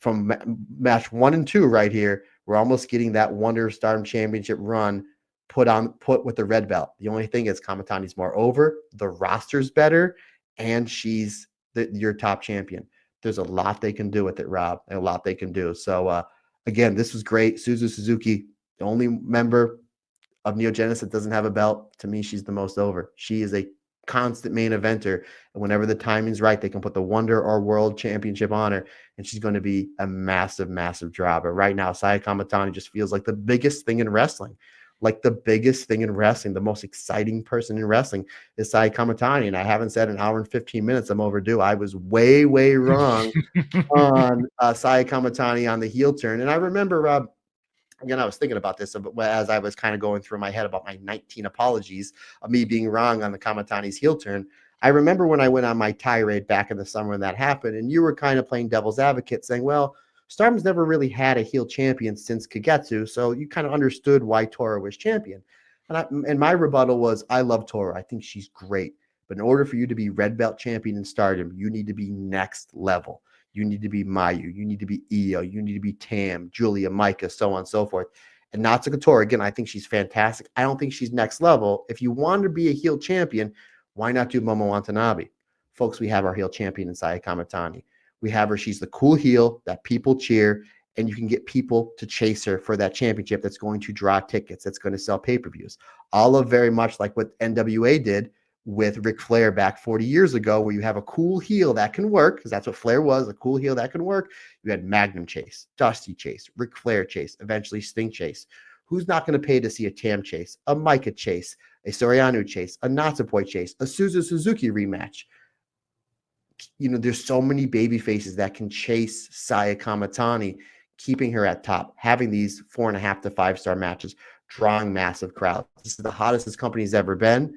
from match 1 and 2 right here. We're almost getting that Wonder Stardom Championship run put with the red belt. The only thing is Kamitani's more over, the roster's better, and she's your top champion. There's a lot they can do with it, Rob, and a lot they can do. So again, this was great. Suzu Suzuki, the only member of Neo Genesis that doesn't have a belt. To me, she's the most over. She is a constant main eventer, and whenever the timing's right, they can put the Wonder or World Championship on her, and she's going to be a massive, massive draw. But right now, Saya Kamitani just feels like the biggest thing in wrestling. Like the biggest thing in wrestling, the most exciting person in wrestling is Saya Kamitani. And I haven't said an hour and 15 minutes I'm overdue. I was way, way wrong on Saya Kamitani on the heel turn. And I remember, again, I was thinking about this as I was kind of going through my head about my 19 apologies of me being wrong on the Kamitani's heel turn. I remember when I went on my tirade back in the summer when that happened, and you were kind of playing devil's advocate saying, well, Stardom's never really had a heel champion since Kagetsu, so you kind of understood why Tora was champion. And my rebuttal was, I love Tora. I think she's great. But in order for you to be red belt champion in Stardom, you need to be next level. You need to be Mayu. You need to be Io. You need to be Tam, Julia, Micah, so on and so forth. And Natsuko Tora, again, I think she's fantastic. I don't think she's next level. If you want to be a heel champion, why not do Momo Watanabe? Folks, we have our heel champion in Saya Kamitani. We have her. She's the cool heel that people cheer, and you can get people to chase her for that championship that's going to draw tickets, that's going to sell pay-per-views. All of very much like what NWA did with Ric Flair back 40 years ago, where you have a cool heel that can work, because that's what Flair was, a cool heel that can work. You had Magnum Chase, Dusty Chase, Ric Flair Chase, eventually Sting Chase. Who's not going to pay to see a Tam Chase, a Micah Chase, a Soriano Chase, a Natsupoi Chase, a Suzu Suzuki rematch? You know, there's so many baby faces that can chase Saya Kamitani, keeping her at top, having these 4.5 to 5-star matches, drawing massive crowds. This is the hottest this company's ever been.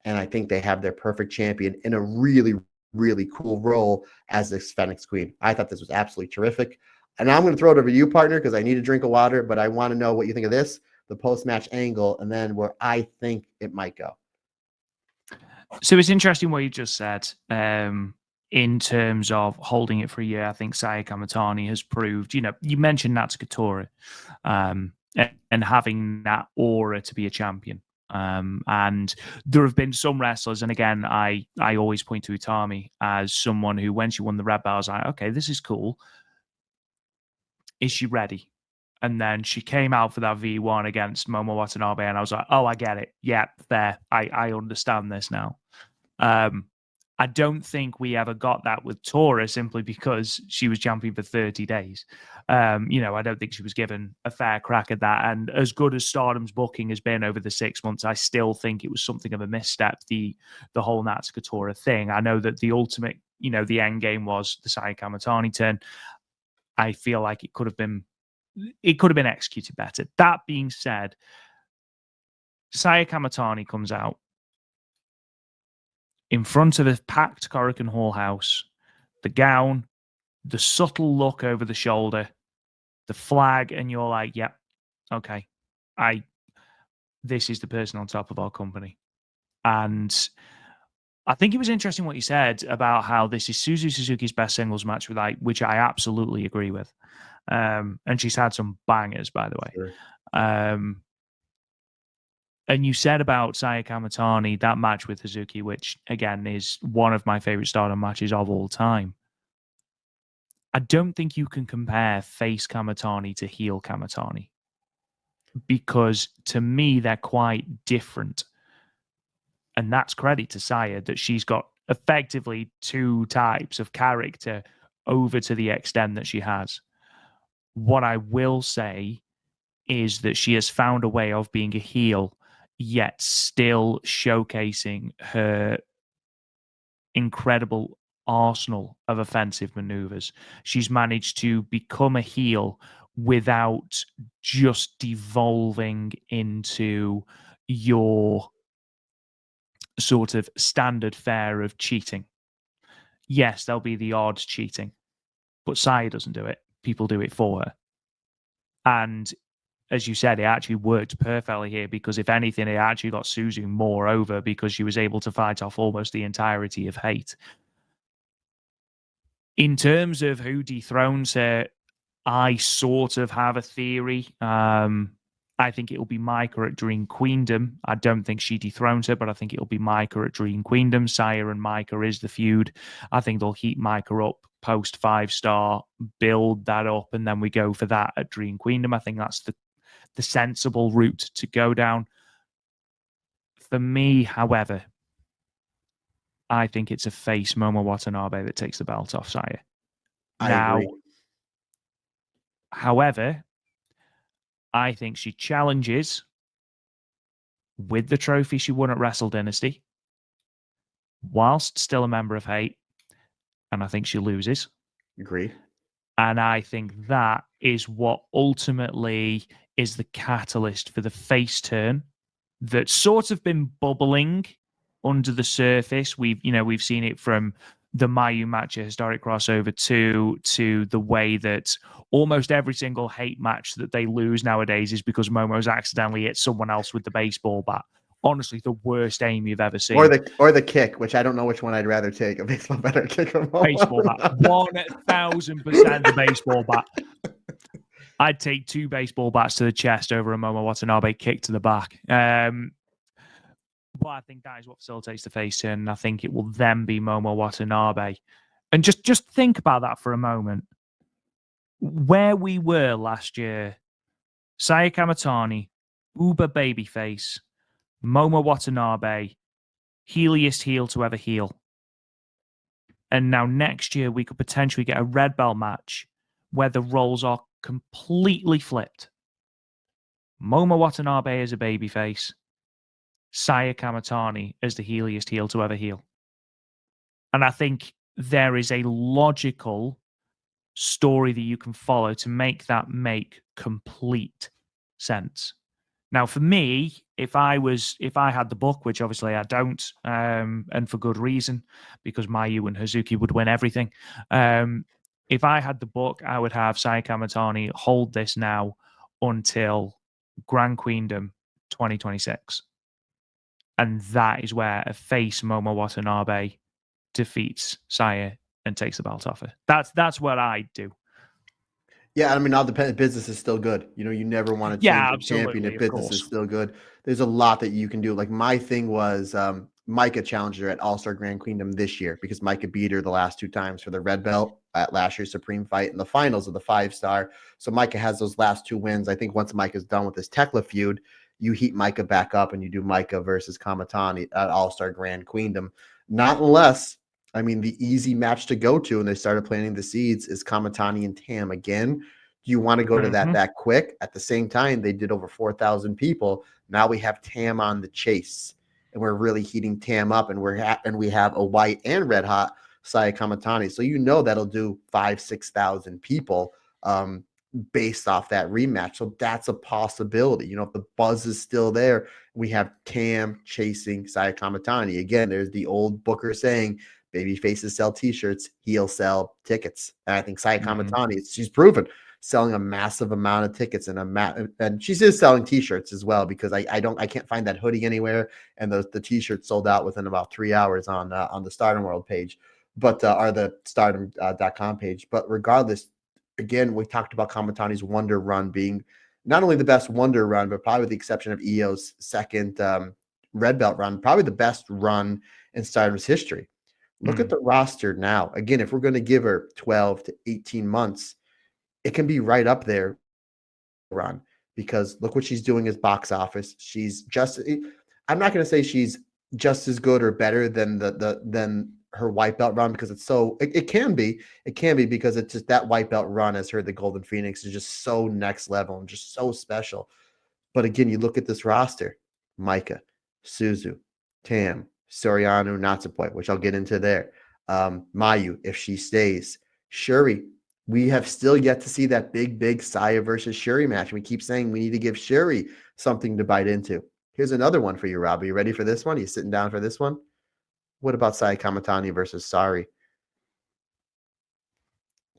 And I think they have their perfect champion in a really, really cool role as the Phoenix Queen. I thought this was absolutely terrific. And I'm going to throw it over to you, partner, because I need a drink of water, but I want to know what you think of this, the post-match angle, and then where I think it might go. So it's interesting what you just said. In terms of holding it for a year, I think Saya Kamitani has proved, you mentioned Natsuko Tora, and having that aura to be a champion. And there have been some wrestlers, and again, I always point to Utami as someone who, when she won the red belt, I was like, okay, this is cool. Is she ready? And then she came out for that V1 against Momo Watanabe, and I was like, oh, I get it. Yeah, fair. I understand this now. I don't think we ever got that with Tora simply because she was champion for 30 days. I don't think she was given a fair crack at that. And as good as Stardom's booking has been over the 6 months, I still think it was something of a misstep, the whole Natsuko Tora thing. I know that the ultimate, the end game was the Saya Kamitani turn. I feel like it could have been executed better. That being said, Saya Kamitani comes out in front of a packed Korakuen Hall house, the gown, the subtle look over the shoulder, the flag, and you're like, yep, okay, this is the person on top of our company. And I think it was interesting what you said about how this is Suzu Suzuki's best singles match, which I absolutely agree with. And she's had some bangers, by the way. Sure. And you said about Saya Kamitani, that match with Hazuki, which, again, is one of my favorite Stardom matches of all time. I don't think you can compare face Kamitani to heel Kamitani, because to me they're quite different. And that's credit to Saya that she's got effectively two types of character over to the extent that she has. What I will say is that she has found a way of being a heel, yet still showcasing her incredible arsenal of offensive maneuvers. She's managed to become a heel without just devolving into your sort of standard fare of cheating. Yes, there'll be the odd cheating, but Saya doesn't do it. People do it for her. And as you said, it actually worked perfectly here, because if anything, it actually got Suzu more over because she was able to fight off almost the entirety of hate. In terms of who dethrones her, I sort of have a theory. I think it'll be Micah at Dream Queendom. I don't think she dethrones her, but I think it'll be Micah at Dream Queendom. Saya and Micah is the feud. I think they'll heat Micah up post 5-star, build that up, and then we go for that at Dream Queendom. I think that's the sensible route to go down. For me, however, I think it's a face Momo Watanabe that takes the belt off Saya. I Now, agree. however, I think she challenges with the trophy she won at Wrestle Dynasty, whilst still a member of Hate, and I think she loses. Agree. And I think that is what ultimately is the catalyst for the face turn that's sort of been bubbling under the surface. We've seen it from the Mayu match, a historic crossover, to the way that almost every single Hate match that they lose nowadays is because Momo's accidentally hit someone else with the baseball bat. Honestly, the worst aim you've ever seen. Or the kick, which I don't know which one I'd rather take. A baseball bat or a kick from Baseball bat. 1000% the baseball bat. I'd take 2 baseball bats to the chest over a Momo Watanabe kick to the back. But I think that is what facilitates the face turn, and I think it will then be Momo Watanabe. And just think about that for a moment. Where we were last year, Saya Kamitani, uber babyface, Momo Watanabe, heeliest heel to ever heel. And now next year we could potentially get a red belt match where the roles are completely flipped. Momo Watanabe as a babyface, Saya Kamitani as the heeliest heel to ever heel. And I think there is a logical story that you can follow to make that make complete sense. Now, for me, if I had the book, which obviously I don't, and for good reason, because Mayu and Hazuki would win everything. If I had the book, I would have Saya Kamitani hold this now until Grand Queendom 2026. And that is where a face Momo Watanabe defeats Saya and takes the belt off her. That's what I do. Yeah, I mean, all depends. Business is still good. You never want to change the champion if business is still good. There's a lot that you can do. Like my thing was Micah challenged her at All-Star Grand Queendom this year because Micah beat her the last 2 times for the red belt at last year's Supreme Fight in the finals of the 5-star. So Micah has those last 2 wins. I think once Micah's done with this Tekla feud, you heat Micah back up and you do Micah versus Kamitani at All-Star Grand Queendom. Not unless, I mean, the easy match to go to, and they started planting the seeds, is Kamitani and Tam again. Do you want to go to that quick? At the same time, they did over 4,000 people. Now we have Tam on the chase, and we're really heating Tam up, and we have a white and red hot Saya Kamitani. So that'll do 5,000-6,000 people based off that rematch. So that's a possibility. If the buzz is still there, we have Tam chasing Saya Kamitani. Again, there's the old Booker saying, baby faces sell t-shirts, he'll sell tickets. And I think Saya Kamitani, she's proven selling a massive amount of tickets and she's just selling t-shirts as well, because I can't find that hoodie anywhere, and the t-shirts sold out within about 3 hours on the Stardom World page, but or the Stardom.com page. But regardless, again, we talked about Kamitani's Wonder Run being not only the best Wonder Run, but probably with the exception of Io's second red belt run, probably the best run in Stardom's history. Look at the roster now. Again, if we're going to give her 12 to 18 months, it can be right up there, Ron, because look what she's doing as box office. She's just, I'm not going to say she's just as good or better than than her white belt run, because it can be because it's just that white belt run as her the Golden Phoenix is just so next level and just so special. But again, you look at this roster: Micah, Suzu, Tam, Soriano, Natsupoi, which I'll get into there. Mayu, if she stays. Shuri, we have still yet to see that big Saya versus Shuri match. We keep saying we need to give Shuri something to bite into. Here's another one for you, Rob. Are you ready for this one? Are you sitting down for this one? What about Saya Kamitani versus Saori?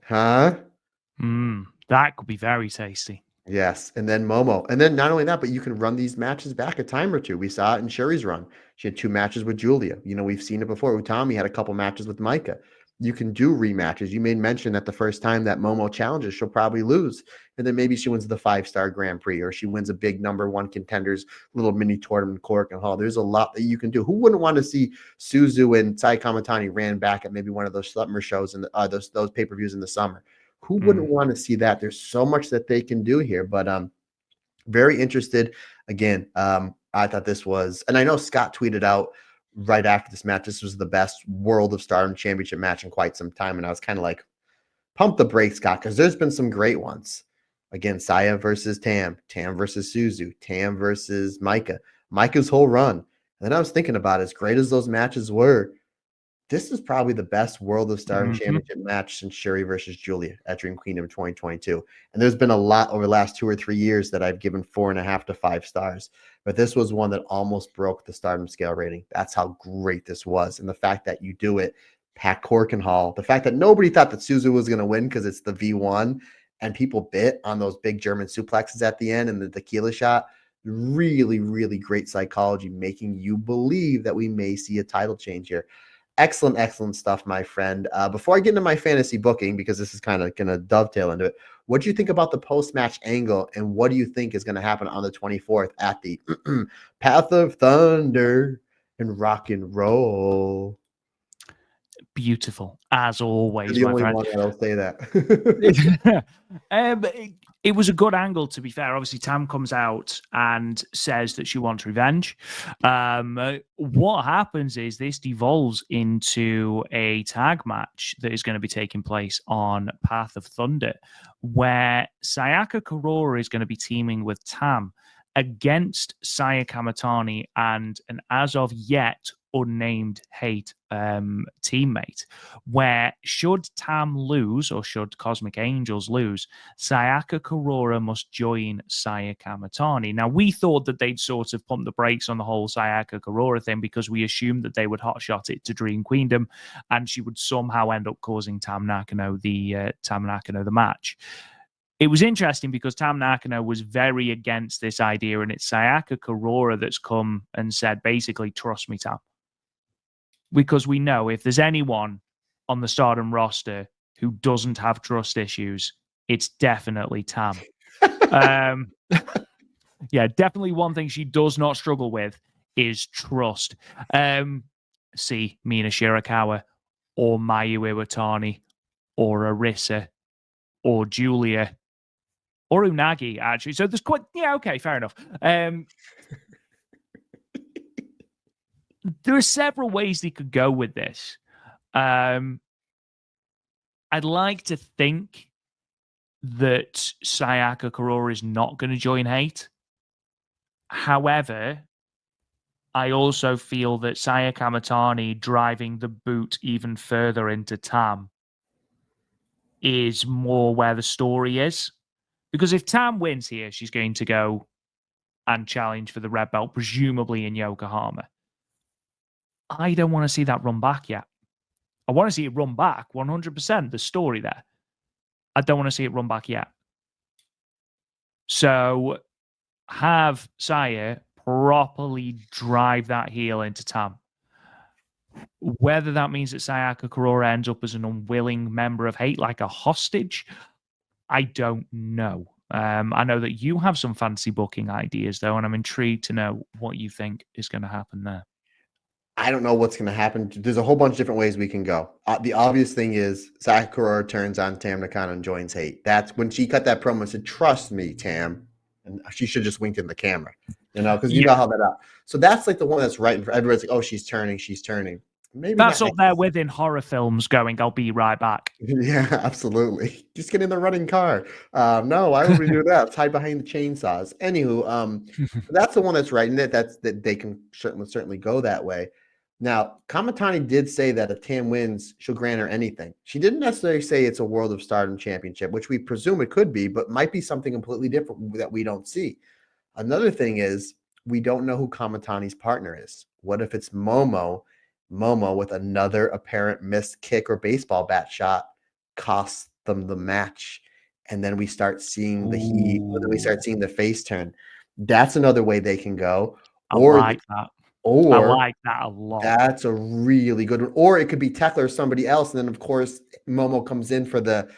Huh? That could be very tasty. Yes, and then Momo. And then not only that, but you can run these matches back a time or two. We saw it in Sherry's run. She had 2 matches with Julia. We've seen it before. Utami had a couple matches with Micah. You can do rematches. You made mention that the first time that Momo challenges, she'll probably lose. And then maybe she wins the 5-star Grand Prix, or she wins a big number 1 contenders little mini tournament in Korakuen Hall. There's a lot that you can do. Who wouldn't want to see Suzu and Saya Kamitani ran back at maybe one of those summer shows and those pay-per-views in the summer? Who wouldn't want to see that? There's so much that they can do here, but very interested. Again, I thought this was, and I know Scott tweeted out right after this match, this was the best World of Stardom Championship match in quite some time, and I was kind of like, pump the brakes, Scott, because there's been some great ones. Again, Saya versus Tam, Tam versus Suzu, Tam versus Micah, Micah's whole run. And then I was thinking about it, as great as those matches were, this is probably the best World of Stardom Championship match since Shuri versus Julia at Dream Kingdom 2022. And there's been a lot over the last 2 or 3 years that I've given 4.5 to 5 stars. But this was one that almost broke the Stardom scale rating. That's how great this was. And the fact that you do it, Pat Korakuen Hall, the fact that nobody thought that Suzu was going to win because it's the V1 and people bit on those big German suplexes at the end and the tequila shot. Really, really great psychology, making you believe that we may see a title change here. Excellent stuff, my friend. Before I get into my fantasy booking, because this is kind of going to dovetail into it, what do you think about the post-match angle, and what do you think is going to happen on the 24th at the Path of Thunder and Rock and Roll? Beautiful, as always. You're the only friend. one that'll say that. It was a good angle, to be fair. Obviously, Tam comes out and says that she wants revenge. What happens is this devolves into a tag match that is going to be taking place on Path of Thunder, where Sayaka Kurura is going to be teaming with Tam against Saya Kamitani and an as of yet unnamed hate teammate, where should Tam lose or should Cosmic Angels lose, Sayaka Kurura must join Saya Kamitani. Now, we thought that they'd sort of pump the brakes on the whole Sayaka Kurura thing because we assumed that they would hotshot it to Dream Queendom and she would somehow end up causing Tam Nakano the match. It was interesting because Tam Nakano was very against this idea, and it's Sayaka Kurura that's come and said, basically, trust me, Tam. Because we know if there's anyone on the Stardom roster who doesn't have trust issues, it's definitely Tam. Yeah, definitely one thing she does not struggle with is trust. See Mina Shirakawa or Mayu Iwatani or Arisa or Julia or Unagi, actually. So there's quite, yeah, okay, fair enough. There are several ways they could go with this. I'd like to think that Sayaka Kurura is not going to join hate. However, I also feel that Saya Kamitani driving the boot even further into Tam is more where the story is. Because if Tam wins here, she's going to go and challenge for the red belt, presumably in Yokohama. I don't want to see that run back yet. I want to see it run back 100%, the story there. I don't want to see it run back yet. So have Saya properly drive that heel into Tam. Whether that means that Sayaka Kurura ends up as an unwilling member of hate, like a hostage, I don't know. I know that you have some fancy booking ideas, though, and I'm intrigued to know what you think is going to happen there. I don't know what's going to happen. There's a whole bunch of different ways we can go. The obvious thing is Sayaka Kurura turns on Tam Nakano and joins hate. That's when she cut that promo and said, "Trust me, Tam," and she should just winked in the camera, because you know how that out. So that's like the one that's right. And everybody's like, "Oh, she's turning. Maybe that's not up there with in horror films. Going, I'll be right back. Yeah, absolutely. Just get in the running car. No, why would we do that? Let's hide behind the chainsaws. Anywho, that's the one that's right in it. That they can certainly go that way. Now, Kamitani did say that if Tam wins, she'll grant her anything. She didn't necessarily say it's a World of Stardom championship, which we presume it could be, but might be something completely different that we don't see. Another thing is we don't know who Kamitani's partner is. What if it's Momo? Momo with another apparent missed kick or baseball bat shot costs them the match. And then we start seeing the heat, and then we start seeing the face turn. That's another way they can go. I like that. I like that a lot. That's a really good one. Or it could be Tekla or somebody else. And then, of course, Momo comes in for the,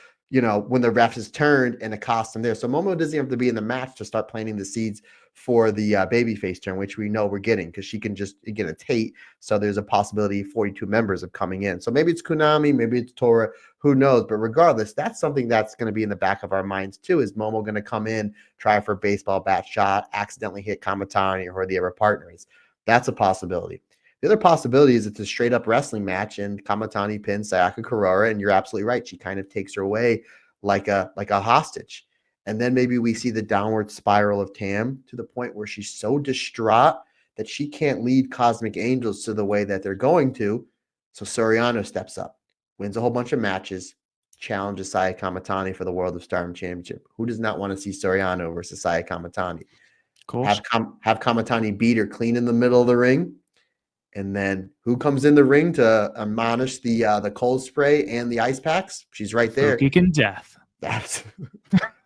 when the ref is turned and it costs him there. So Momo doesn't have to be in the match to start planting the seeds for the babyface turn, which we know we're getting because she can just get a Tate. So there's a possibility 42 members of coming in. So maybe it's Konami, maybe it's Tora, who knows? But regardless, that's something that's going to be in the back of our minds too. Is Momo going to come in, try for a baseball bat shot, accidentally hit Kamitani or who the other partner is? That's a possibility. The other possibility is it's a straight up wrestling match and Kamitani pins Sayaka Kurura, and you're absolutely right. She kind of takes her away like a hostage. And then maybe we see the downward spiral of Tam to the point where she's so distraught that she can't lead Cosmic Angels to the way that they're going to. So Soriano steps up, wins a whole bunch of matches, challenges Saya Kamitani for the World of Stardom Championship. Who does not want to see Soriano versus Saya Kamitani? Of course. Have Kamitani beat her clean in the middle of the ring. And then who comes in the ring to admonish the cold spray and the ice packs? She's right there. Fukigen Death. That's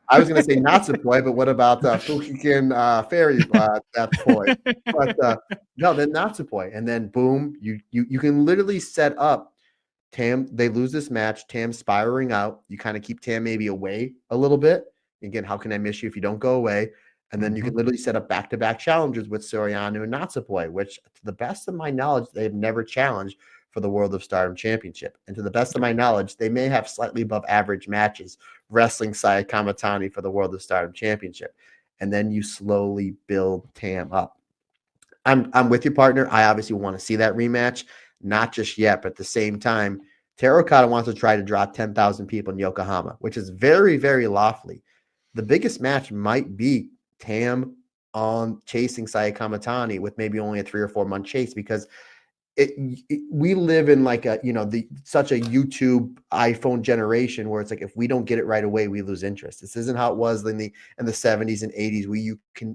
I was going to say Natsupoi, but what about Fukigen Fairy Death Poi? But no, then Natsupoi. And then boom, you can literally set up Tam. They lose this match. Tam spiraling out. You kind of keep Tam maybe away a little bit. Again, how can I miss you if you don't go away? And then you can literally set up back-to-back challenges with Soriano and Natsupoi, which, to the best of my knowledge, they've never challenged for the World of Stardom Championship. And to the best of my knowledge, they may have slightly above average matches wrestling Saya Kamitani for the World of Stardom Championship. And then you slowly build Tam up. I'm with you, partner. I obviously want to see that rematch. Not just yet, but at the same time, Teru Okada wants to try to draw 10,000 people in Yokohama, which is very, very lawfully. The biggest match might be Tam on chasing Saya Kamitani with maybe only a 3 or 4 month chase, because we live in like such a YouTube iPhone generation where it's like, if we don't get it right away, we lose interest. This isn't how it was in the 70s and 80s where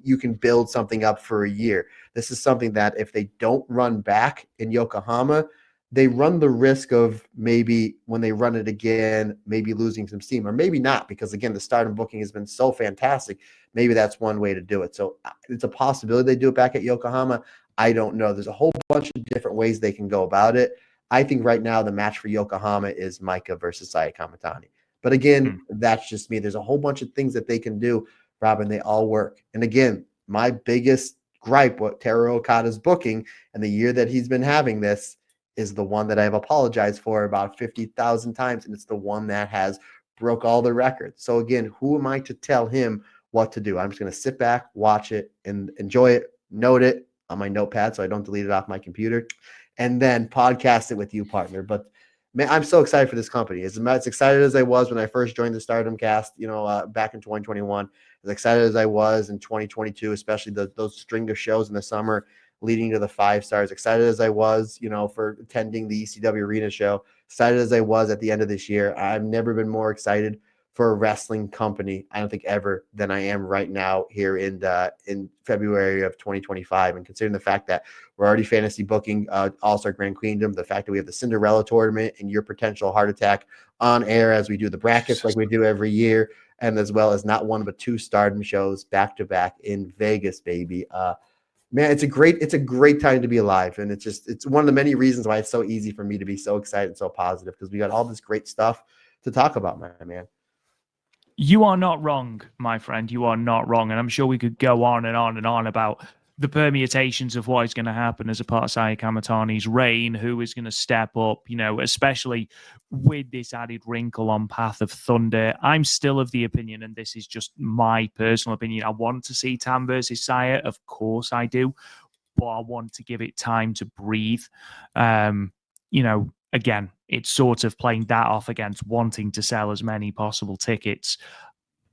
you can build something up for a year. This is something that if they don't run back in Yokohama, they run the risk of maybe when they run it again, maybe losing some steam, or maybe not, because again, the Stardom booking has been so fantastic. Maybe that's one way to do it. So it's a possibility they do it back at Yokohama. I don't know. There's a whole bunch of different ways they can go about it. I think right now the match for Yokohama is Micah versus Saya Kamitani. But again, that's just me. There's a whole bunch of things that they can do, Robin. They all work. And again, my biggest gripe with Teru Okada's booking and the year that he's been having this is the one that I've apologized for about 50,000 times, and it's the one that has broke all the records. So again, who am I to tell him what to do? I'm just going to sit back, watch it, and enjoy it, note it on my notepad so I don't delete it off my computer, and then podcast it with you, partner. But man, I'm so excited for this company. As excited as I was when I first joined the Stardom cast, back in 2021, as excited as I was in 2022, especially those string of shows in the summer leading to the 5 stars, excited as I was, for attending the ECW Arena show, excited as I was at the end of this year. I've never been more excited for a wrestling company, I don't think ever, than I am right now here in February of 2025. And considering the fact that we're already fantasy booking All-Star Grand Queendom, the fact that we have the Cinderella tournament and your potential heart attack on air as we do the brackets like we do every year, and as well as not one but 2 Stardom shows back to back in Vegas, baby. Man, it's a great time to be alive. And it's one of the many reasons why it's so easy for me to be so excited and so positive, because we got all this great stuff to talk about, my man. You are not wrong, my friend. You are not wrong. And I'm sure we could go on and on and on about the permutations of what is going to happen as a part of Saya Kamitani's reign, who is going to step up, especially with this added wrinkle on Path of Thunder. I'm still of the opinion, and this is just my personal opinion, I want to see Tam versus Saya. Of course I do, but I want to give it time to breathe. Again, it's sort of playing that off against wanting to sell as many possible tickets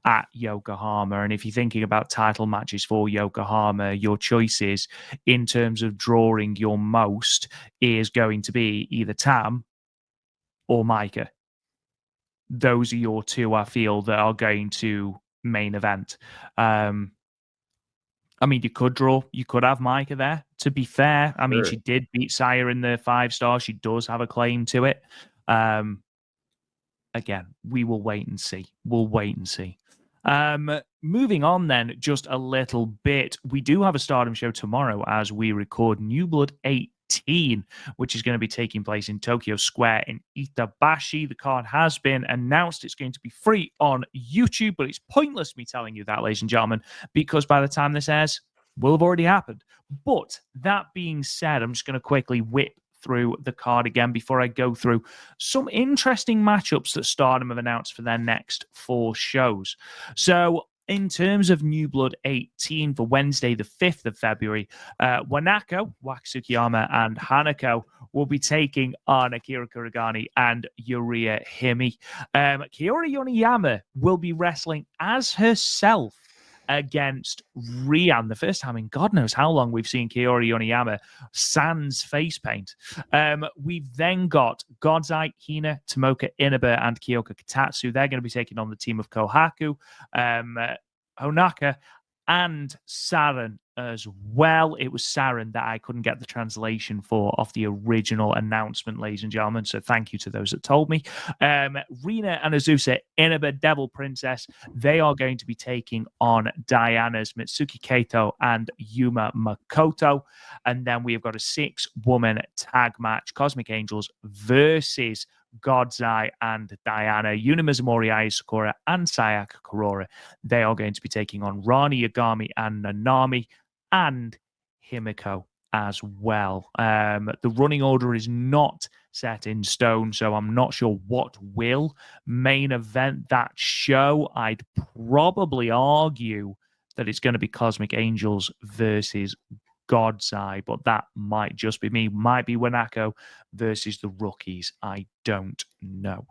at Yokohama. And if you're thinking about title matches for Yokohama, your choices in terms of drawing your most is going to be either Tam or Micah. Those are your two, I feel, that are going to main event. You could have Micah there, to be fair. Sure. She did beat Saya in the 5-star. She does have a claim to it. Again, we will wait and see. Moving on then, just a little bit. We do have a Stardom show tomorrow as we record New Blood 18, which is going to be taking place in Tokyo Square in Itabashi. The card has been announced. It's going to be free on YouTube, but it's pointless me telling you that, ladies and gentlemen, because by the time this airs, will have already happened. But that being said, I'm just going to quickly whip through the card again before I go through some interesting matchups that Stardom have announced for their next 4 shows. So in terms of New Blood 18 for Wednesday, the 5th of February, Wanako, Wakusukiyama, and Hanako will be taking on Akira Kuragani and Yuria Hime. Kiori Yoneyama will be wrestling as herself against Rian. The first time in God knows how long we've seen Kiori Yoneyama sans face paint. We've then got Godzai, Hina, Tomoka Inaba, and Kyoka Katatsu. They're going to be taking on the team of Kohaku, Honaka, and Saren as well. It was Saren that I couldn't get the translation for off the original announcement, ladies and gentlemen. So thank you to those that told me. Rina and Azusa, Inaba, Devil Princess, they are going to be taking on Diana's Mitsuki Kato and Yuma Makoto. And then we have got a 6-woman tag match, Cosmic Angels versus Godzai and Diana, Yuna Mizumori, Aya Sakura, and Sayaka Kurura. They are going to be taking on Rani Yagami and Nanami and Himiko as well. The running order is not set in stone, so I'm not sure what will main event that show. I'd probably argue that it's going to be Cosmic Angels versus Godzai, but that might just be me. Might be Wanako versus the rookies. I don't know.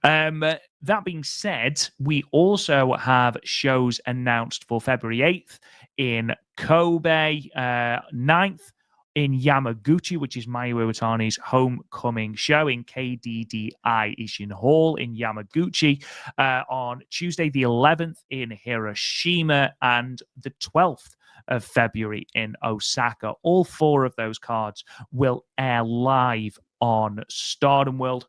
That being said, we also have shows announced for February 8th in Kobe, 9th in Yamaguchi, which is Mayu Iwatani's homecoming show in KDDI Ishin Hall in Yamaguchi, on Tuesday the 11th in Hiroshima, and the 12th of February in Osaka. All 4 of those cards will air live on Stardom World.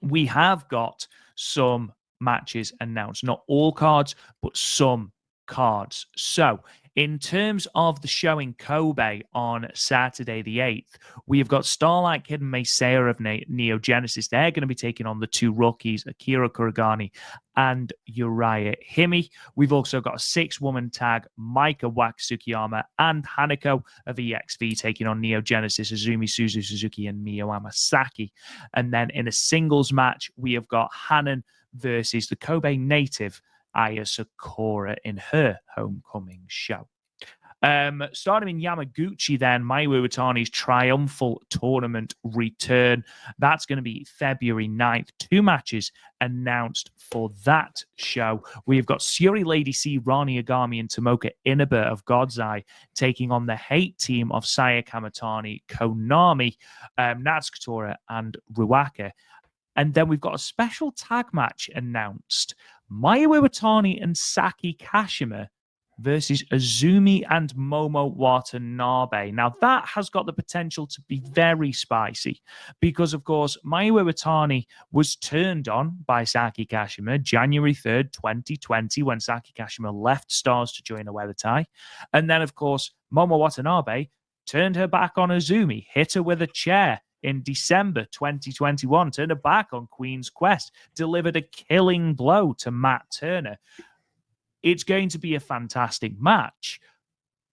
We have got some matches announced, not all cards, but some cards. So in terms of the show in Kobe on Saturday the 8th, we have got Starlight Kid and Maesaya of Neo Genesis. They're going to be taking on the 2 rookies, Akira Kuragani and Uriah Hime. We've also got a 6-woman tag, Micah Wakusukiyama and Hanako of EXV taking on Neo Genesis, Azumi Suzu Suzuki, and Mio Amasaki. And then in a singles match, we have got Hanan versus the Kobe native, Aya Sakura, in her homecoming show. Starting in Yamaguchi, then, Mayu Iwatani's triumphal tournament return. That's going to be February 9th. 2 matches announced for that show. We've got Syuri Lady C, Rani Yagami, and Tomoka Inaba of Godzai taking on the Hate team of Saya Kamitani, Konami, Natsukatora, and Ruaka. And then we've got a special tag match announced. Mayu Iwatani and Saki Kashima versus Azumi and Momo Watanabe. Now, that has got the potential to be very spicy because, of course, Mayu Iwatani was turned on by Saki Kashima January 3rd, 2020, when Saki Kashima left Stars to join a Weather Tie. And then, of course, Momo Watanabe turned her back on Azumi, hit her with a chair in December 2021, turned her back on Queen's Quest, delivered a killing blow to Matt Turner. It's going to be a fantastic match.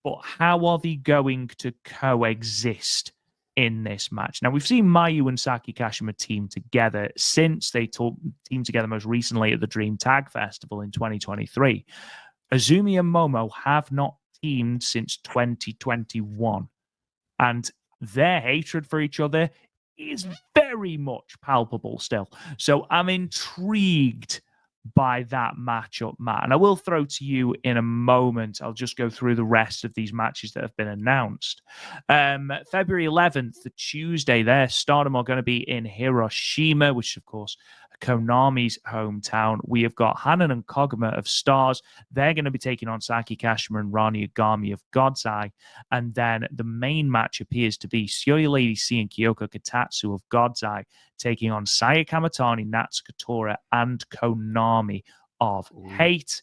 but how are they going to coexist in this match? Now, we've seen Mayu and Saki Kashima team together since they teamed together most recently at the Dream Tag Festival in 2023. Azumi and Momo have not teamed since 2021, and their hatred for each other is very much palpable still. So I'm intrigued by that matchup, Matt. And I will throw to you in a moment. I'll just go through the rest of these matches that have been announced. February 11th, the Tuesday there, Stardom are going to be in Hiroshima, which is, of course, Konami's hometown. We have got Hanan and Koguma of Stars. They're going to be taking on Saki Kashima and Rani Agami of God's Eye. And then the main match appears to be Syoya Lady C and Kyoko Katatsu of God's Eye taking on Saya Kamitani, Natsuko and Konami of Hate.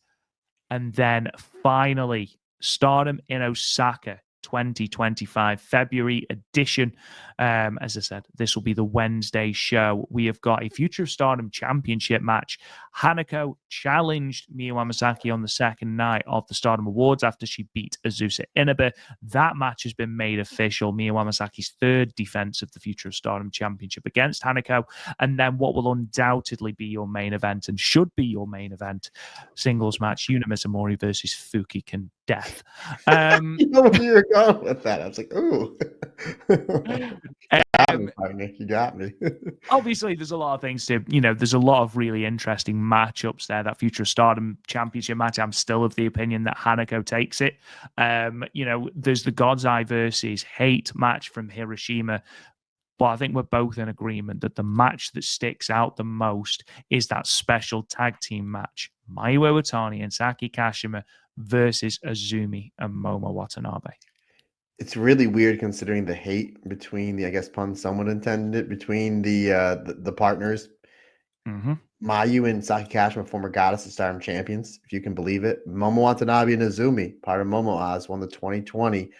And then finally, Stardom in Osaka 2025 February edition. As I said, this will be the Wednesday show. We have got a Future of Stardom Championship match. Hanako challenged Miyu Amasaki on the second night of the Stardom Awards after she beat Azusa Inaba. That match has been made official. Miyu Amasaki's third defense of the Future of Stardom Championship against Hanako. And then what will undoubtedly be your main event and should be your main event, singles match, Yuna Mizumori versus Fukiken Death. You know where you were going with that. I was like, ooh. You got me. Obviously, there's a lot of things there's a lot of really interesting matchups there. That Future Stardom Championship match, I'm still of the opinion that Hanako takes it. There's the God's Eye versus Hate match from Hiroshima. But I think we're both in agreement that the match that sticks out the most is that special tag team match. Mayu Iwatani and Saki Kashima versus Azumi and Momo Watanabe. It's really weird considering the hate between the, I guess, pun someone intended it, between the partners. Mm-hmm. Mayu and Saki Kashima, former Goddess of Stardom champions, if you can believe it. Momo Watanabe and Azumi, part of Momo Oz, won the 2020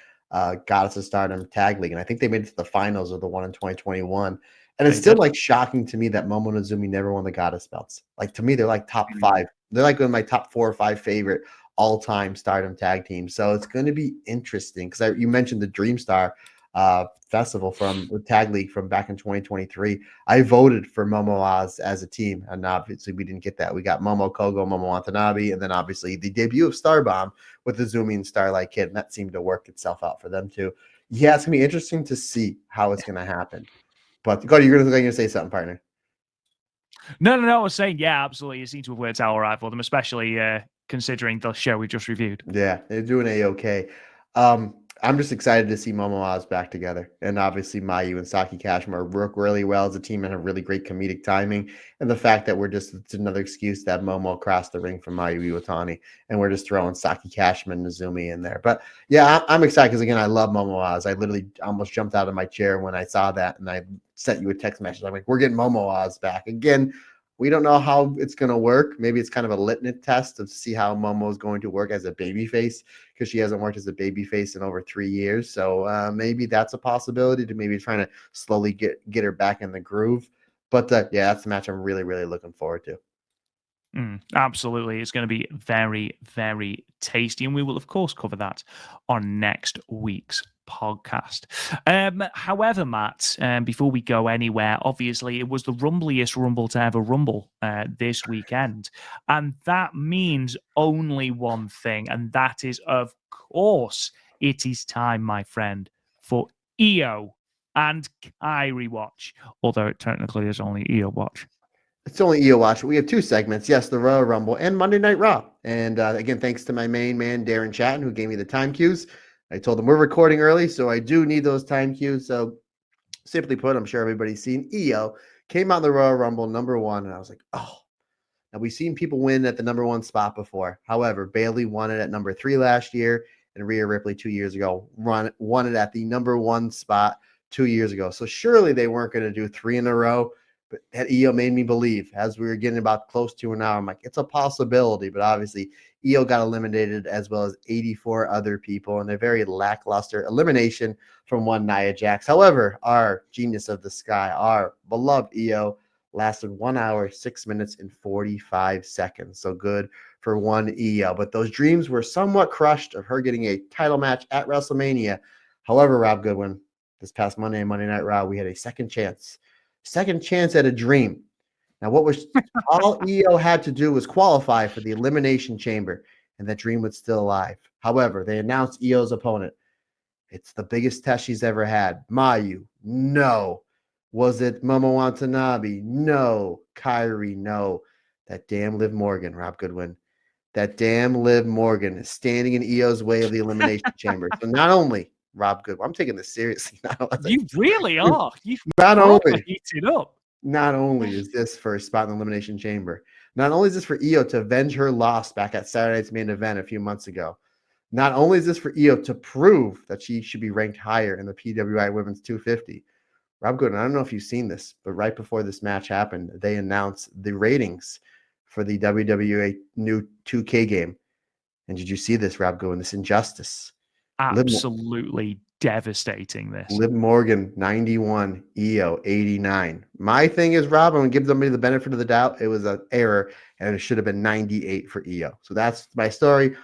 Goddess of Stardom Tag League. And I think they made it to the finals of the one in 2021. And it's still like shocking to me that Momo and Azumi never won the Goddess belts. Like, to me, they're like top five. They're like one of my top 4 or 5 favorite all-time Stardom tag teams. So it's going to be interesting because you mentioned the Dream Star festival from the tag league from back in 2023. I voted for Momo Oz as a team, and obviously we didn't get that. We got Momo Kogo, Momo Watanabe, and then obviously the debut of Starbomb with the Azumi and Starlight Kid, and that seemed to work itself out for them too. Yeah, it's gonna be interesting to see how it's gonna happen. But Cody, you're gonna say something, partner. No. I was saying, yeah, absolutely. It seems to have worked out all right for them, especially considering the show we just reviewed. Yeah, they're doing A-okay. I'm just excited to see Momo Oz back together. And obviously Mayu and Saki Kashima work really well as a team and have really great comedic timing. And the fact that it's another excuse that Momo crossed the ring from Mayu Iwatani, and we're just throwing Saki Kashima and Nazumi in there. But yeah, I'm excited because, again, I love Momo Oz. I literally almost jumped out of my chair when I saw that, and I sent you a text message. I'm like, we're getting Momo Oz back. Again, we don't know how it's going to work. Maybe it's kind of a litmus test to see how Momo is going to work as a babyface, because she hasn't worked as a babyface in over 3 years. So maybe that's a possibility to maybe trying to slowly get her back in the groove. But yeah, that's the match I'm really, really looking forward to. Absolutely. It's going to be very, very tasty. And we will, of course, cover that on next week's podcast. However, Matt, before we go anywhere, obviously it was the rumbliest rumble to ever rumble this weekend. And that means only one thing, and that is, of course, it is time, my friend, for EO and Kairi Watch, although it technically is only EO Watch. It's only EO Watch. We have 2 segments. Yes, the Royal Rumble and Monday Night Raw. And again, thanks to my main man, Darren Chatton, who gave me the time cues. I told him we're recording early, so I do need those time cues. So simply put, I'm sure everybody's seen EO came out in the Royal Rumble #1, and I was like, oh. Now, we've seen people win at the #1 spot before. However, Bayley won it at #3 last year, and Rhea Ripley 2 years ago won it at the #1 spot 2 years ago. So surely they weren't going to do 3 in a row. But that EO made me believe as we were getting about close to an hour. I'm like, it's a possibility. But obviously, EO got eliminated as well as 84 other people in a very lackluster elimination from one Nia Jax. However, our genius of the sky, our beloved EO, lasted 1 hour, 6 minutes, and 45 seconds. So good for one EO. But those dreams were somewhat crushed of her getting a title match at WrestleMania. However, Rob Goodwin, this past Monday Night Raw, we had a second chance at a dream. Now, what was all EO had to do was qualify for the Elimination Chamber, and that dream was still alive. However, they announced EO's opponent. It's the biggest test she's ever had. Mayu, no. Was it Momo Watanabe? No. Kyrie, no. That damn Liv Morgan, Rob Goodwin. That damn Liv Morgan is standing in EO's way of the Elimination Chamber. So not only, Rob Goodwin, I'm taking this seriously. You really are. You've not only heated up. Not only is this for a spot in the Elimination Chamber, not only is this for EO to avenge her loss back at Saturday Night's Main Event a few months ago, not only is this for EO to prove that she should be ranked higher in the PWI Women's 250. Rob Goodwin, I don't know if you've seen this, but right before this match happened, they announced the ratings for the WWE new 2K game. And did you see this, Rob Goodwin, this injustice? Absolutely devastating, this. Liv Morgan, 91, EO, 89. My thing is, Rob, I'm going to give somebody the benefit of the doubt. It was an error, and it should have been 98 for EO. So that's my story.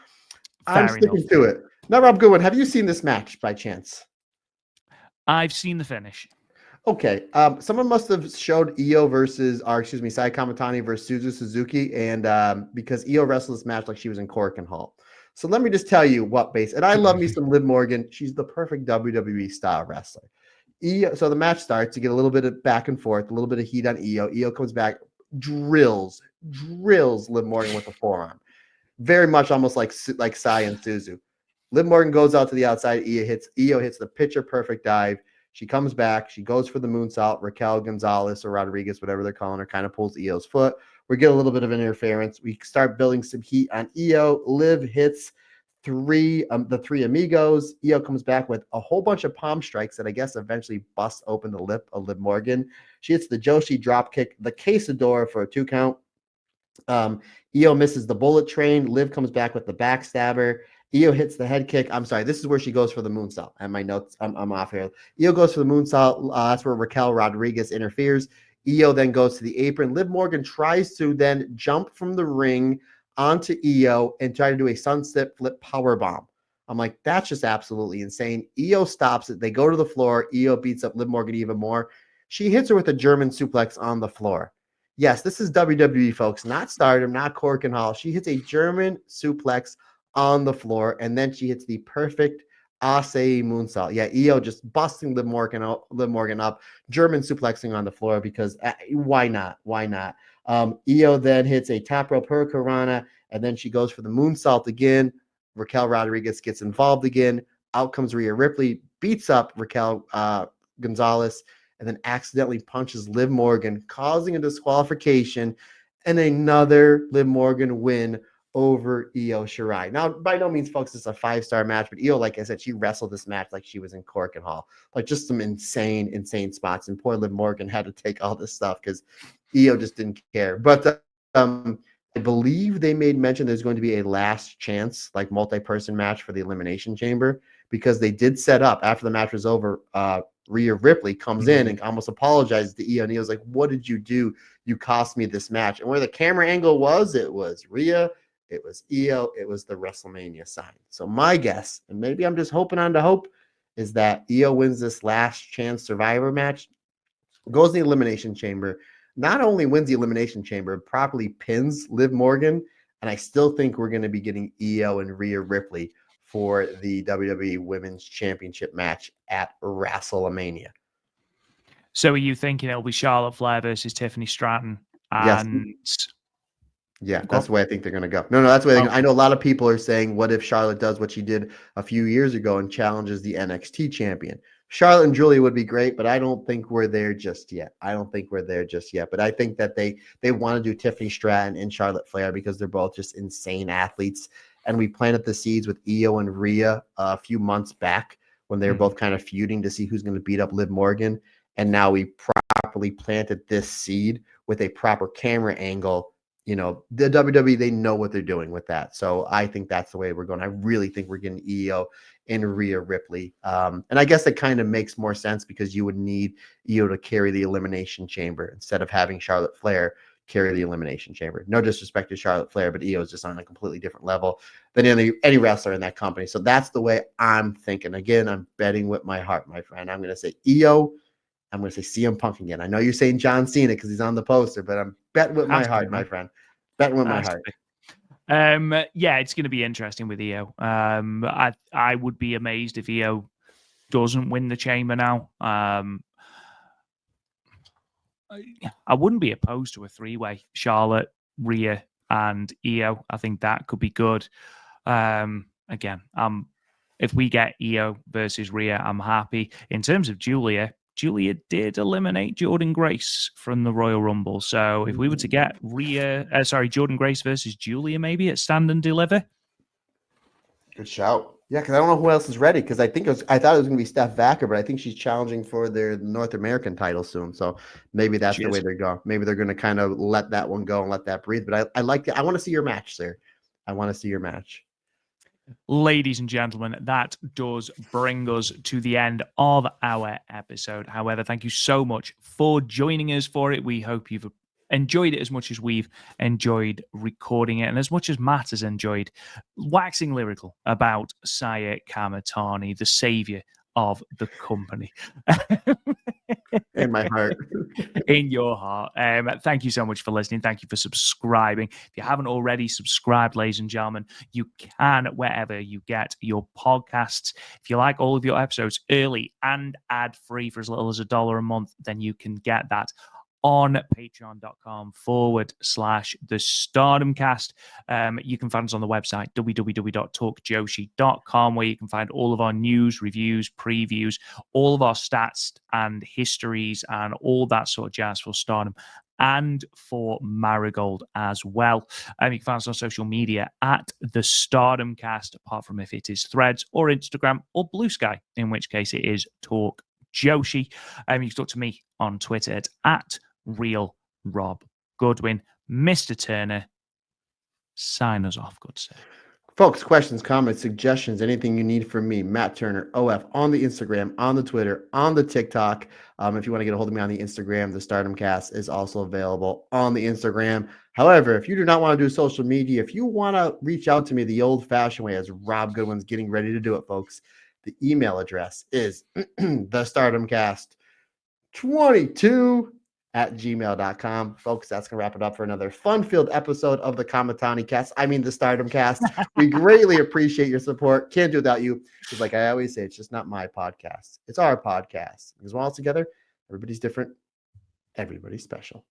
I'm sticking to it. Now, Rob Goodwin, have you seen this match by chance? I've seen the finish. Okay. Someone must have showed Saya Kamitani versus Suzu Suzuki, and because EO wrestled this match like she was in Korakuen Hall. So let me just tell you what base. And I love me some Liv Morgan. She's the perfect WWE style wrestler. So the match starts. You get a little bit of back and forth, a little bit of heat on EO. EO comes back, drills Liv Morgan with a forearm. Very much almost like Saya and Suzu. Liv Morgan goes out to the outside. EO hits the picture perfect dive. She comes back. She goes for the moonsault. Raquel Gonzalez or Rodriguez, whatever they're calling her, kind of pulls EO's foot. We get a little bit of an interference. We start building some heat on EO. Liv hits the three amigos. EO comes back with a whole bunch of palm strikes that I guess eventually bust open the lip of Liv Morgan. She hits the Joshi drop kick, the Quesador for a 2 count. EO misses the bullet train. Liv comes back with the backstabber. EO hits the head kick. I'm sorry. This is where she goes for the moonsault. And my notes, I'm off here. EO goes for the moonsault. That's where Raquel Rodriguez interferes. EO then goes to the apron. Liv Morgan tries to then jump from the ring onto EO and try to do a sunset flip power bomb. I'm like, that's just absolutely insane. EO stops it. They go to the floor. EO beats up Liv Morgan even more. She hits her with a German suplex on the floor. Yes, this is WWE, folks, not Stardom, not Korakuen Hall. She hits a German suplex on the floor, and then she hits the perfect Asai moonsault. Yeah, EO just busting Liv Morgan up, German suplexing on the floor because why not? Why not? EO then hits a top rope hurricanrana, and then she goes for the moonsault again. Raquel Rodriguez gets involved again. Out comes Rhea Ripley, beats up Raquel Gonzalez, and then accidentally punches Liv Morgan, causing a disqualification and another Liv Morgan win over Io Shirai. Now, by no means, folks, it's a 5-star match, but Io, like I said, she wrestled this match like she was in Korakuen Hall. Like just some insane spots. And poor Liv Morgan had to take all this stuff because Io just didn't care. But I believe they made mention there's going to be a last chance, like multi-person match for the Elimination Chamber, because they did set up after the match was over. Rhea Ripley comes in and almost apologizes to Io, and Io's like, "What did you do? You cost me this match." And where the camera angle was, it was Rhea, it was Io, it was the WrestleMania sign. So my guess, and maybe I'm just hoping on to hope, is that Io wins this last chance Survivor match, goes in the Elimination Chamber, not only wins the Elimination Chamber, properly pins Liv Morgan, and I still think we're going to be getting Io and Rhea Ripley for the WWE Women's Championship match at WrestleMania. So are you thinking it'll be Charlotte Flair versus Tiffany Stratton? And yes. Yeah, that's the way I think they're going to go. No, that's the way. I know a lot of people are saying, what if Charlotte does what she did a few years ago and challenges the NXT champion? Charlotte and Julia would be great, but I don't think we're there just yet. But I think that they want to do Tiffany Stratton and Charlotte Flair because they're both just insane athletes. And we planted the seeds with Io and Rhea a few months back when they were both kind of feuding to see who's going to beat up Liv Morgan. And now we properly planted this seed with a proper camera angle the WWE, they know what they're doing with that. So I think that's the way we're going. I really think we're getting Io and Rhea Ripley. And I guess it kind of makes more sense because you would need Io to carry the Elimination Chamber instead of having Charlotte Flair carry the Elimination Chamber. No disrespect to Charlotte Flair, but Io is just on a completely different level than any wrestler in that company. So that's the way I'm thinking. Again, I'm betting with my heart, my friend. I'm going to say Io. I'm going to say CM Punk again. I know you're saying John Cena because he's on the poster, but I'm betting with my heart, my friend. Betting with my heart. Yeah, it's going to be interesting with Io. I would be amazed if Io doesn't win the chamber now. I wouldn't be opposed to a three-way: Charlotte, Rhea, and Io. I think that could be good. Again, if we get Io versus Rhea, I'm happy. In terms of Julia did eliminate Jordynne Grace from the Royal Rumble. So if we were to get Jordynne Grace versus Julia maybe at Stand and Deliver. Good shout. Yeah, because I don't know who else is ready. Because I thought it was going to be Steph Vacker, but I think she's challenging for their North American title soon. So maybe that's the way they're going. Maybe they're going to kind of let that one go and let that breathe. But I like it. I want to see your match, sir. I want to see your match. Ladies and gentlemen, that does bring us to the end of our episode. However, thank you so much for joining us for it. We hope you've enjoyed it as much as we've enjoyed recording it, and as much as Matt has enjoyed waxing lyrical about Saya Kamitani, the savior of the company. In my heart. In your heart. Thank you so much for listening. Thank you for subscribing. If you haven't already subscribed, ladies and gentlemen, you can wherever you get your podcasts. If you like all of your episodes early and ad-free for as little as $1 a month, then you can get that on patreon.com/the Stardom Cast. You can find us on the website www.talkjoshi.com, where you can find all of our news, reviews, previews, all of our stats and histories and all that sort of jazz for Stardom and for Marigold as well. You can find us on social media at the Stardom Cast, apart from if it is Threads or Instagram or Blue Sky, in which case it is Talk Joshi. You can talk to me on Twitter at Real Rob Goodwin. Mr. Turner, sign us off, good sir. Folks, questions, comments, suggestions, anything you need from me, Matt Turner, OF, on the Instagram, on the Twitter, on the TikTok. If you want to get a hold of me on the Instagram, the Stardom Cast is also available on the Instagram. However, if you do not want to do social media, if you want to reach out to me the old-fashioned way, as Rob Goodwin's getting ready to do it, folks, the email address is thestardomcast22@gmail.com. Folks, that's going to wrap it up for another fun-filled episode of the Kamitani Cast. The Stardom Cast. We greatly appreciate your support. Can't do without you. Because like I always say, it's just not my podcast. It's our podcast. Because we're all together, everybody's different. Everybody's special.